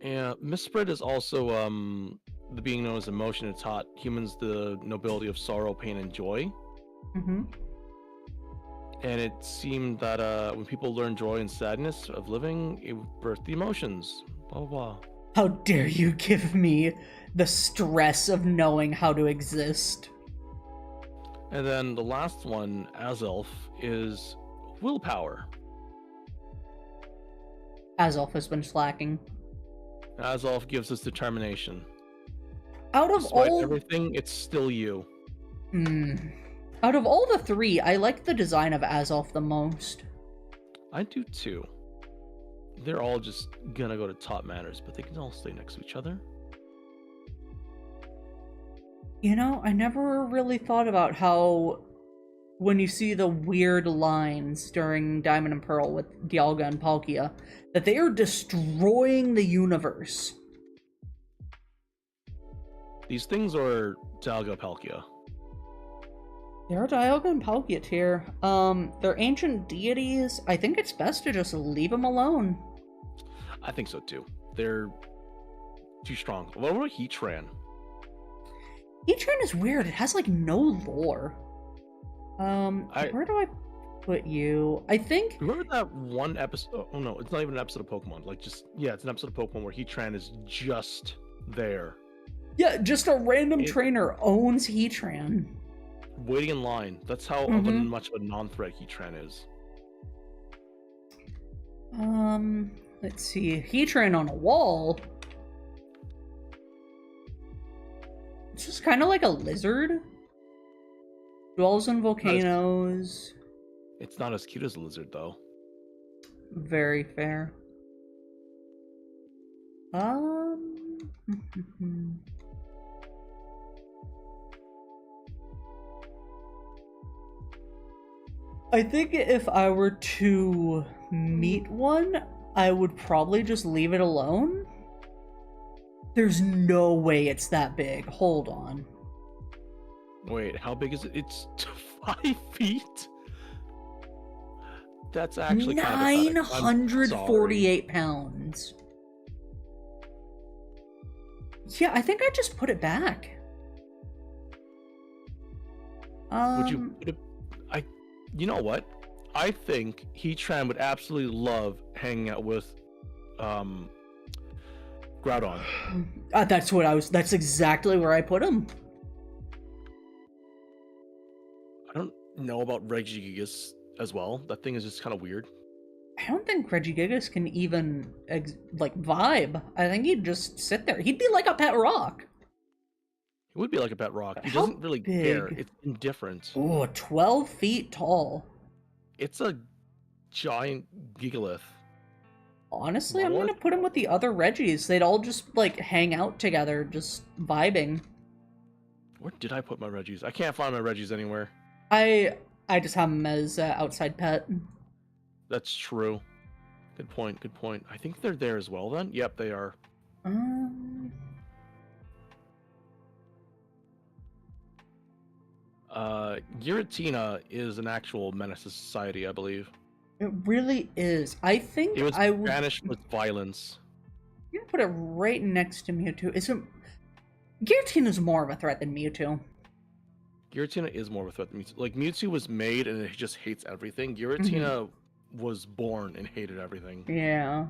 Yeah, Misspread is also the being known as emotion. It taught humans the nobility of sorrow, pain, and joy. Mm-hmm. And it seemed that when people learn joy and sadness of living, it birthed the emotions. Blah blah blah. How dare you give me the stress of knowing how to exist? And then the last one, Azelf, is willpower. Azelf has been slacking. Azelf gives us determination. Out of Despite all everything, it's still you. Out of all the 3, I like the design of Azelf the most. I do too. They're all just gonna go to top manners, but they can all stay next to each other. You know, I never really thought about how when you see the weird lines during Diamond and Pearl with Dialga and Palkia, that they are destroying the universe. These things are Dialga Palkia. They're Dialga and Palkia tier. They're ancient deities. I think it's best to just leave them alone. I think so too. They're too strong. What about Heatran? Heatran is weird. It has like no lore. Where do I put you? I think Remember that one episode? Oh no, it's not even an episode of Pokemon. Like it's an episode of Pokemon where Heatran is just there, yeah, just a random trainer owns Heatran. waiting in line. That's how much of a non-threat Heatran is. Let's see. Heatran on a wall. It's just kind of like a lizard. Dwells in volcanoes. It's not as cute as a lizard, though. Very fair. I think if I were to meet one, I would probably just leave it alone. There's no way it's that big. Hold on. Wait, how big is it? It's 5 feet? That's actually kind of pathetic. I'm 948 pounds. Yeah, I think I just put it back. Would you put it... You know what? I think Heatran would absolutely love hanging out with Groudon. That's exactly where I put him. I don't know about Regigigas as well. That thing is just kind of weird. I don't think Regigigas can even vibe. I think he'd just sit there. He'd be like a pet rock. It would be like a pet rock. He How doesn't really big? care. It's indifferent. Oh, 12 feet tall. It's a giant Gigalith. Honestly, I'm gonna put him with the other Reggies. They'd all just hang out together, just vibing. Where did I put my Reggies? I can't find my Reggies anywhere. I just have him as outside pet. That's true. Good point. Good point. I think they're there as well. Then, yep, they are. Giratina is an actual menace to society, I believe. It really is. I think It was I would banished with violence. I'm gonna put it right next to Mewtwo. Giratina's more of a threat than Mewtwo. Giratina is more of a threat than Mewtwo. Like, Mewtwo was made and it just hates everything. Giratina was born and hated everything. Yeah.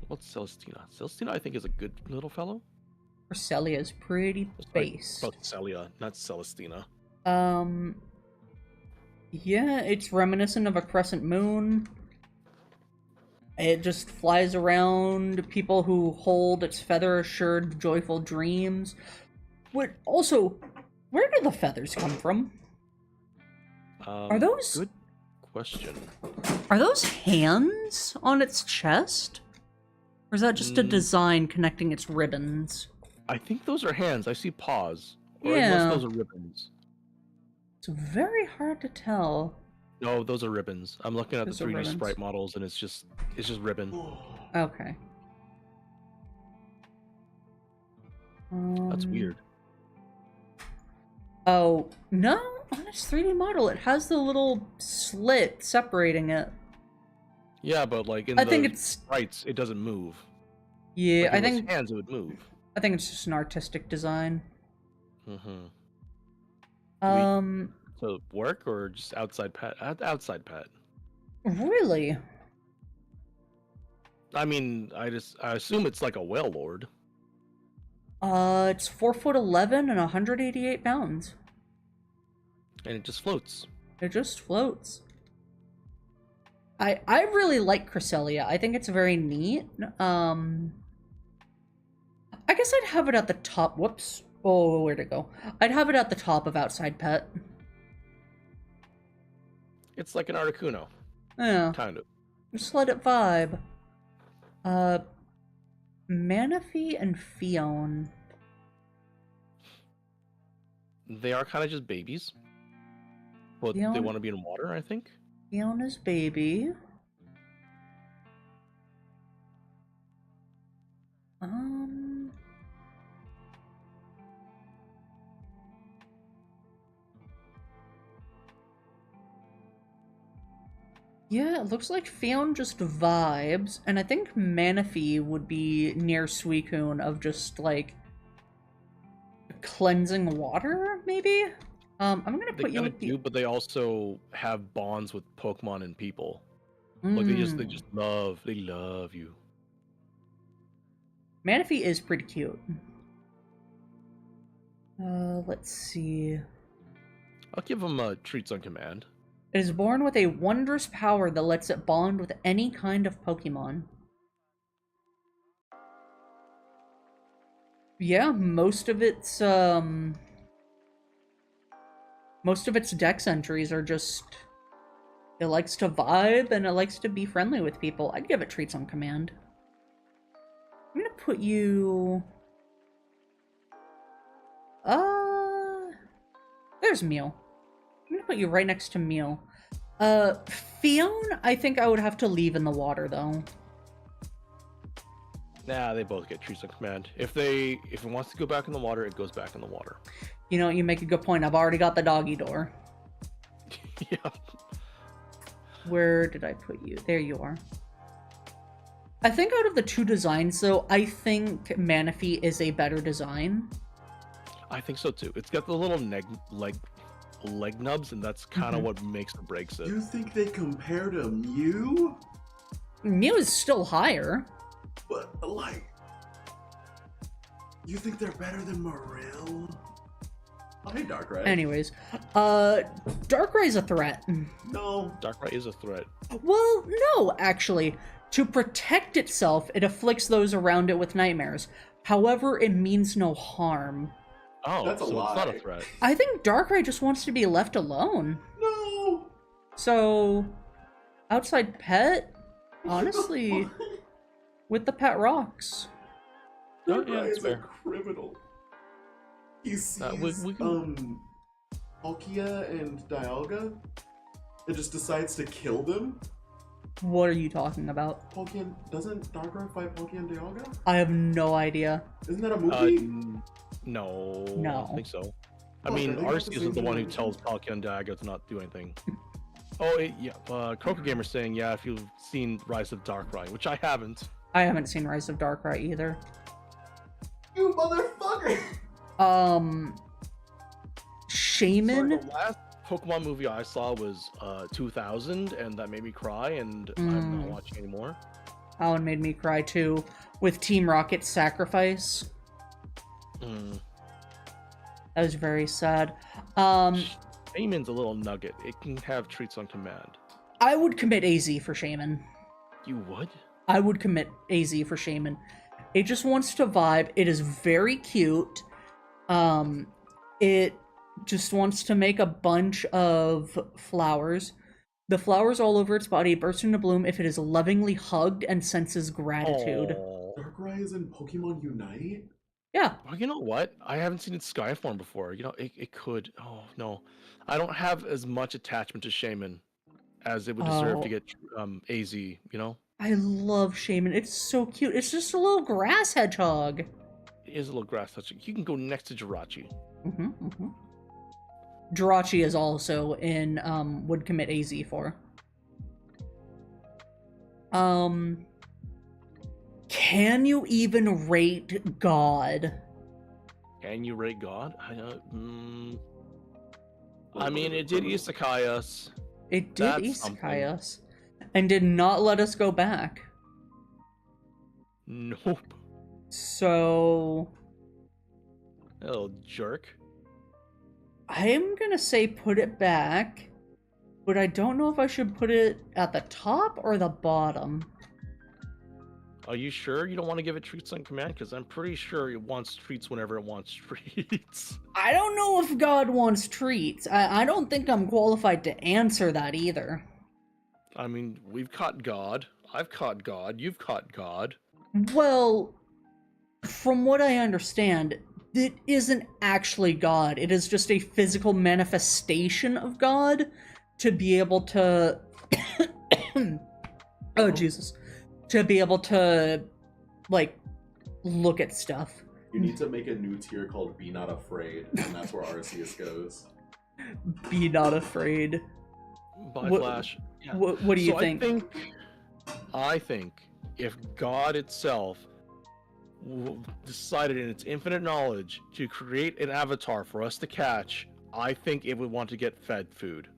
What's Celestina? Celestina, I think, is a good little fellow. Creselia's pretty base. About Celia, not Celestina. Yeah, it's reminiscent of a crescent moon. It just flies around people who hold its feather-assured joyful dreams. Also, where do the feathers come from? Are those... Good question. Are those hands on its chest? Or is that just a design connecting its ribbons? I think those are hands. I see paws. Or Yeah. unless those are ribbons. It's very hard to tell. No, those are ribbons. I'm looking at Those the are 3D ribbons. sprite models, and it's just ribbon. Okay. That's weird. Oh, no! On its 3D model, it has the little slit separating it. Yeah, but like in I think the it's... sprites, it doesn't move. Yeah, Like, I if it was think hands, it would move. it's just an artistic design. So work or just outside pet? Outside pet. Really? I mean, I assume it's like a whale lord. It's 4'11" and 188 pounds. And it just floats. It just floats. I really like Cresselia. I think it's very neat. I guess I'd have it at the top. Whoops. Oh, where'd it go? I'd have it at the top of outside pet. It's like an Articuno. Yeah. Kind of. Just let it vibe. Manaphy and Fion. They are kind of just babies. But they want to be in water, I think. Fiona's baby. Yeah, it looks like Fion just vibes, and I think Manaphy would be near Suicune of just, like, cleansing water, maybe? I'm gonna put you with the... but they also have bonds with Pokemon and people. Like, they just love you. Manaphy is pretty cute. Let's see. I'll give them treats on command. It is born with a wondrous power that lets it bond with any kind of Pokemon. Yeah, most of its dex entries are just it likes to vibe and it likes to be friendly with people. I'd give it treats on command. I'm gonna put you there's Mew. I'm gonna put you right next to Mew. Fion, I think I would have to leave in the water though. Nah, they both get treats on command. If it wants to go back in the water, it goes back in the water. You know, you make a good point. I've already got the doggy door. Yeah. Where did I put you? There you are. I think out of the two designs, though, I think Manaphy is a better design. I think so too. It's got the little leg nubs, and that's kind of what makes or breaks it. You think they compare to Mew? Mew is still higher. But, like... You think they're better than Marill? Oh, hey, Darkrai. Anyways, Darkrai's a threat. No. Darkrai is a threat. Well, no, actually. To protect itself, it afflicts those around it with nightmares. However, it means no harm. Oh, That's a so lie. it's not a threat. I think Darkrai just wants to be left alone. No. So, outside pet, honestly, with the pet rocks. Oh, yeah, Darkrai that's is a fair. criminal. He sees, we can- Palkia and Dialga and just decides to kill them. What are you talking about? Doesn't Darkrai fight Palkia and Dialga? I have no idea. Isn't that a movie? No, I No. don't think so. I Fuck, mean, are they not the Arceus same is the one who generation? tells Palkia and Dialga to not do anything. Oh, yeah. Croker Gamer's saying, yeah, if you've seen Rise of Darkrai, which I haven't. I haven't seen Rise of Darkrai either. You motherfucker! Shaman? The last Pokemon movie I saw was 2000, and that made me cry, and I'm not watching anymore. That one made me cry too. With Team Rocket's sacrifice. Mm. That was very sad. Shaman's a little nugget. It can have treats on command. I would commit AZ for Shaman. You would? I would commit AZ for Shaman. It just wants to vibe. It is very cute. It just wants to make a bunch of flowers. The flowers all over its body burst into bloom if it is lovingly hugged and senses gratitude. Aw. Darkrai is in Pokemon Unite? Yeah. Well, you know what? I haven't seen its Skyform before. You know, it could. Oh, no. I don't have as much attachment to Shaman as it would deserve to get AZ, you know? I love Shaman. It's so cute. It's just a little grass hedgehog. It is a little grass touching. You can go next to Jirachi. Jirachi is also in would commit AZ for. Can you even rate God? Can you rate God? I mean, it did isekai us. It did That's isekai something. us and did not let us go back. Nope. So Little jerk. I'm gonna say put it back, but I don't know if I should put it at the top or the bottom. Are you sure you don't want to give it treats on command? Because I'm pretty sure it wants treats whenever it wants treats. I don't know if God wants treats. I don't think I'm qualified to answer that either. I mean, we've caught God. I've caught God. You've caught God. Well, from what I understand, it isn't actually God. It is just a physical manifestation of God to be able to... oh, Jesus. To be able to, like, look at stuff. You need to make a new tier called Be Not Afraid, and that's where Arceus goes. Be not afraid. By What- Flash. Yeah. What do you So think? I think if God itself decided in its infinite knowledge to create an avatar for us to catch, I think it would want to get fed food.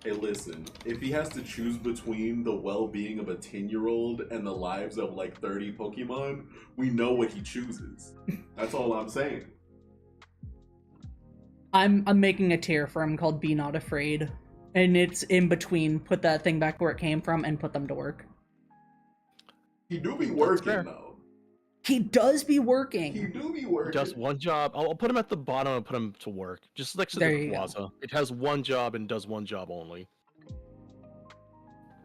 Hey, listen, if he has to choose between the well-being of a 10-year-old and the lives of like 30 Pokemon, we know what he chooses. That's all I'm saying. I'm making a tier for him called Be Not Afraid. And it's in between put that thing back where it came from and put them to work. He do be fair. working though. He does be He working. do be working. Just one job. I'll put him at the bottom and put him to work. Just next to There the you go. Plaza. It has one job and does one job only.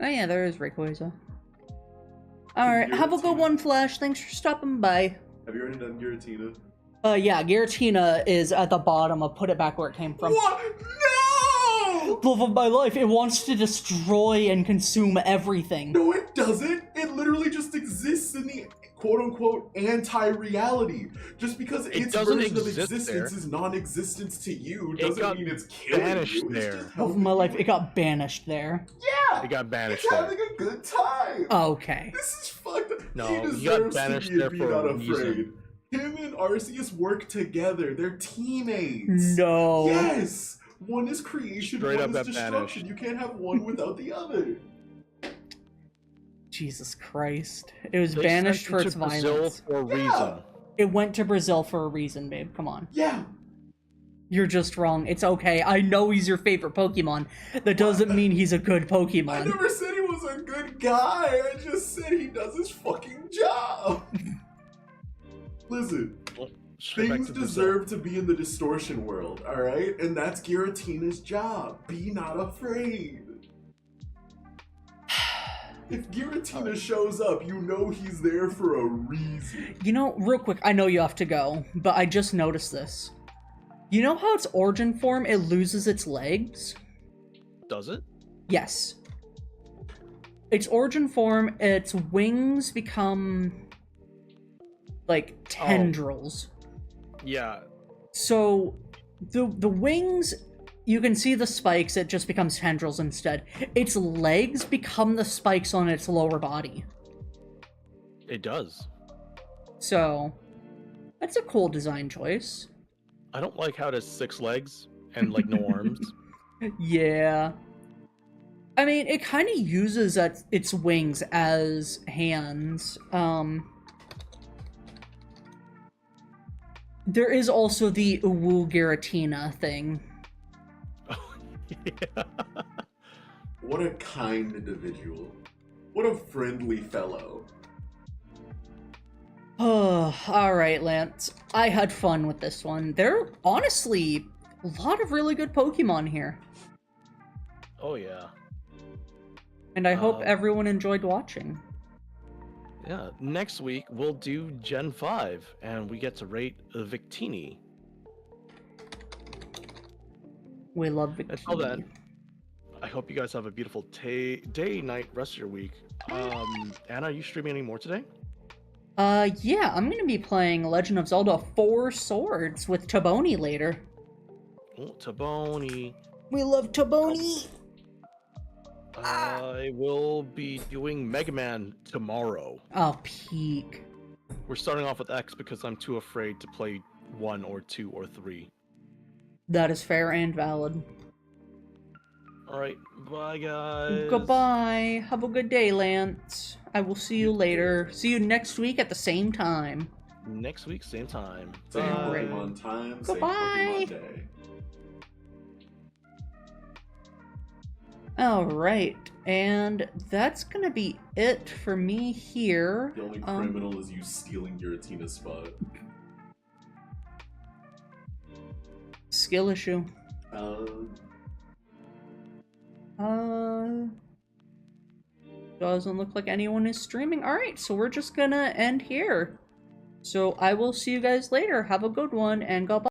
Oh yeah, there is Rayquaza. Alright, have a good Giratina. one, Flash. Thanks for stopping by. Have you already done Giratina? Yeah, Giratina is at the bottom of put it back where it came from. What? No! Love of my life, it wants to destroy and consume everything. No, it doesn't. It literally just exists in the quote-unquote anti-reality. Just because its doesn't version of exist existence there. is non-existence to you It doesn't got mean it's killing banished you. It's there. just Love of helping my life, you. it got banished there. Yeah! It got banished It's there. having a good time. Okay. This is fucked up. No, he he got deserves banished to be there Be for Not a Afraid. reason. Him and Arceus work together. They're teammates. No. Yes! One is creation, Straight one up is got destruction. banished. You can't have one without the other. Jesus Christ. It was They banished sent for it its to Brazil violence. for a Yeah. reason. It went to Brazil for a reason, babe. Come on. Yeah. You're just wrong. It's okay. I know he's your favorite Pokemon. That doesn't mean he's a good I Pokemon. never said he was a good guy. I just said he does his fucking job. Listen, Well, straight back things to Brazil. deserve to be in the distortion world, alright? And that's Giratina's job. Be not afraid. If Giratina shows up, you know he's there for a reason. You know, real quick, I know you have to go, but I just noticed this. You know how its origin form, it loses its legs? Does it? Yes. Its origin form, its wings become like tendrils. Yeah. So the wings, you can see the spikes, it just becomes tendrils instead. Its legs become the spikes on its lower body. It does. So that's a cool design choice. I don't like how it has 6 legs and like no arms. Yeah. I mean, it kind of uses its wings as hands. There is also the Uwu Giratina thing. Yeah. What a kind individual. What a friendly fellow. Oh, alright, Lance. I had fun with this one. There are honestly a lot of really good Pokemon here. Oh yeah. And I hope Um, everyone enjoyed watching. Yeah. Next week we'll do Gen 5 and we get to rate Victini. We love Until Victini. then, I hope you guys have a beautiful day, night, rest of your week. Anna, are you streaming any more today? Yeah, I'm gonna be playing Legend of Zelda 4 Swords with Taboni later. Oh, Taboni. We love Taboni! I will be doing Mega Man tomorrow. Oh, peak. We're starting off with X because I'm too afraid to play 1 or 2 or 3. That is fair and valid. Alright, bye guys. Goodbye. Have a good day, Lance. I will see you later. See you next week at the same time. Next week, same time. Same Bye. Pokemon time, same Goodbye. Pokemon day. Alright, and that's gonna be it for me here. The only criminal is you stealing Giratina's spot. Skill issue. Doesn't look like anyone is streaming. Alright, so we're just gonna end here. So I will see you guys later. Have a good one, and goodbye.